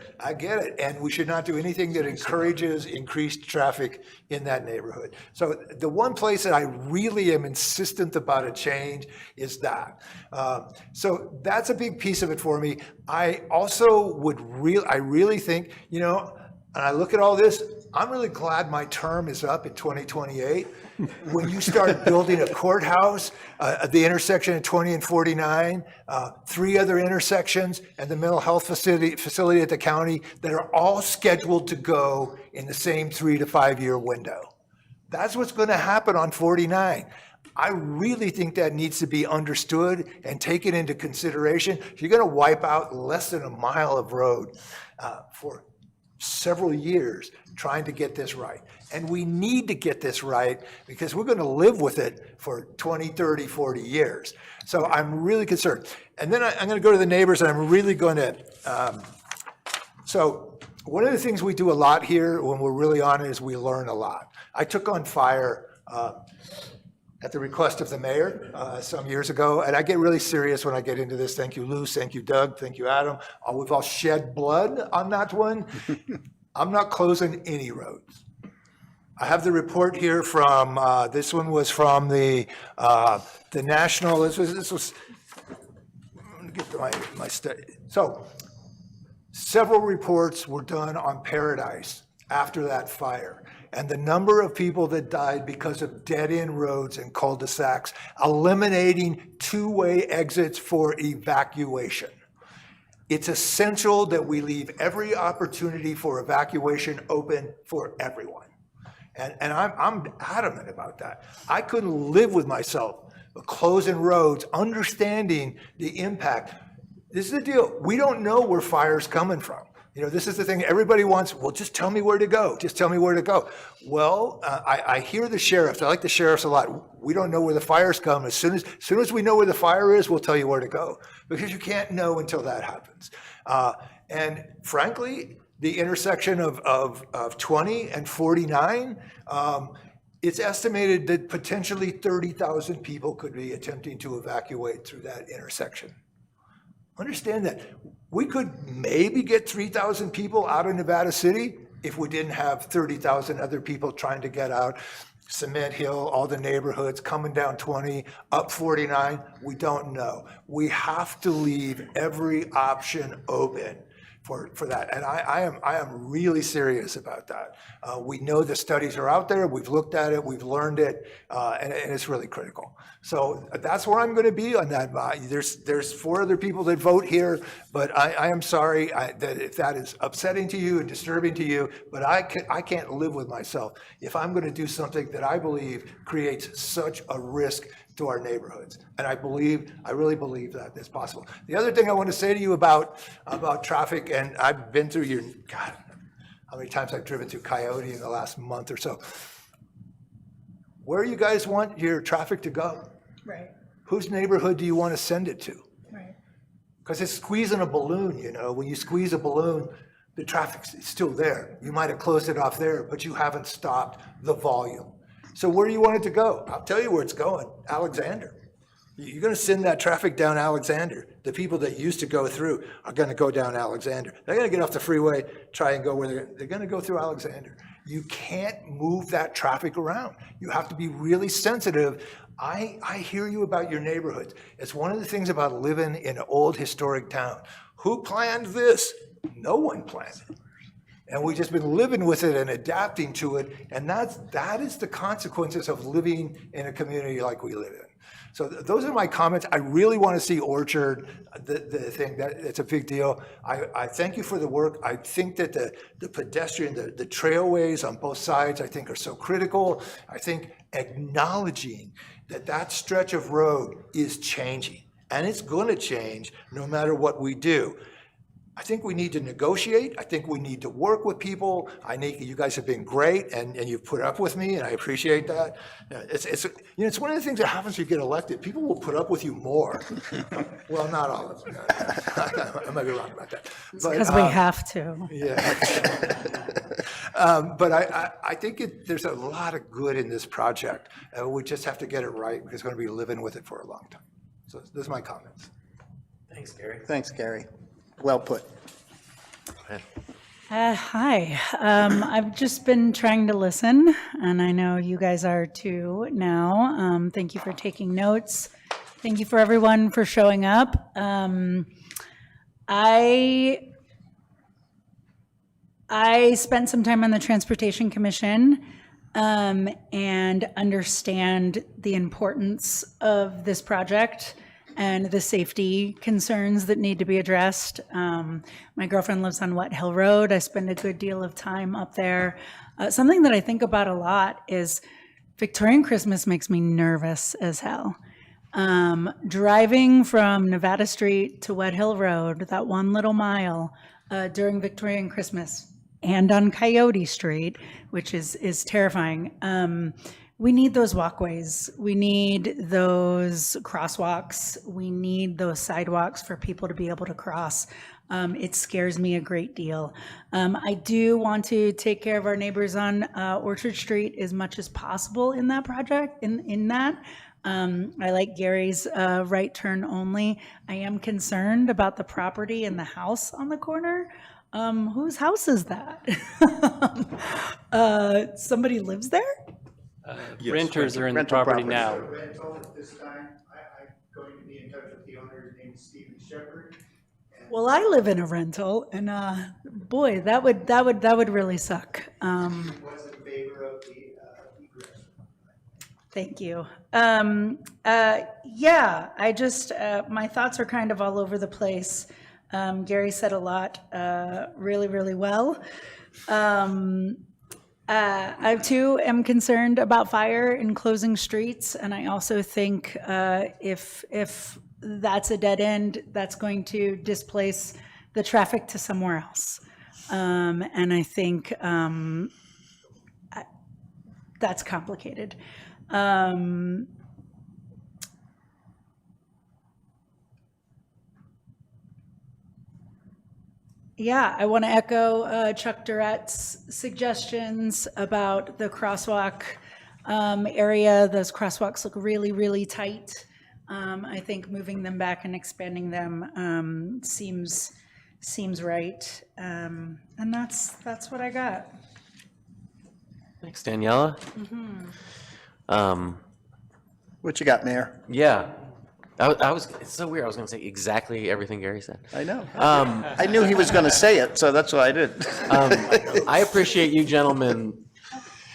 And we should not do anything that encourages increased traffic in that neighborhood. So the one place that I really am insistent about a change is that. So that's a big piece of it for me. I also I really think, and I look at all this, I'm really glad my term is up in 2028. When you start building a courthouse, at the intersection of 20 and 49, 3 other intersections, and the mental health facility at the county that are all scheduled to go in the same 3 to 5 year window. That's what's going to happen on 49. I really think that needs to be understood and taken into consideration. If you're going to wipe out less than a mile of road for several years trying to get this right. And we need to get this right because we're going to live with it for 20, 30, 40 years. So I'm really concerned. And then I'm going to go to the neighbors, and I'm really going to, so one of the things we do a lot here when we're really on it is we learn a lot. I took on fire at the request of the mayor some years ago, and I get really serious when I get into this. Thank you, Luce. Thank you, Doug. Thank you, Adam. We've all shed blood on that one. I'm not closing any roads. I have the report here from, this one was from the national, this was, let me get to my study. So several reports were done on Paradise after that fire. And the number of people that died because of dead-end roads and cul-de-sacs, eliminating two-way exits for evacuation. It's essential that we leave every opportunity for evacuation open for everyone. And I'm adamant about that. I couldn't live with myself closing roads, understanding the impact. This is the deal. We don't know where fire's coming from. This is the thing everybody wants. Well, just tell me where to go. Just tell me where to go. Well, I hear the sheriffs. I like the sheriffs a lot. We don't know where the fire's coming. As soon as we know where the fire is, we'll tell you where to go, because you can't know until that happens. And frankly, the intersection of 20 and 49, it's estimated that potentially 30,000 people could be attempting to evacuate through that intersection. Understand that we could maybe get 3,000 people out of Nevada City if we didn't have 30,000 other people trying to get out. Cement Hill, all the neighborhoods, coming down 20, up 49, we don't know. We have to leave every option open for that. And I am really serious about that. We know the studies are out there, we've looked at it, we've learned it, and it's really critical. So that's where I'm going to be on that. There's 4 other people that vote here, but I am sorry that if that is upsetting to you and disturbing to you, but I can't live with myself if I'm going to do something that I believe creates such a risk to our neighborhoods. And I really believe that it's possible. The other thing I want to say to you about traffic, and I've been through God, how many times I've driven through Coyote in the last month or so. Where you guys want your traffic to go? Right. Whose neighborhood do you want to send it to? Right. Because it's squeezing a balloon, when you squeeze a balloon, the traffic's still there. You might have closed it off there, but you haven't stopped the volume. So where do you want it to go? I'll tell you where it's going, Alexander. You're going to send that traffic down Alexander. The people that used to go through are going to go down Alexander. They're going to get off the freeway, try and go where they're going to go through Alexander. You can't move that traffic around. You have to be really sensitive. I hear you about your neighborhoods. It's one of the things about living in an old historic town. Who planned this? No one planned it. And we've just been living with it and adapting to it. And that is the consequences of living in a community like we live in. So those are my comments. I really want to see Orchard, the thing, that it's a big deal. I thank you for the work. I think that the pedestrian, the trailways on both sides, I think are so critical. I think acknowledging that stretch of road is changing, and it's going to change no matter what we do. I think we need to negotiate. I think we need to work with people. You guys have been great, and you've put up with me, and I appreciate that. It's one of the things that happens when you get elected. People will put up with you more. Well, not all of them. I might be wrong about that. Because we have to. Yeah. But I think there's a lot of good in this project. We just have to get it right, because we're going to be living with it for a long time. So those are my comments. Thanks, Gary. Thanks, Gary. Well put. Hi. I've just been trying to listen, and I know you guys are too now. Thank you for taking notes. Thank you for everyone for showing up. I spent some time on the Transportation Commission and understand the importance of this project and the safety concerns that need to be addressed. My girlfriend lives on Wet Hill Road. I spend a good deal of time up there. Something that I think about a lot is Victorian Christmas makes me nervous as hell. Driving from Nevada Street to Wet Hill Road, that one little mile during Victorian Christmas, and on Coyote Street, which is terrifying. We need those walkways. We need those crosswalks. We need those sidewalks for people to be able to cross. It scares me a great deal. I do want to take care of our neighbors on Orchard Street as much as possible in that project, in that. I like Gary's right turn only. I am concerned about the property and the house on the corner. Whose house is that? Somebody lives there? Renters are in the property now. Rental at this time. I'm going to be in touch with the owner. His name is Stephen Shepherd. Well, I live in a rental, and boy, that would really suck. He was in favor of the egress. Thank you. Yeah, I just my thoughts are kind of all over the place. Gary said a lot, really, really well. I too am concerned about fire in closing streets, and I also think if that's a dead end, that's going to displace the traffic to somewhere else. And I think that's complicated. Yeah, I want to echo Chuck Durrett's suggestions about the crosswalk area. Those crosswalks look really, really tight. I think moving them back and expanding them seems right. And that's what I got. Thanks, Daniela. What you got, Mayor? Yeah. It's so weird. I was going to say exactly everything Gary said. I know. I knew he was going to say it, so that's what I did. I appreciate you gentlemen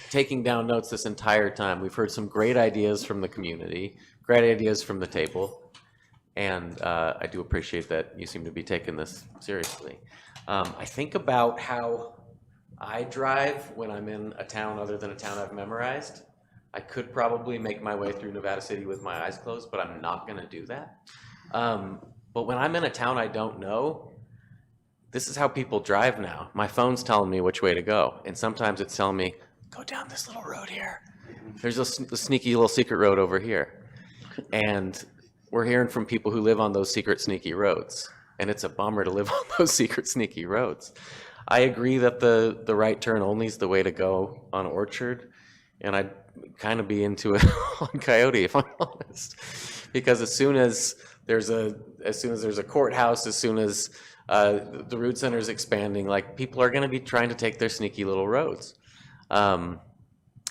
taking down notes this entire time. We've heard some great ideas from the community, great ideas from the table, and I do appreciate that you seem to be taking this seriously. I think about how I drive when I'm in a town other than a town I've memorized. I could probably make my way through Nevada City with my eyes closed, but I'm not going to do that. But when I'm in a town I don't know, this is how people drive now. My phone's telling me which way to go, and sometimes it's telling me, go down this little road here. There's a sneaky little secret road over here. And we're hearing from people who live on those secret sneaky roads, and it's a bummer to live on those secret sneaky roads. I agree that the right turn only is the way to go on Orchard, and I'd kind of be into it on Coyote, if I'm honest, because as soon as there's a courthouse, as soon as the Root Center is expanding, like, people are going to be trying to take their sneaky little roads. I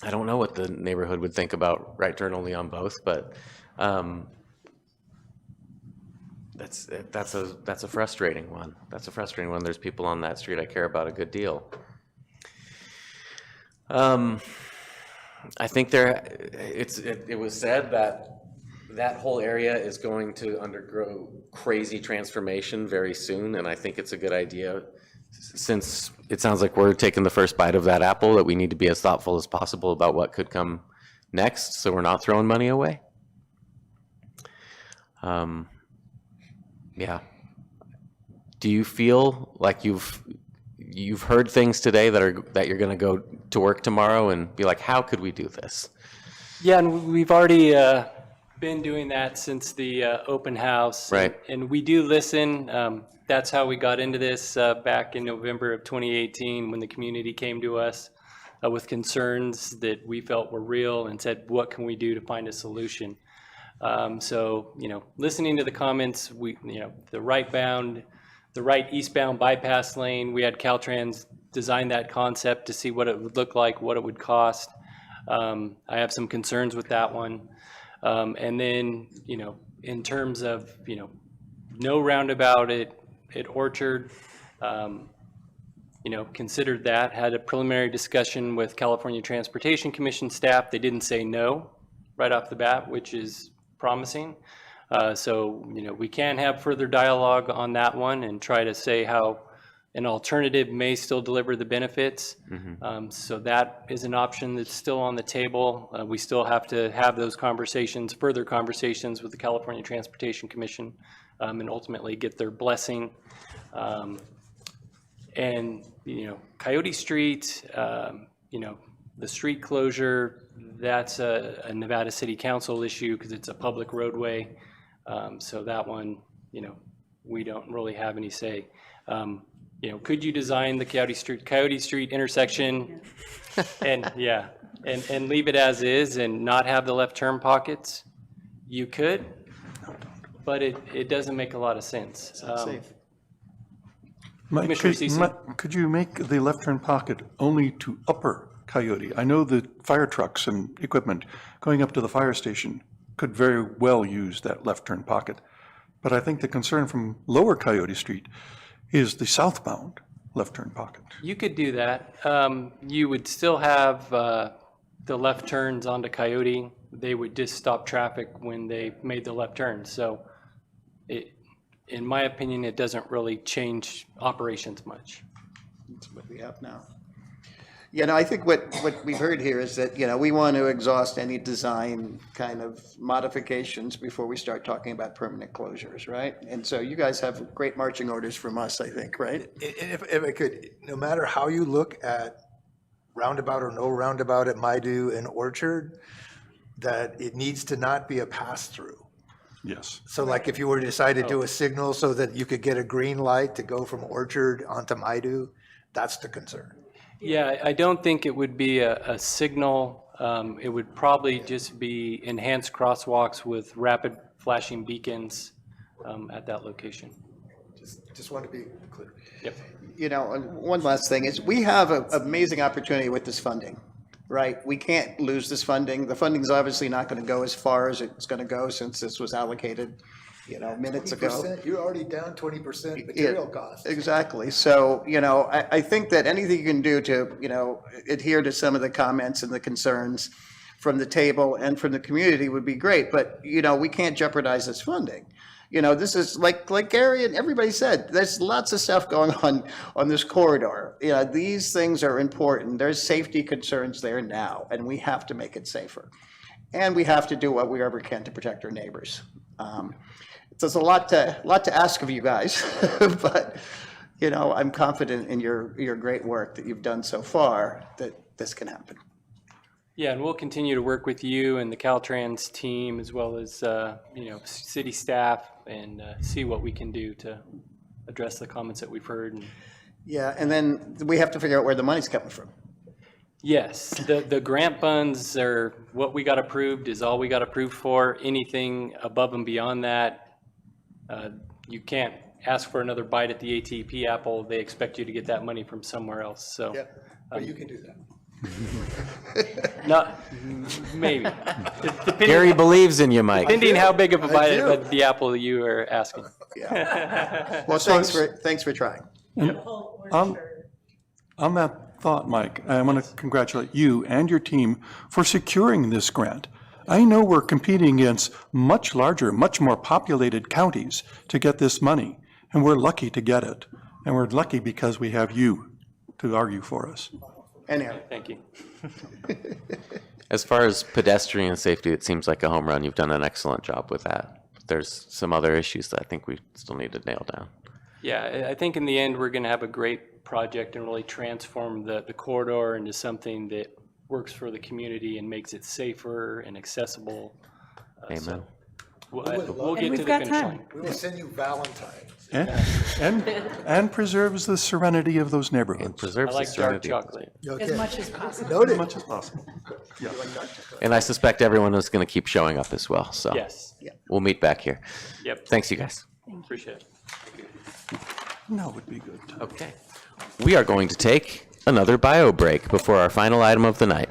don't know what the neighborhood would think about right turn only on both, but that's a frustrating one. That's a frustrating one. There's people on that street I care about a good deal. I think it was said that whole area is going to undergo crazy transformation very soon, and I think it's a good idea, since it sounds like we're taking the first bite of that apple, that we need to be as thoughtful as possible about what could come next, so we're not throwing money away. Yeah. Do you feel like you've heard things today that you're going to go to work tomorrow and be like, how could we do this? Yeah, and we've already been doing that since the open house. Right. And we do listen. That's how we got into this back in November of 2018, when the community came to us with concerns that we felt were real and said, what can we do to find a solution? So, listening to the comments, the right eastbound bypass lane, we had Caltrans design that concept to see what it would look like, what it would cost. I have some concerns with that one. And then, in terms of, no roundabout at Orchard, considered that, had a preliminary discussion with California Transportation Commission staff. They didn't say no right off the bat, which is promising. So, we can have further dialogue on that one and try to say how an alternative may still deliver the benefits. So that is an option that's still on the table. We still have to have those conversations, further conversations with the California Transportation Commission, and ultimately get their blessing. And, Coyote Street, the street closure, that's a Nevada City Council issue because it's a public roadway. So that one, we don't really have any say. Could you design the Coyote Street intersection and leave it as is and not have the left turn pockets? You could, but it doesn't make a lot of sense. Mike, Commissioner Ceci. could you make the left turn pocket only to Upper Coyote? I know the fire trucks and equipment going up to the fire station could very well use that left turn pocket. But I think the concern from Lower Coyote Street is the southbound left turn pocket. You could do that. You would still have the left turns onto Coyote. They would just stop traffic when they made the left turn. So in my opinion, it doesn't really change operations much. That's what we have now. I think what we've heard here is that, we want to exhaust any design kind of modifications before we start talking about permanent closures, right? And so you guys have great marching orders from us, I think, right? If I could, no matter how you look at roundabout or no roundabout at Maidu and Orchard, that it needs to not be a pass-through. Yes. So like if you were to decide to do a signal so that you could get a green light to go from Orchard onto Maidu, that's the concern. Yeah, I don't think it would be a signal. It would probably just be enhanced crosswalks with rapid flashing beacons at that location. Just want to be clear. Yep. And one last thing is we have an amazing opportunity with this funding, right? We can't lose this funding. The funding's obviously not going to go as far as it's going to go since this was allocated, minutes ago. 20%, you're already down 20% material costs. Exactly. So, I think that anything you can do to, adhere to some of the comments and the concerns from the table and from the community would be great. But, we can't jeopardize this funding. This is like Gary and everybody said, there's lots of stuff going on this corridor. These things are important. There's safety concerns there now, and we have to make it safer. And we have to do what we ever can to protect our neighbors. There's a lot to ask of you guys, but I'm confident in your great work that you've done so far that this can happen. Yeah, and we'll continue to work with you and the Caltrans team as well as city staff and see what we can do to address the comments that we've heard. Yeah, and then we have to figure out where the money's coming from. Yes, the grant funds are what we got approved is all we got approved for. Anything above and beyond that, you can't ask for another bite at the ATP apple. They expect you to get that money from somewhere else. So, Yeah, but you can do that. Not maybe. Gary believes in you, Mike. Depending how big of a bite at the apple you are asking. Yeah. Well, thanks for trying. On that thought, Mike, I want to congratulate you and your team for securing this grant. I know we're competing against much larger, much more populated counties to get this money, and we're lucky to get it. And we're lucky because we have you to argue for us. Anyhow. Thank you. As far as pedestrian safety, it seems like a home run. You've done an excellent job with that. There's some other issues that I think we still need to nail down. Yeah, I think in the end, we're going to have a great project and really transform the corridor into something that works for the community and makes it safer and accessible. Amen. So we'll get to the finish line. We will send you Valentine's. And preserves the serenity of those neighborhoods. And preserves I like the dark serenity. chocolate. As much as possible. Noted. As much as possible. Yeah. And I suspect everyone is going to keep showing up as well. So Yes. we'll meet back here. Yep. Thanks, you guys. Appreciate it. No, it would be good. Okay. We are going to take another bio break before our final item of the night.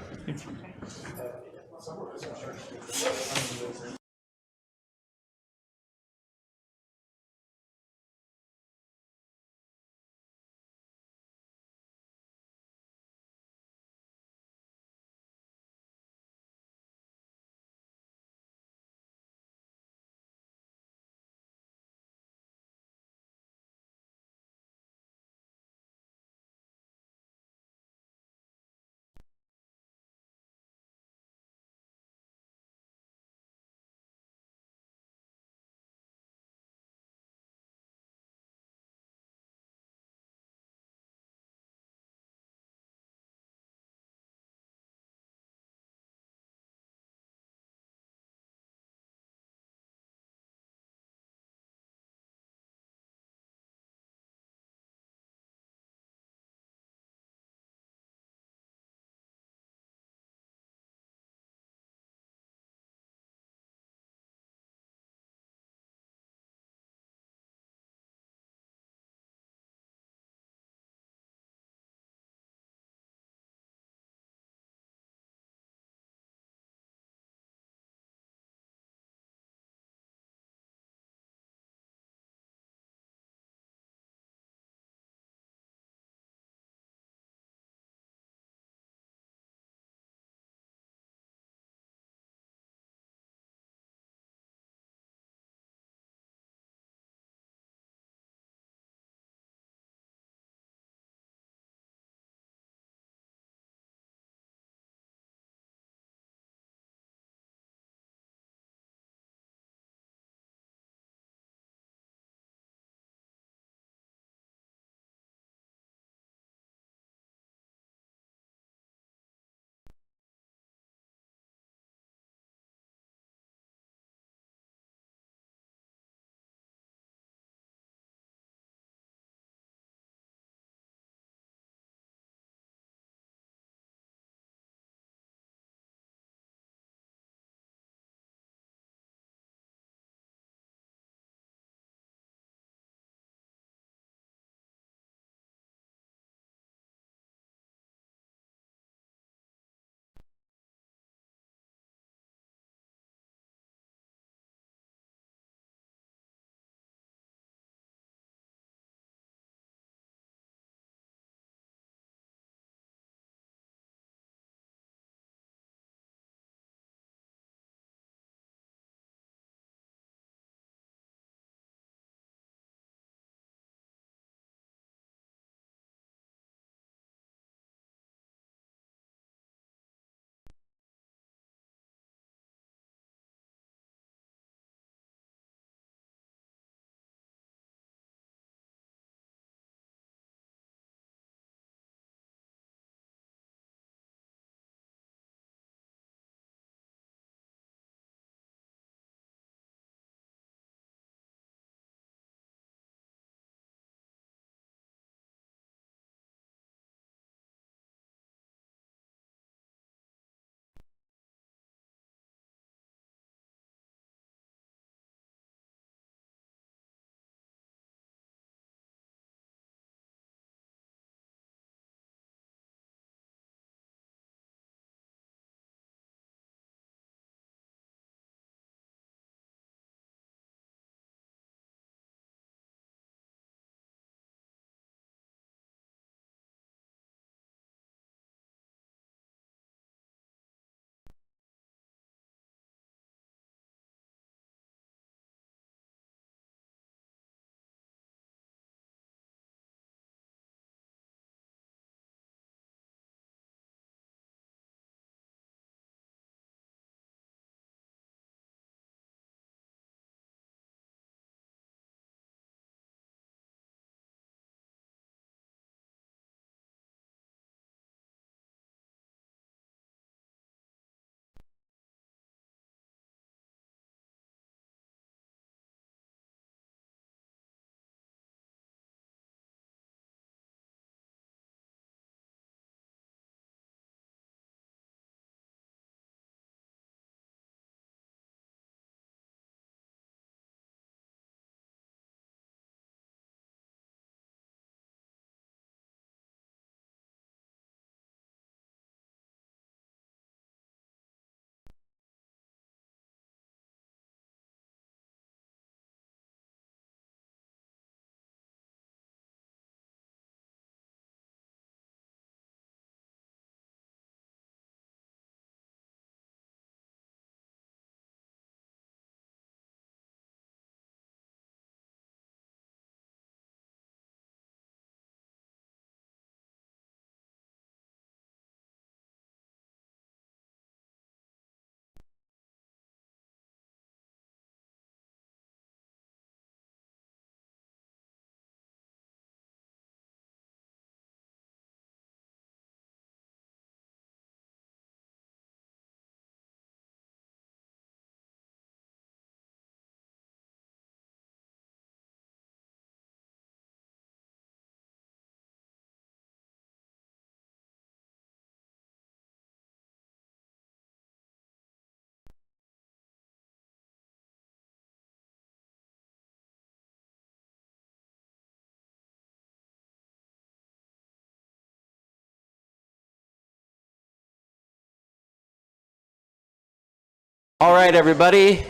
All right, everybody,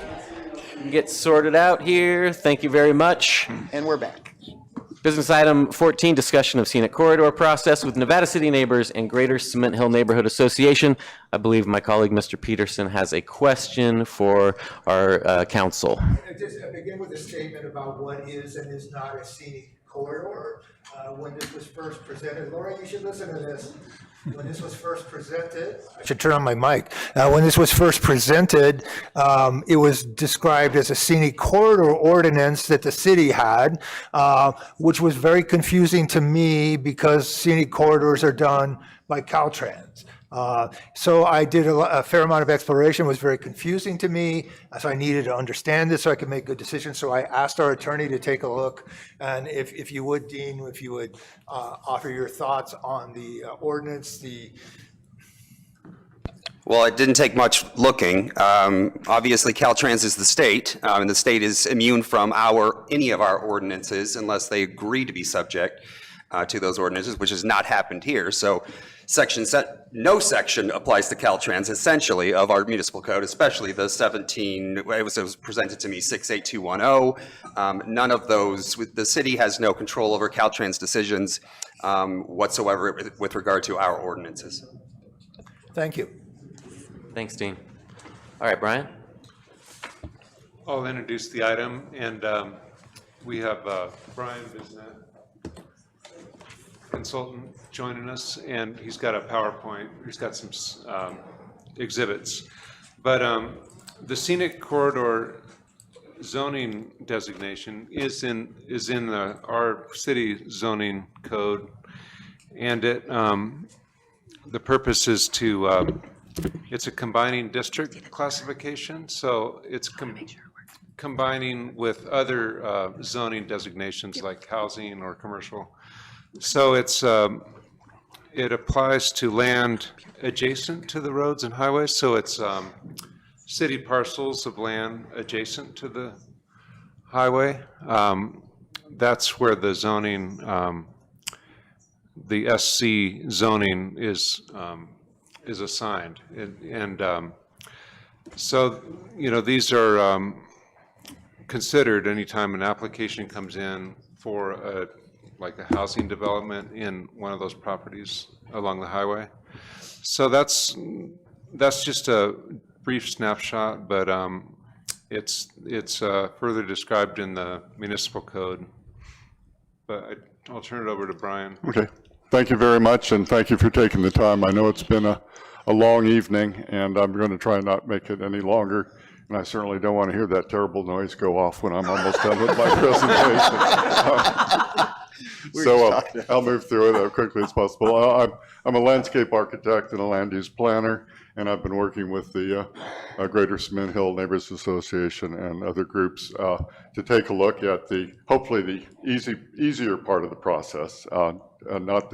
get sorted out here. Thank you very much. And we're back. Business item 14, discussion of scenic corridor process with Nevada City Neighbors and Greater Cement Hill Neighborhood Association. I believe my colleague, Mr. Peterson, has a question for our council. Just begin with a statement about what is and is not a scenic corridor. When this was first presented, Laura, you should listen to this. When this was first presented, I should turn on my mic. When this was first presented, it was described as a scenic corridor ordinance that the city had, which was very confusing to me because scenic corridors are done by Caltrans. So I did a fair amount of exploration. It was very confusing to me, so I needed to understand this so I could make good decisions. So I asked our attorney to take a look, and if you would, Dean, if you would offer your thoughts on the ordinance, Well, it didn't take much looking. Obviously, Caltrans is the state, and the state is immune from any of our ordinances unless they agree to be subject to those ordinances, which has not happened here. So no section applies to Caltrans, essentially, of our municipal code, especially the 17, it was presented to me, 68210. None of those, the city has no control over Caltrans decisions whatsoever with regard to our ordinances. Thank you. Thanks, Dean. All right, Brian. I'll introduce the item, and we have Brian Bisnet, consultant, joining us, and he's got a PowerPoint. He's got some exhibits. But the scenic corridor zoning designation is in our city zoning code, and the purpose is to it's a combining district classification, so it's combining with other zoning designations like housing or commercial. So it applies to land adjacent to the roads and highways. So it's city parcels of land adjacent to the highway. That's where the zoning, the SC zoning is assigned. And so, these are considered anytime an application comes in for like a housing development in one of those properties along the highway. So that's just a brief snapshot, but it's further described in the municipal code. But I'll turn it over to Brian. Okay, thank you very much, and thank you for taking the time. I know it's been a long evening, and I'm going to try and not make it any longer. And I certainly don't want to hear that terrible noise go off when I'm almost done with my presentation. So I'll move through it as quickly as possible. I'm a landscape architect and a land use planner, and I've been working with the Greater Cement Hill Neighbors Association and other groups to take a look at hopefully the easier part of the process, not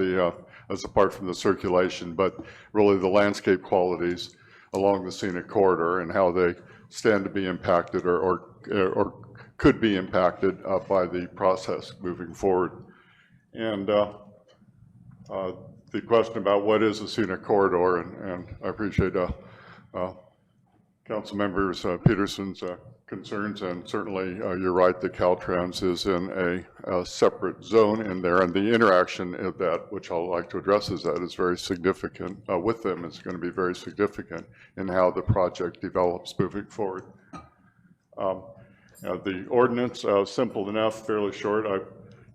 as apart from the circulation, but really the landscape qualities along the scenic corridor and how they stand to be impacted or could be impacted by the process moving forward. And the question about what is a scenic corridor, and I appreciate Council Members Peterson's concerns, and certainly you're right, the Caltrans is in a separate zone in there, and the interaction of that, which I'd like to address, is very significant with them. It's going to be very significant in how the project develops moving forward. The ordinance, simple enough, fairly short. I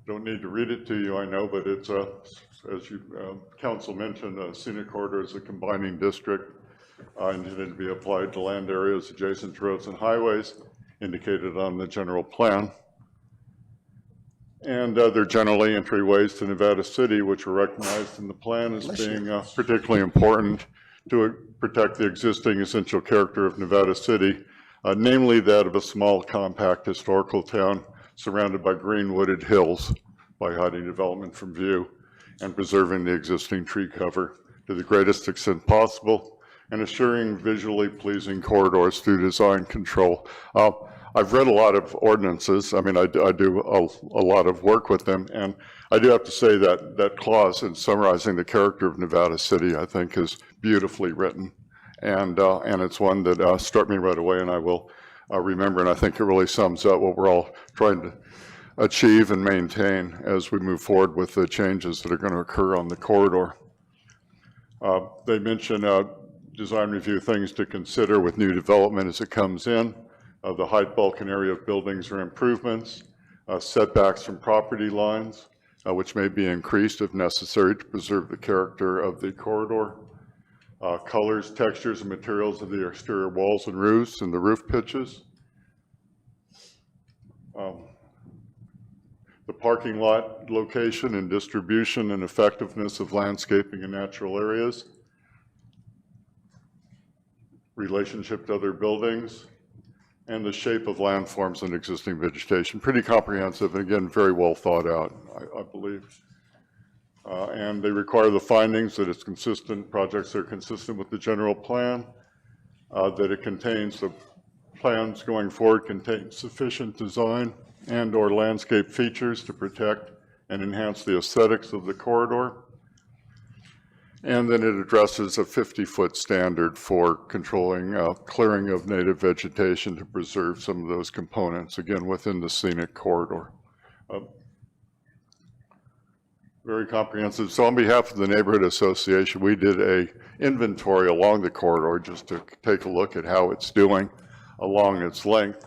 don't need to read it to you, I know, but it's, as Council mentioned, a scenic corridor is a combining district intended to be applied to land areas adjacent to roads and highways indicated on the general plan. And they're generally entryways to Nevada City, which are recognized in the plan as being particularly important to protect the existing essential character of Nevada City, namely that of a small, compact historical town surrounded by green wooded hills by hiding development from view and preserving the existing tree cover to the greatest extent possible and assuring visually pleasing corridors through design control. I've read a lot of ordinances. I mean, I do a lot of work with them, and I do have to say that that clause in summarizing the character of Nevada City, I think, is beautifully written. and it's one that struck me right away, and I will remember, and I think it really sums up what we're all trying to achieve and maintain as we move forward with the changes that are going to occur on the corridor. They mention design review things to consider with new development as it comes in, the height, bulk, and area of buildings or improvements, setbacks from property lines, which may be increased if necessary to preserve the character of the corridor, colors, textures, and materials of the exterior walls and roofs and the roof pitches, the parking lot location and distribution and effectiveness of landscaping and natural areas, relationship to other buildings, and the shape of landforms and existing vegetation. Pretty comprehensive, and again, very well thought out, I believe. And they require the findings that it's consistent, projects are consistent with the general plan, that it contains, the plans going forward contain sufficient design and or landscape features to protect and enhance the aesthetics of the corridor. And then it addresses a 50-foot standard for controlling clearing of native vegetation to preserve some of those components, again, within the scenic corridor. Very comprehensive. So on behalf of the Neighborhood Association, we did a inventory along the corridor just to take a look at how it's doing along its length.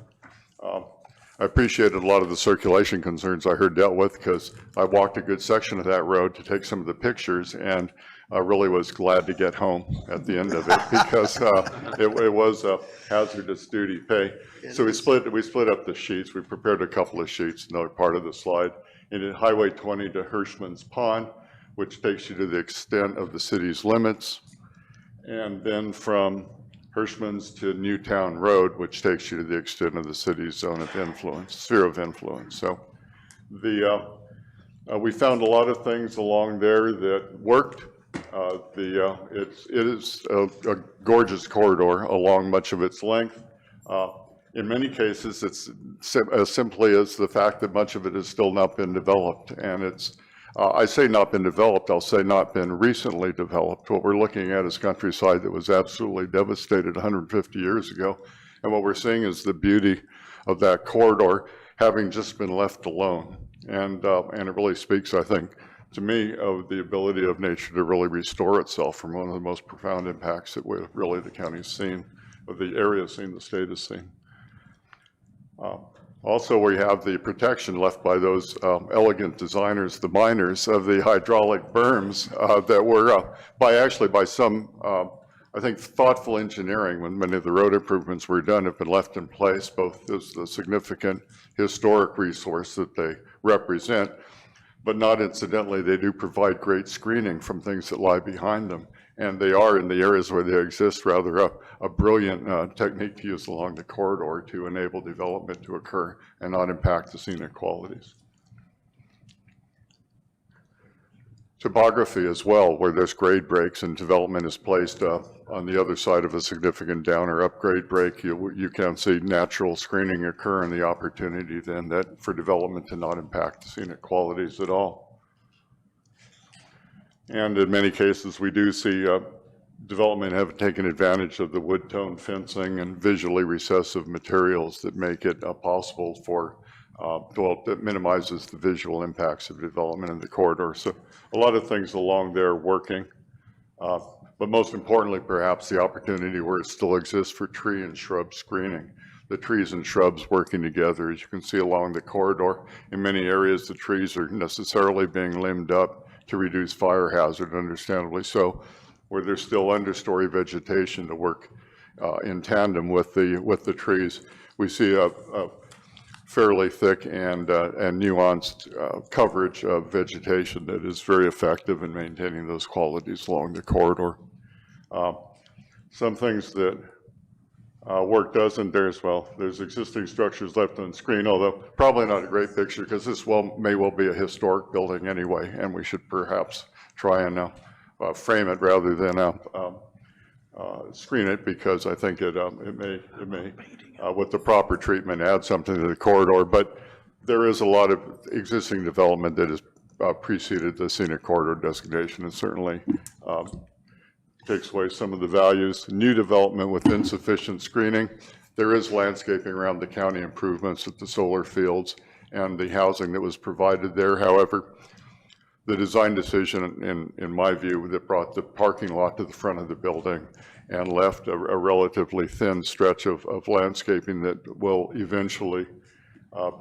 I appreciated a lot of the circulation concerns I heard dealt with because I walked a good section of that road to take some of the pictures, and I really was glad to get home at the end of it because it was a hazardous duty pay. So we split up the sheets. We prepared a couple of sheets, another part of the slide. And at Highway 20 to Hirschman's Pond, which takes you to the extent of the city's limits. And then from Hirschman's to Newtown Road, which takes you to the extent of the city's zone of influence, sphere of influence. So we found a lot of things along there that worked. It is a gorgeous corridor along much of its length. In many cases, it's as simply as the fact that much of it has still not been developed. And it's, I say not been developed, I'll say not been recently developed. What we're looking at is countryside that was absolutely devastated 150 years ago. And what we're seeing is the beauty of that corridor having just been left alone. And it really speaks, I think, to me, of the ability of nature to really restore itself from one of the most profound impacts that really the county's seen, or the area's seen, the state has seen. Also, we have the protection left by those elegant designers, the miners, of the hydraulic berms that were by some, I think, thoughtful engineering when many of the road improvements were done have been left in place, both as the significant historic resource that they represent, but not incidentally, they do provide great screening from things that lie behind them. And they are, in the areas where they exist, rather a brilliant technique to use along the corridor to enable development to occur and not impact the scenic qualities. Topography as well, where there's grade breaks and development is placed on the other side of a significant down or upgrade break, you can see natural screening occur and the opportunity then that for development to not impact the scenic qualities at all. And in many cases, we do see development have taken advantage of the wood tone fencing and visually recessive materials that make it possible for, that minimizes the visual impacts of development in the corridor. So a lot of things along there working, but most importantly, perhaps the opportunity where it still exists for tree and shrub screening. The trees and shrubs working together, as you can see along the corridor. In many areas, the trees are necessarily being limbed up to reduce fire hazard, understandably so, where there's still understory vegetation to work in tandem with the trees. We see a fairly thick and nuanced coverage of vegetation that is very effective in maintaining those qualities along the corridor. Some things that work doesn't, there's existing structures left on screen, although probably not a great picture because this may well be a historic building anyway, and we should perhaps try and frame it rather than screen it, because I think it may with the proper treatment add something to the corridor. But there is a lot of existing development that has preceded the scenic corridor designation, and certainly takes away some of the values. New development with insufficient screening. There is landscaping around the county improvements at the solar fields and the housing that was provided there. However, the design decision, in my view, that brought the parking lot to the front of the building and left a relatively thin stretch of landscaping that will eventually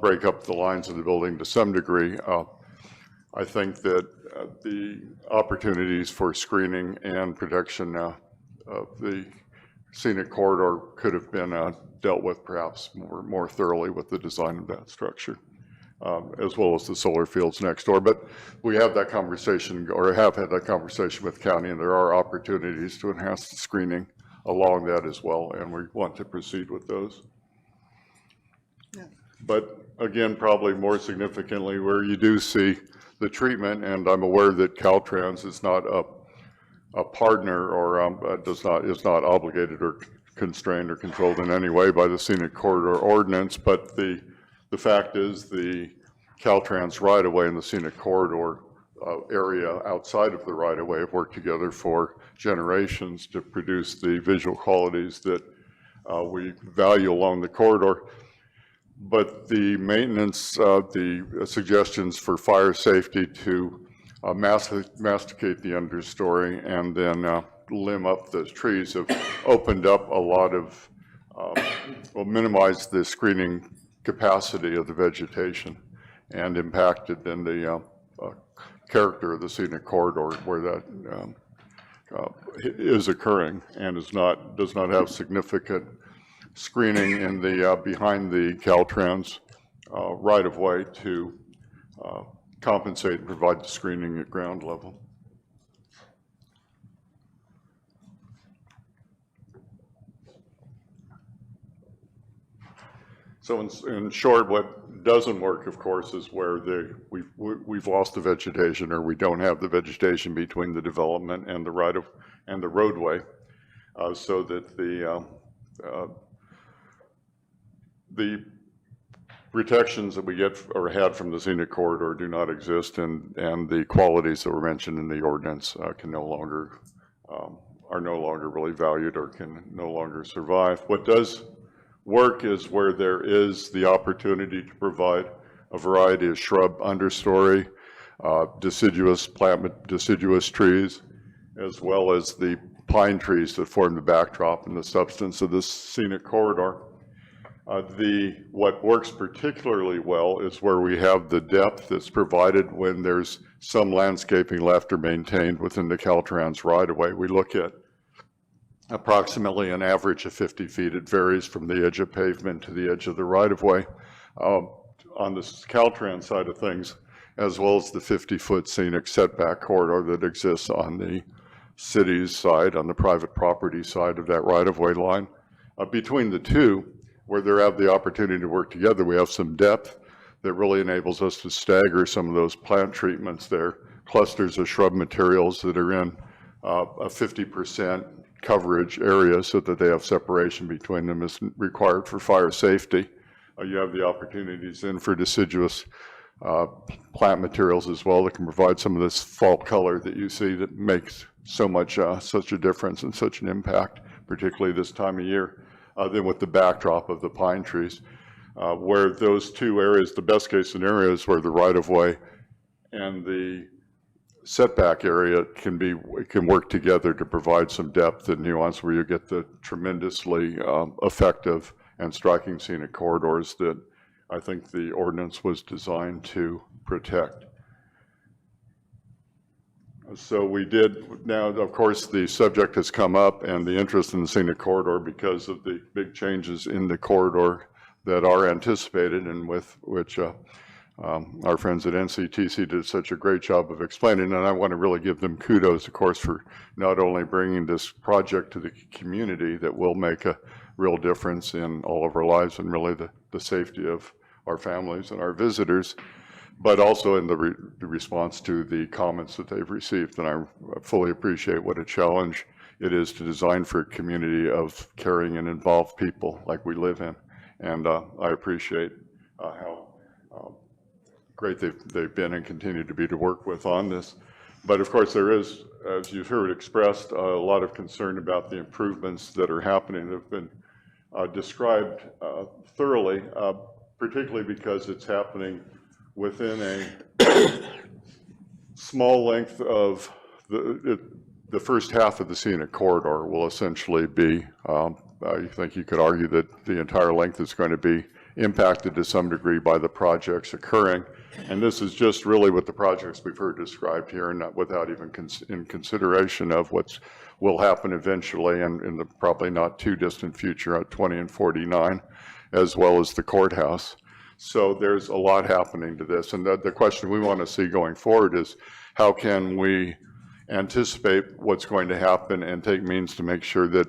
break up the lines of the building to some degree. I think that the opportunities for screening and protection of the scenic corridor could have been dealt with perhaps more thoroughly with the design of that structure, as well as the solar fields next door. But we have that conversation, or have had that conversation with county, and there are opportunities to enhance the screening along that as well, and we want to proceed with those. But again, probably more significantly, where you do see the treatment, and I'm aware that Caltrans is not a partner or is not obligated or constrained or controlled in any way by the scenic corridor ordinance, but the fact is the Caltrans right-of-way and the scenic corridor area outside of the right-of-way have worked together for generations to produce the visual qualities that we value along the corridor. But the maintenance, the suggestions for fire safety to masticate the understory and then limb up the trees have opened up a lot of, minimized the screening capacity of the vegetation and impacted then the character of the scenic corridor where that is occurring and does not have significant screening in the behind the Caltrans right-of-way to compensate and provide the screening at ground level. So in short, what doesn't work, of course, is where we've lost the vegetation, or we don't have the vegetation between the development and the roadway, so that the protections that we get or had from the scenic corridor do not exist, and the qualities that were mentioned in the ordinance are no longer really valued or can no longer survive. What does work is where there is the opportunity to provide a variety of shrub understory, deciduous trees, as well as the pine trees that form the backdrop and the substance of this scenic corridor. What works particularly well is where we have the depth that's provided when there's some landscaping left or maintained within the Caltrans right-of-way. We look at approximately an average of 50 feet. It varies from the edge of pavement to the edge of the right-of-way. On the Caltrans side of things, as well as the 50-foot scenic setback corridor that exists on the city's side, on the private property side of that right-of-way line. Between the two, where they have the opportunity to work together, we have some depth that really enables us to stagger some of those plant treatments there, clusters of shrub materials that are in a 50% coverage area so that they have separation between them as required for fire safety. You have the opportunities in for deciduous plant materials as well that can provide some of this fall color that you see that makes so much, such a difference and such an impact, particularly this time of year. Then with the backdrop of the pine trees, where those two areas, the best case scenario is where the right-of-way and the setback area can work together to provide some depth and nuance where you get the tremendously effective and striking scenic corridors that I think the ordinance was designed to protect. So we did, now of course the subject has come up and the interest in the scenic corridor because of the big changes in the corridor that are anticipated and with which our friends at NCTC did such a great job of explaining, and I want to really give them kudos, of course, for not only bringing this project to the community that will make a real difference in all of our lives and really the safety of our families and our visitors, but also in the response to the comments that they've received. And I fully appreciate what a challenge it is to design for a community of caring and involved people like we live in. And I appreciate how great they've been and continue to be to work with on this. But of course, there is, as you've heard expressed, a lot of concern about the improvements that are happening that have been described thoroughly, particularly because it's happening within a small length of the first half of the scenic corridor will essentially be, I think you could argue that the entire length is going to be impacted to some degree by the projects occurring. And this is just really what the projects we've heard described here, and not without even in consideration of what will happen eventually and in the probably not too distant future at 20 and 49, as well as the courthouse. So there's a lot happening to this. And the question we want to see going forward is how can we anticipate what's going to happen and take means to make sure that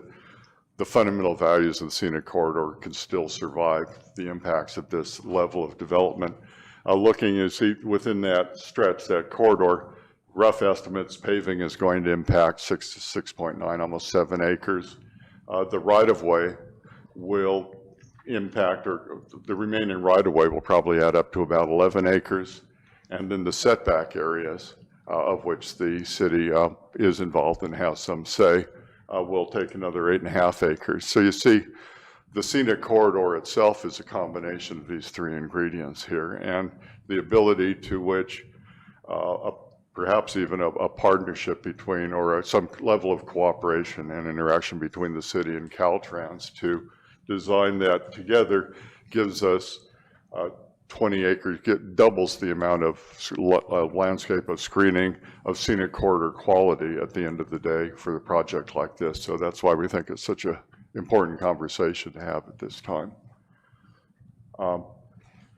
the fundamental values of the scenic corridor can still survive the impacts of this level of development. Looking, you see, within that stretch, that corridor, rough estimates, paving is going to impact 6 to 6.9, almost 7 acres. The right-of-way will impact, or the remaining right-of-way will probably add up to about 11 acres. And then the setback areas, of which the city is involved and has some say, will take another 8.5 acres. So you see, the scenic corridor itself is a combination of these three ingredients here, and the ability to which perhaps even a partnership between, or some level of cooperation and interaction between the city and Caltrans to design that together gives us 20 acres, doubles the amount of landscape of screening of scenic corridor quality at the end of the day for a project like this. So that's why we think it's such an important conversation to have at this time.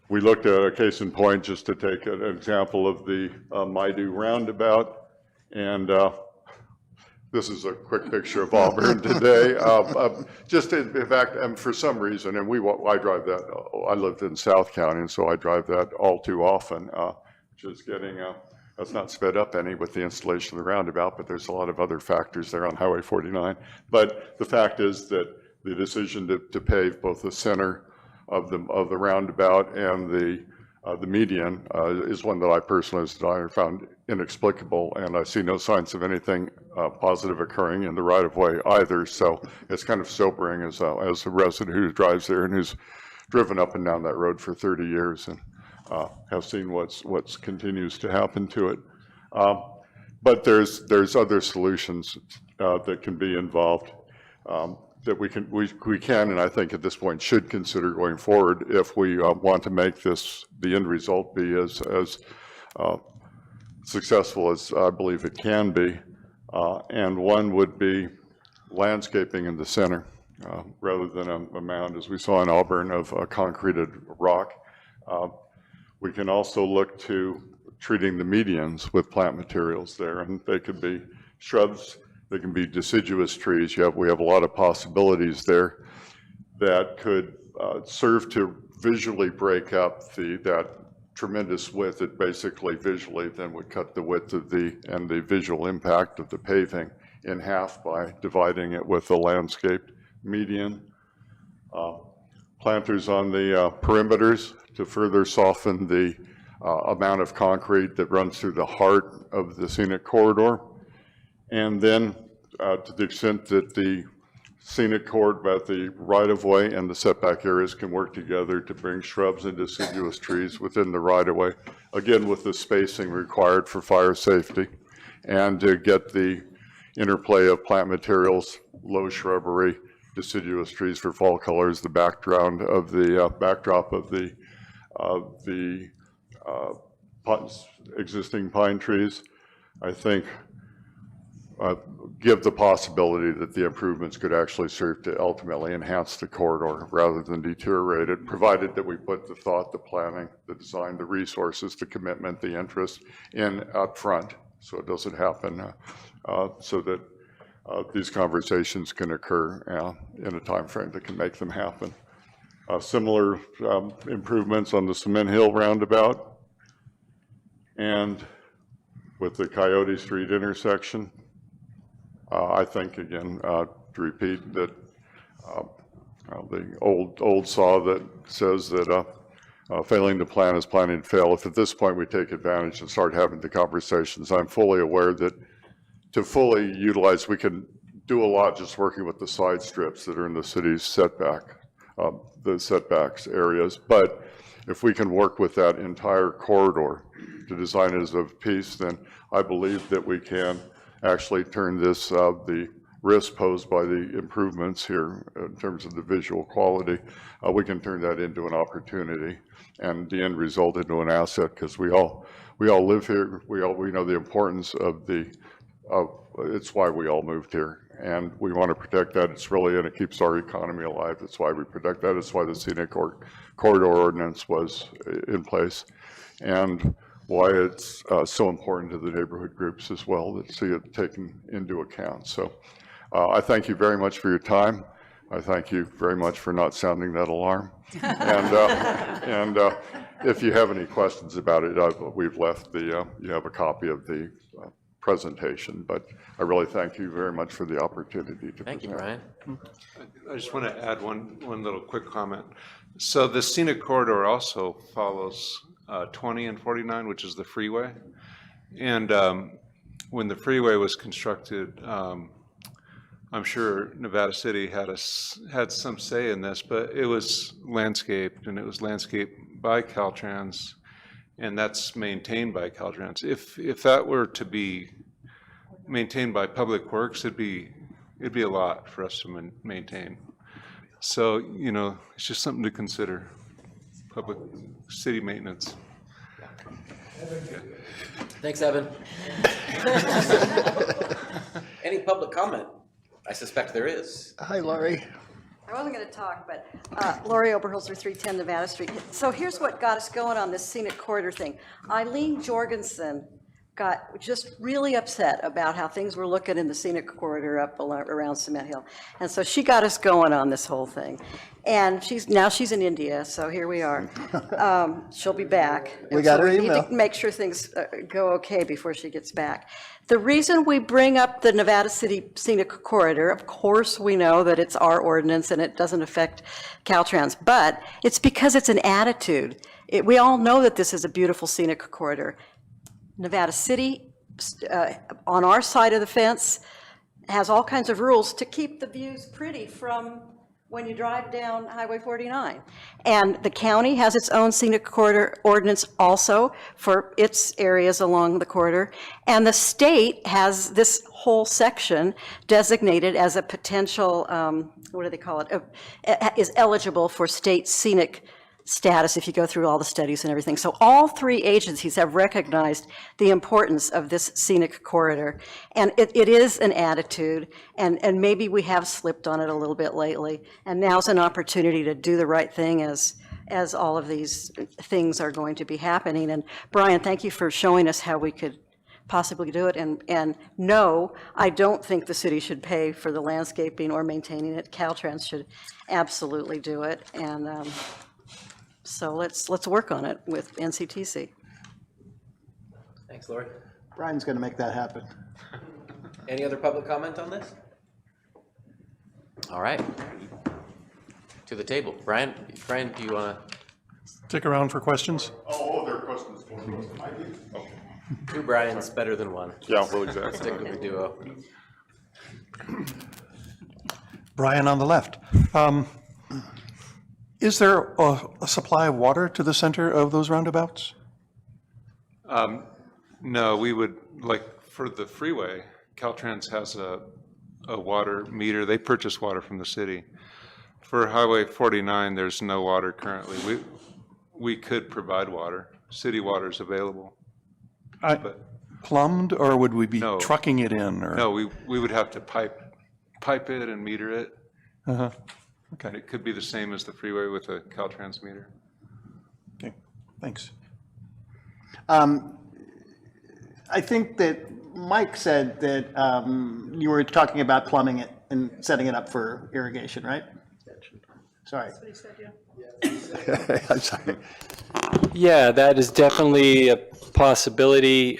We looked at a case in point just to take an example of the Maidu roundabout, and this is a quick picture of Auburn today. Just in fact, for some reason, and I drive that, I lived in South County, and so I drive that all too often, which is getting, that's not sped up any with the installation of the roundabout, but there's a lot of other factors there on Highway 49. But the fact is that the decision to pave both the center of the roundabout and the median is one that I personally, as a designer, found inexplicable, and I see no signs of anything positive occurring in the right-of-way either. So it's kind of sobering as a resident who drives there and who's driven up and down that road for 30 years and have seen what's continues to happen to it. But there's other solutions that can be involved that we can, and I think at this point should consider going forward if we want to make this, the end result, be as successful as I believe it can be. And one would be landscaping in the center rather than a mound, as we saw in Auburn, of concreted rock. We can also look to treating the medians with plant materials there, and they could be shrubs, they can be deciduous trees. We have a lot of possibilities there that could serve to visually break up that tremendous width. It basically visually then would cut the width of and the visual impact of the paving in half by dividing it with the landscaped median. Planters on the perimeters to further soften the amount of concrete that runs through the heart of the scenic corridor. And then to the extent that the scenic corridor, but the right-of-way and the setback areas can work together to bring shrubs and deciduous trees within the right-of-way, again with the spacing required for fire safety, and to get the interplay of plant materials, low shrubbery, deciduous trees for fall colors, the background of the backdrop of the existing pine trees, I think give the possibility that the improvements could actually serve to ultimately enhance the corridor rather than deteriorate it, provided that we put the thought, the planning, the design, the resources, the commitment, the interest in up front, so it doesn't happen, so that these conversations can occur in a time frame that can make them happen. Similar improvements on the Cement Hill roundabout and with the Coyote Street intersection. I think, again, to repeat that the old saw that says that Failing to plan is planning to fail. If at this point we take advantage and start having the conversations, I'm fully aware that to fully utilize, we can do a lot just working with the side strips that are in the city's setback, the setbacks areas. But if we can work with that entire corridor to design it as a piece, then I believe that we can actually turn this, the risk posed by the improvements here in terms of the visual quality, we can turn that into an opportunity and the end result into an asset, because we all live here. We know the importance of it's why we all moved here, and we want to protect that. It's really, and it keeps our economy alive. That's why we protect that. It's why the scenic corridor ordinance was in place, and why it's so important to the neighborhood groups as well that see it taken into account. So I thank you very much for your time. I thank you very much for not sounding that alarm. And if you have any questions about it, we've left you have a copy of the presentation, but I really thank you very much for the opportunity to Thank you, present. Brian. I just want to add one little quick comment. So the scenic corridor also follows 20 and 49, which is the freeway. And when the freeway was constructed, I'm sure Nevada City had some say in this, but it was landscaped, and it was landscaped by Caltrans, and that's maintained by Caltrans. If that were to be maintained by Public Works, it'd be a lot for us to maintain. So, you know, it's just something to consider, public city maintenance. Thanks, Evan. Any public comment? I suspect there is. Hi, Laurie. I wasn't going to talk, but Lori Oberholzer, 310 Nevada Street. So here's what got us going on this scenic corridor thing. Eileen Jorgensen got just really upset about how things were looking in the scenic corridor up around Cement Hill. And so she got us going on this whole thing. And now she's in India, so here we are. She'll be back. We got her We email. need to make sure things go okay before she gets back. The reason we bring up the Nevada City Scenic Corridor, of course, we know that it's our ordinance and it doesn't affect Caltrans, but it's because it's an attitude. We all know that this is a beautiful scenic corridor. Nevada City, on our side of the fence, has all kinds of rules to keep the views pretty from when you drive down Highway 49. And the county has its own scenic corridor ordinance also for its areas along the corridor. And the state has this whole section designated as a potential, what do they call it, is eligible for state scenic status if you go through all the studies and everything. So all three agencies have recognized the importance of this scenic corridor. And it is an attitude, and maybe we have slipped on it a little bit lately. And now's an opportunity to do the right thing as all of these things are going to be happening. And Brian, thank you for showing us how we could possibly do it. And no, I don't think the city should pay for the landscaping or maintaining it. Caltrans should absolutely do it. And so let's work on it with NCTC. Thanks, Lori. Brian's going to make that happen. Any other public comment on this? All right. To the table. Brian, do you want to? Stick around for questions. Oh, there are questions. Two Brian's better than one. Yeah, well, exactly. Stick with the duo. Brian on the left. Is there a supply of water to the center of those roundabouts? No, we would, like, for the freeway, Caltrans has a water meter. They purchase water from the city. For Highway 49, there's no water currently. We could provide water. City water is available. Plumbed, or would we be trucking it in? Or? No, we would have to pipe it and meter it. Uh-huh. Okay. It could be the same as the freeway with a Caltrans meter. Okay, thanks. I think that Mike said that you were talking about plumbing it and setting it up for irrigation, right? Sorry. I'm sorry. Yeah, that is definitely a possibility,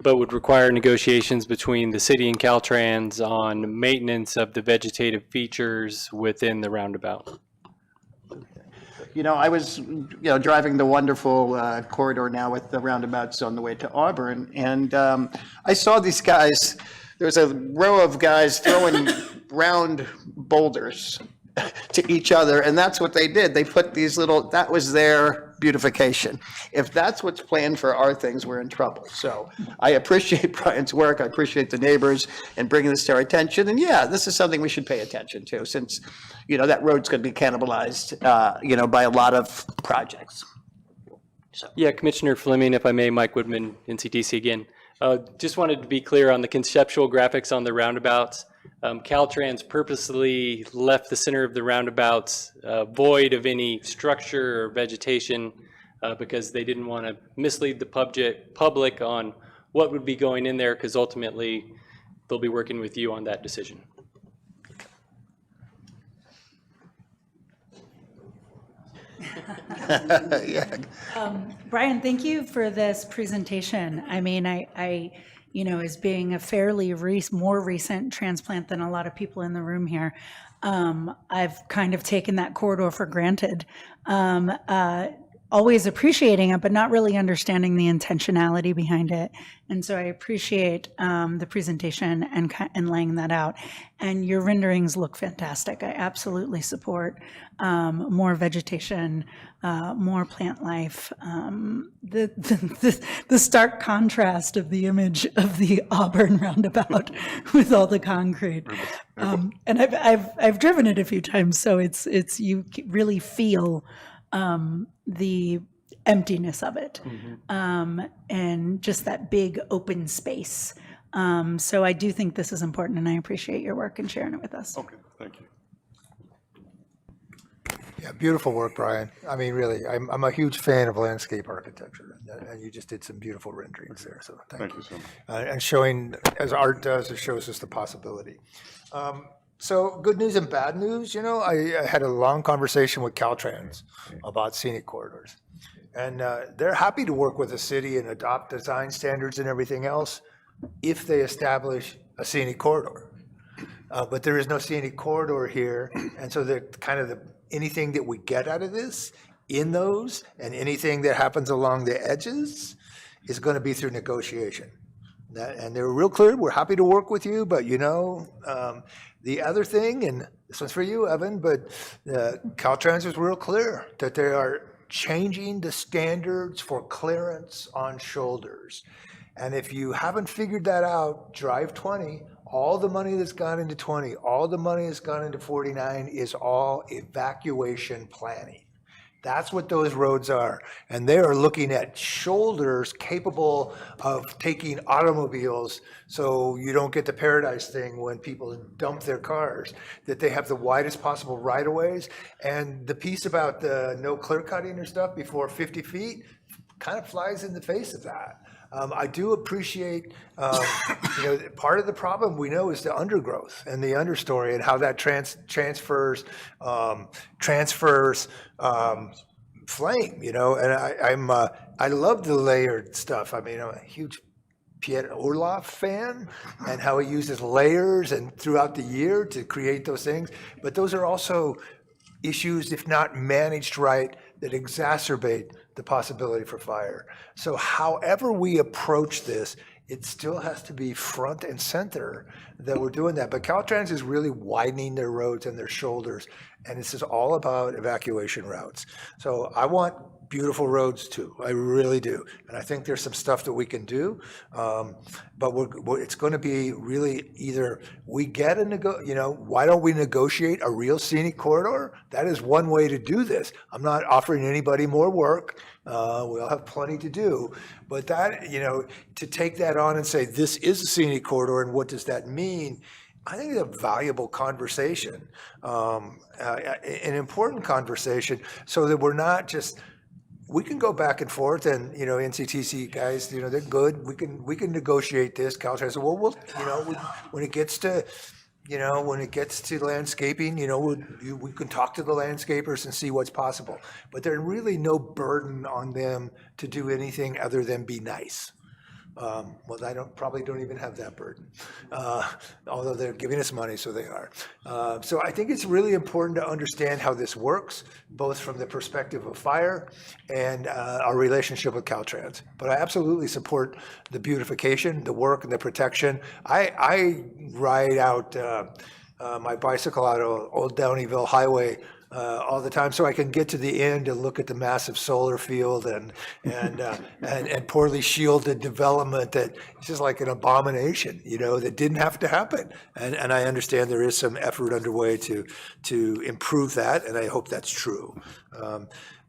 but would require negotiations between the city and Caltrans on maintenance of the vegetative features within the roundabout. You know, I was, driving the wonderful corridor now with the roundabouts on the way to Auburn, and I saw these guys. There was a row of guys throwing round boulders to each other, and that's what they did. They put these that was their beautification. If that's what's planned for our things, we're in trouble. So I appreciate Brian's work. I appreciate the neighbors and bringing this to our attention. And yeah, this is something we should pay attention to, since, that road's going to be cannibalized, by a lot of projects. Yeah, Commissioner Fleming, if I may, Mike Woodman, NCTC again. Just wanted to be clear on the conceptual graphics on the roundabouts. Caltrans purposely left the center of the roundabouts void of any structure or vegetation because they didn't want to mislead the public on what would be going in there, because ultimately they'll be working with you on that decision. Yeah. Brian, thank you for this presentation. I mean, I as being a fairly more recent transplant than a lot of people in the room here, I've kind of taken that corridor for granted. Always appreciating it, but not really understanding the intentionality behind it. And so I appreciate the presentation and laying that out. And your renderings look fantastic. I absolutely support more vegetation, more plant life. The stark contrast of the image of the Auburn roundabout with all the concrete. And I've driven it a few times, so it's you really feel the emptiness of it, and just that big open space. So I do think this is important, and I appreciate your work and sharing it with us. Okay, thank you. Yeah, beautiful work, Brian. I mean, really, I'm a huge fan of landscape architecture, and you just did some beautiful renderings there, so thank you. So much. And showing, as art does, it shows us the possibility. So good news and bad news, I had a long conversation with Caltrans about scenic corridors. And they're happy to work with the city and adopt design standards and everything else if they establish a scenic corridor. But there is no scenic corridor here. And so anything that we get out of this in those, and anything that happens along the edges, is going to be through negotiation. And they were real clear, we're happy to work with you, but the other thing, and this one's for you, Evan, but Caltrans was real clear that they are changing the standards for clearance on shoulders. And if you haven't figured that out, drive 20. All the money that's gone into 20, all the money that's gone into 49 is all evacuation planning. That's what those roads are. And they are looking at shoulders capable of taking automobiles, so you don't get the paradise thing when people dump their cars, that they have the widest possible right-of-ways. And the piece about the no clear cutting or stuff before 50 feet kind of flies in the face of that. I do appreciate, part of the problem we know is the undergrowth and the understory, and how that transfers flame, and I love the layered stuff. I mean, I'm a huge Piet Orloff fan, and how he uses layers and throughout the year to create those things. But those are also issues, if not managed right, that exacerbate the possibility for fire. So however we approach this, it still has to be front and center that we're doing that. But Caltrans is really widening their roads and their shoulders, and this is all about evacuation routes. So I want beautiful roads too, I really do. And I think there's some stuff that we can do, but it's going to be really either we get why don't we negotiate a real scenic corridor? That is one way to do this. I'm not offering anybody more work. We'll have plenty to do, but that, to take that on and say, this is a scenic corridor and what does that mean? I think it's a valuable conversation, an important conversation, so that we're not just, we can go back and forth, and NCTC guys, they're good. We can negotiate this. Caltrans said, well, when it gets to landscaping, we can talk to the landscapers and see what's possible. But there's really no burden on them to do anything other than be nice. Well, I probably don't even have that burden, although they're giving us money, so they are. So I think it's really important to understand how this works, both from the perspective of fire and our relationship with Caltrans. But I absolutely support the beautification, the work, and the protection. I ride out my bicycle out of Old Downeyville Highway all the time, so I can get to the end and look at the massive solar field and poorly shielded development that is just like an abomination, that didn't have to happen. And I understand there is some effort underway to improve that, and I hope that's true.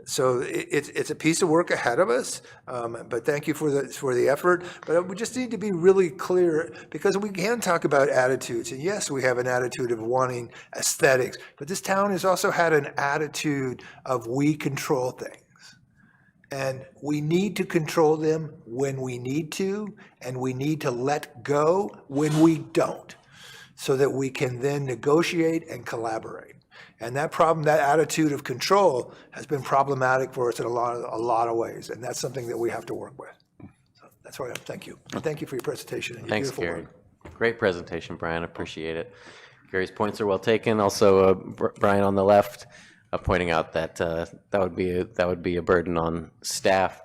So it's a piece of work ahead of us, but thank you for the effort. But we just need to be really clear, because we can talk about attitudes. And yes, we have an attitude of wanting aesthetics, but this town has also had an attitude of we control things. And we need to control them when we need to, and we need to let go when we don't, so that we can then negotiate and collaborate. And that attitude of control has been problematic for us in a lot of ways, and that's something that we have to work with. So that's why thank you. And thank you for your presentation and your Thanks, beautiful Gary. work. Great presentation, Brian. Appreciate it. Gary's points are well taken. Also, Brian on the left pointing out that that would be a burden on staff.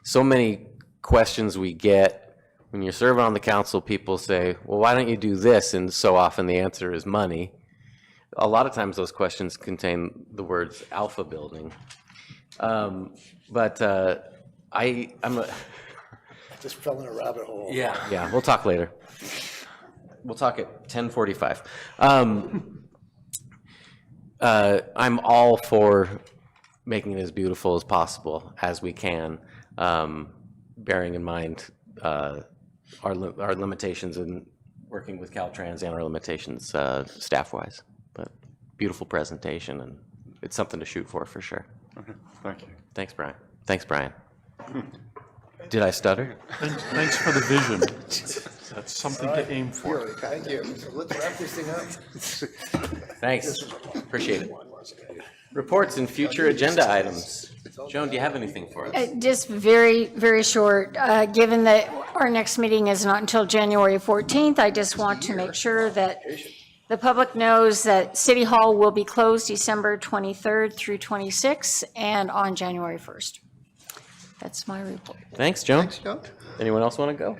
So many questions we get when you're serving on the council. People say, "Well, why don't you do this?" And so often the answer is money. A lot of times those questions contain the words alpha building. I'm I just fell in a rabbit hole. Yeah, we'll talk later. We'll talk at 10:45. I'm all for making it as beautiful as possible as we can, bearing in mind our limitations in working with Caltrans and our limitations staff-wise. But beautiful presentation, and it's something to shoot for sure. Okay, thank you. Thanks, Brian. Thanks, Brian. Did I stutter? Thanks for the vision. That's something to aim for. Thank you. So let's wrap this thing up. Thanks. Appreciate it. Reports and future agenda items. Joan, do you have anything for us? Just very, very short. Given that our next meeting is not until January 14th, I just want to make sure that the public knows that City Hall will be closed December 23rd through 26th and on January 1st. That's my report. Thanks, Joan. Thanks, Joan. Anyone else want to go?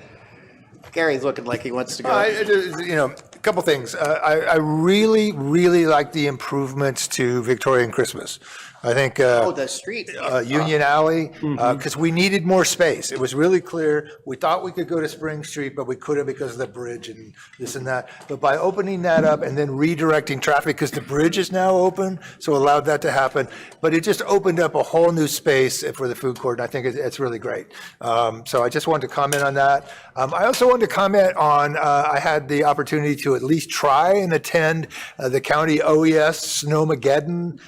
Gary's looking like he wants to go. A couple things. I really, really like the improvements to Victorian Christmas. I think The street. Union Alley, because we needed more space. It was really clear. We thought we could go to Spring Street, but we couldn't because of the bridge and this and that. But by opening that up and then redirecting traffic, because the bridge is now open, so allowed that to happen. But it just opened up a whole new space for the food court, and I think it's really great. So I just wanted to comment on that. I also wanted to comment on, I had the opportunity to at least try and attend the county OES Snowmageddon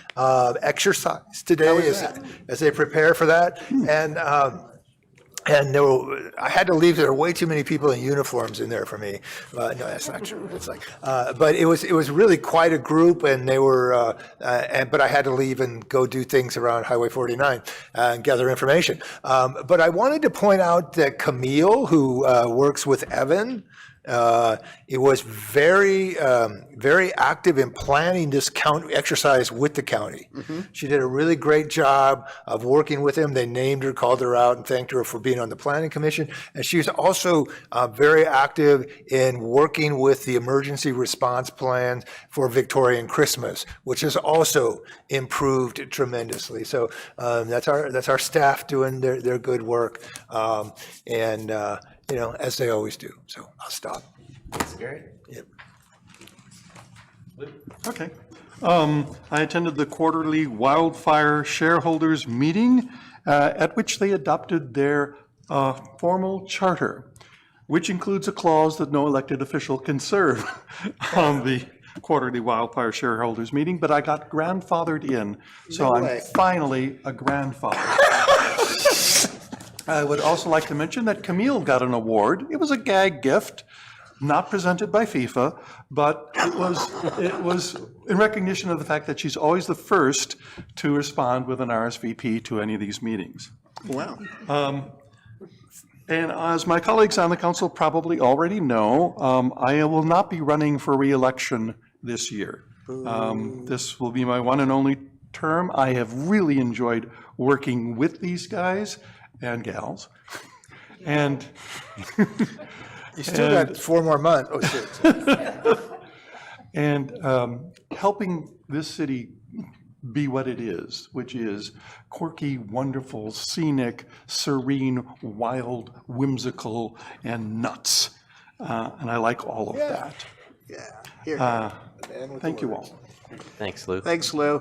exercise today as they prepare for that. And I had to leave. There were way too many people in uniforms in there for me. No, that's not true. It's like, but it was really quite a group, and they were. But I had to leave and go do things around Highway 49 and gather information. But I wanted to point out that Camille, who works with Evan, it was very active in planning this exercise with the county. She did a really great job of working with him. They named her, called her out, and thanked her for being on the planning commission. And she was also very active in working with the emergency response plan for Victorian Christmas, which has also improved tremendously. So that's our staff doing their good work. As they always do. So I'll stop. Thanks, Gary. Yep. Okay. I attended the quarterly wildfire shareholders meeting at which they adopted their formal charter, which includes a clause that no elected official can serve on the quarterly wildfire shareholders meeting, but I got grandfathered in, so I'm finally a grandfather. I would also like to mention that Camille got an award. It was a gag gift, not presented by FIFA, but it was in recognition of the fact that she's always the first to respond with an RSVP to any of these meetings. Wow. And as my colleagues on the council probably already know, I will not be running for reelection this year. This will be my one and only term. I have really enjoyed working with these guys and gals. And You still got 4 more months. Oh, shit. and helping this city be what it is, which is quirky, wonderful, scenic, serene, wild, whimsical, and nuts. And I like all of that. Yeah. Here. Thank you all. Thanks, Lou. Thanks, Lou. You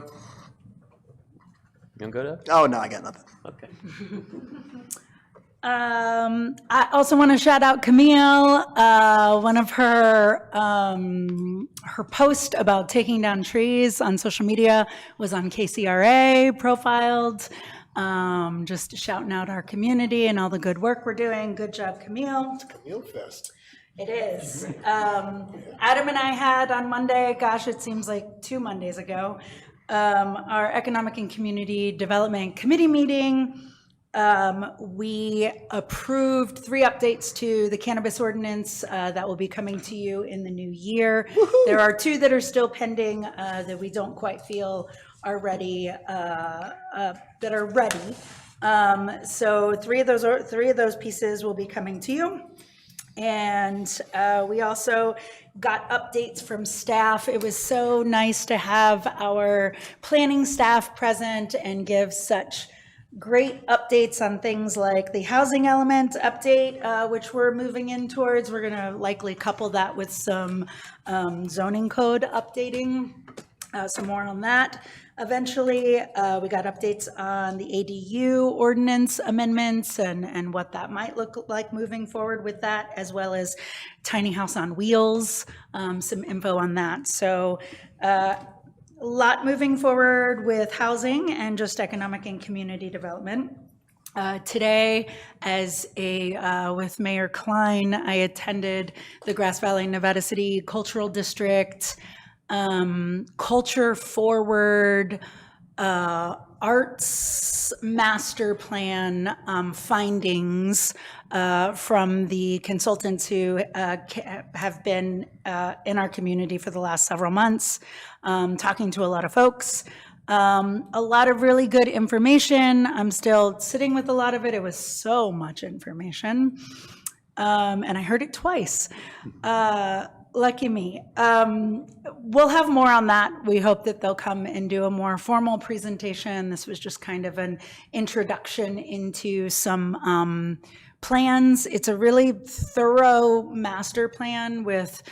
want to go to? Oh, no, I got nothing. Okay. I also want to shout out Camille. One of her post about taking down trees on social media was on KCRA profiled. Just shouting out our community and all the good work we're doing. Good job, Camille. Camille Fest. It is. Adam and I had on Monday, gosh, it seems like 2 Mondays ago, our Economic and Community Development Committee meeting. We approved 3 updates to the cannabis ordinance that will be coming to you in the new year. There are 2 that are still pending that we don't quite feel are ready, that are ready. So 3 of those pieces will be coming to you. And we also got updates from staff. It was so nice to have our planning staff present and give such great updates on things like the housing element update, which we're moving in towards. We're going to likely couple that with some zoning code updating, some more on that. Eventually, we got updates on the ADU ordinance amendments and what that might look like moving forward with that, as well as tiny house on wheels, some info on that. So a lot moving forward with housing and just economic and community development. Today, with Mayor Klein, I attended the Grass Valley Nevada City Cultural District Culture Forward Arts Master Plan findings from the consultants who have been in our community for the last several months, talking to a lot of folks. A lot of really good information. I'm still sitting with a lot of it. It was so much information. And I heard it twice. Lucky me. We'll have more on that. We hope that they'll come and do a more formal presentation. This was just kind of an introduction into some plans. It's a really thorough master plan with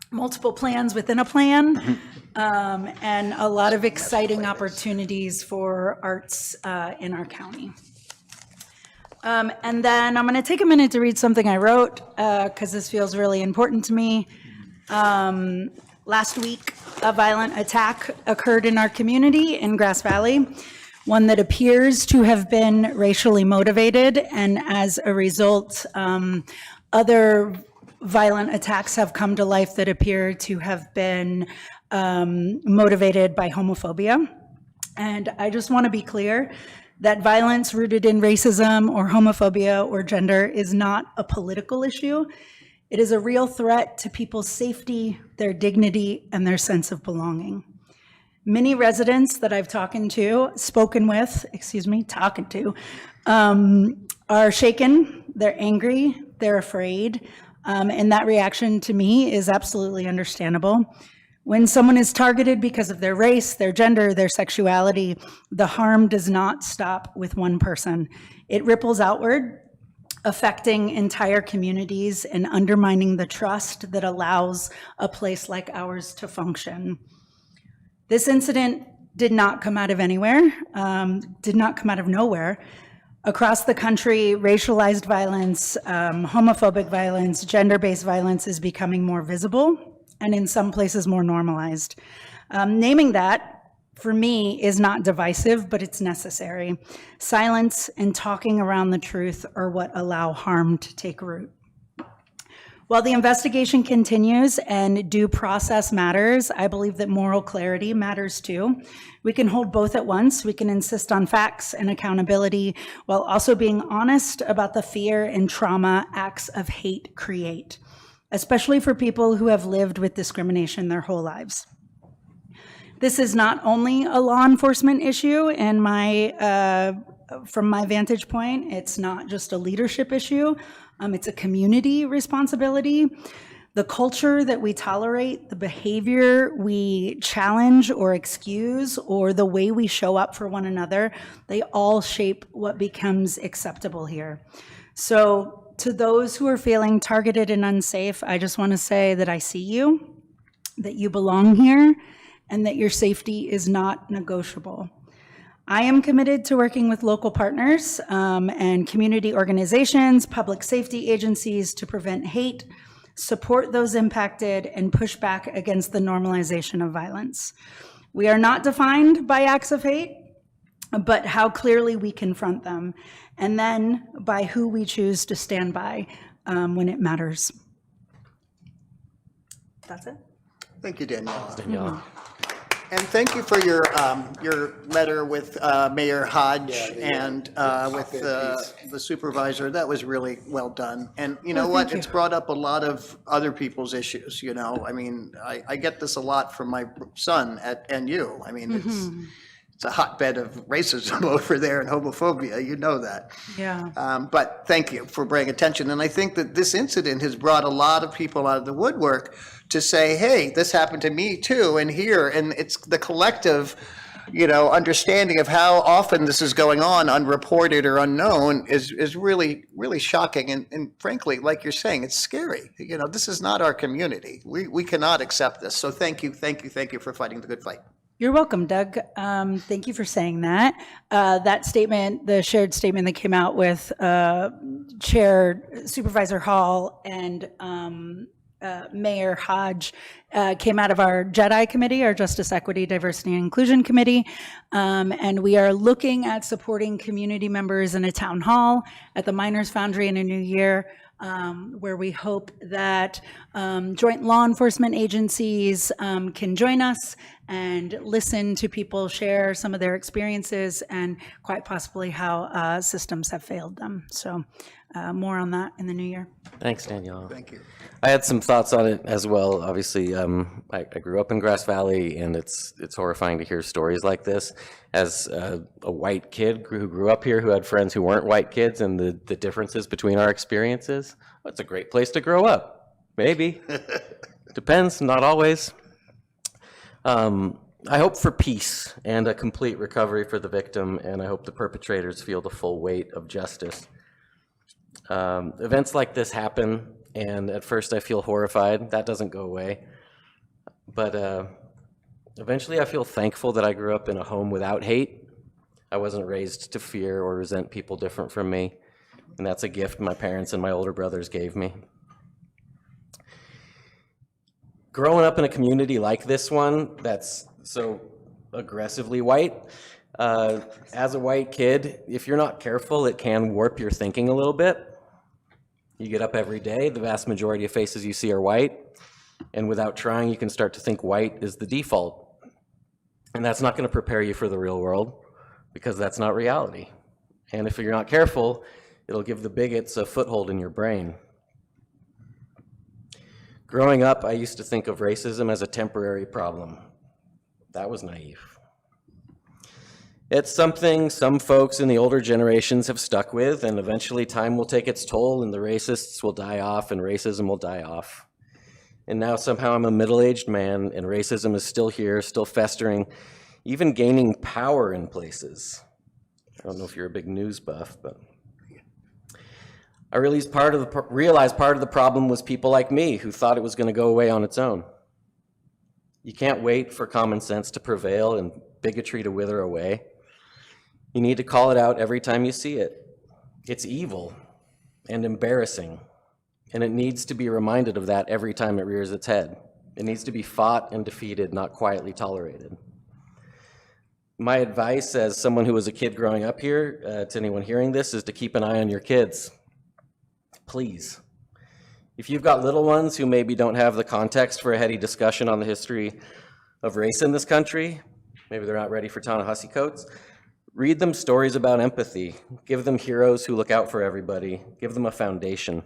multiple plans within a plan, and a lot of exciting opportunities for arts in our county. And then I'm going to take a minute to read something I wrote because this feels really important to me. Last week, a violent attack occurred in our community in Grass Valley, one that appears to have been racially motivated, and as a result, other violent attacks have come to life that appear to have been motivated by homophobia. And I just want to be clear that violence rooted in racism or homophobia or gender is not a political issue. It is a real threat to people's safety, their dignity, and their sense of belonging. Many residents that I've talking to, are shaken, they're angry, they're afraid, and that reaction to me is absolutely understandable. When someone is targeted because of their race, their gender, their sexuality, the harm does not stop with one person. It ripples outward, affecting entire communities and undermining the trust that allows a place like ours to function. This incident did not come out of anywhere, did not come out of nowhere. Across the country, racialized violence, homophobic violence, gender-based violence is becoming more visible, and in some places more normalized. Naming that, for me, is not divisive, but it's necessary. Silence and talking around the truth are what allow harm to take root. While the investigation continues and due process matters, I believe that moral clarity matters too. We can hold both at once. We can insist on facts and accountability while also being honest about the fear and trauma acts of hate create, especially for people who have lived with discrimination their whole lives. This is not only a law enforcement issue in from my vantage point. It's not just a leadership issue. It's a community responsibility. The culture that we tolerate, the behavior we challenge or excuse, or the way we show up for one another, they all shape what becomes acceptable here. So to those who are feeling targeted and unsafe, I just want to say that I see you, that you belong here, and that your safety is not negotiable. I am committed to working with local partners and community organizations, public safety agencies to prevent hate, support those impacted, and push back against the normalization of violence. We are not defined by acts of hate, but how clearly we confront them, and then by who we choose to stand by when it matters. That's it. Thank you, Danielle. Danielle. And thank you for your letter with Mayor Hodge and with the supervisor. That was really well done. And you know what? It's brought up a lot of other people's issues, you know? I mean, I get this a lot from my son at NU. I mean, it's a hotbed of racism over there and homophobia, you know that. Yeah. But thank you for bringing attention. And I think that this incident has brought a lot of people out of the woodwork to say, hey, this happened to me too, and here, and it's the collective, you know, understanding of how often this is going on, unreported or unknown, is really, really shocking. And frankly, like you're saying, it's scary. You know, this is not our community. We cannot accept this. So thank you for fighting the good fight. You're welcome, Doug. Thank you for saying that. That statement, the shared statement that came out with Chair Supervisor Hall and Mayor Hodge came out of our JEDI committee, our Justice, Equity, Diversity, and Inclusion Committee. And we are looking at supporting community members in a town hall at the Miners Foundry in a new year, where we hope that joint law enforcement agencies can join us and listen to people share some of their experiences and quite possibly how systems have failed them. So more on that in the new year. Thanks, Danielle. Thank you. I had some thoughts on it as well. Obviously, I grew up in Grass Valley, and it's horrifying to hear stories like this. As a white kid who grew up here, who had friends who weren't white kids, and the differences between our experiences, well, it's a great place to grow up. Maybe. Depends, not always. I hope for peace and a complete recovery for the victim, and I hope the perpetrators feel the full weight of justice. Events like this happen, and at first I feel horrified. That doesn't go away. But eventually I feel thankful that I grew up in a home without hate. I wasn't raised to fear or resent people different from me, and that's a gift my parents and my older brothers gave me. Growing up in a community like this one that's so aggressively white, as a white kid, if you're not careful, it can warp your thinking a little bit. You get up every day, the vast majority of faces you see are white, and without trying, you can start to think white is the default. And that's not going to prepare you for the real world, because that's not reality. And if you're not careful, it'll give the bigots a foothold in your brain. Growing up, I used to think of racism as a temporary problem. That was naive. It's something some folks in the older generations have stuck with, and eventually time will take its toll and the racists will die off and racism will die off. And now somehow I'm a middle-aged man and racism is still here, still festering, even gaining power in places. I don't know if you're a big news buff, but I realized part of the problem was people like me who thought it was going to go away on its own. You can't wait for common sense to prevail and bigotry to wither away. You need to call it out every time you see it. It's evil and embarrassing, and it needs to be reminded of that every time it rears its head. It needs to be fought and defeated, not quietly tolerated. My advice as someone who was a kid growing up here to anyone hearing this is to keep an eye on your kids. Please. If you've got little ones who maybe don't have the context for a heady discussion on the history of race in this country, maybe they're not ready for Ta-Nehisi Coates, read them stories about empathy. Give them heroes who look out for everybody. Give them a foundation.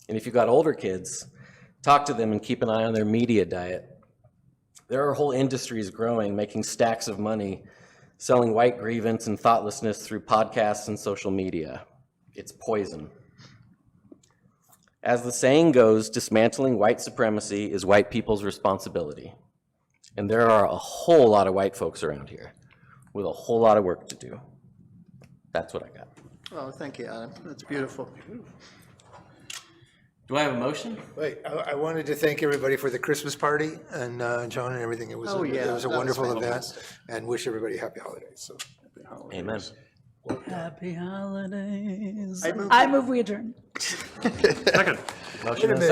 And if you've got older kids, talk to them and keep an eye on their media diet. There are whole industries growing, making stacks of money, selling white grievance and thoughtlessness through podcasts and social media. It's poison. As the saying goes, dismantling white supremacy is white people's responsibility. And there are a whole lot of white folks around here with a whole lot of work to do. That's what I got. Oh, thank you, Adam. That's beautiful. Do I have a motion? Wait, I wanted to thank everybody for the Christmas party and John and everything. It was, Oh, yeah, it was a that was wonderful event fantastic. and wish everybody happy holidays. So, Amen. Happy holidays. I move- I move we adjourn. Second. Motion and a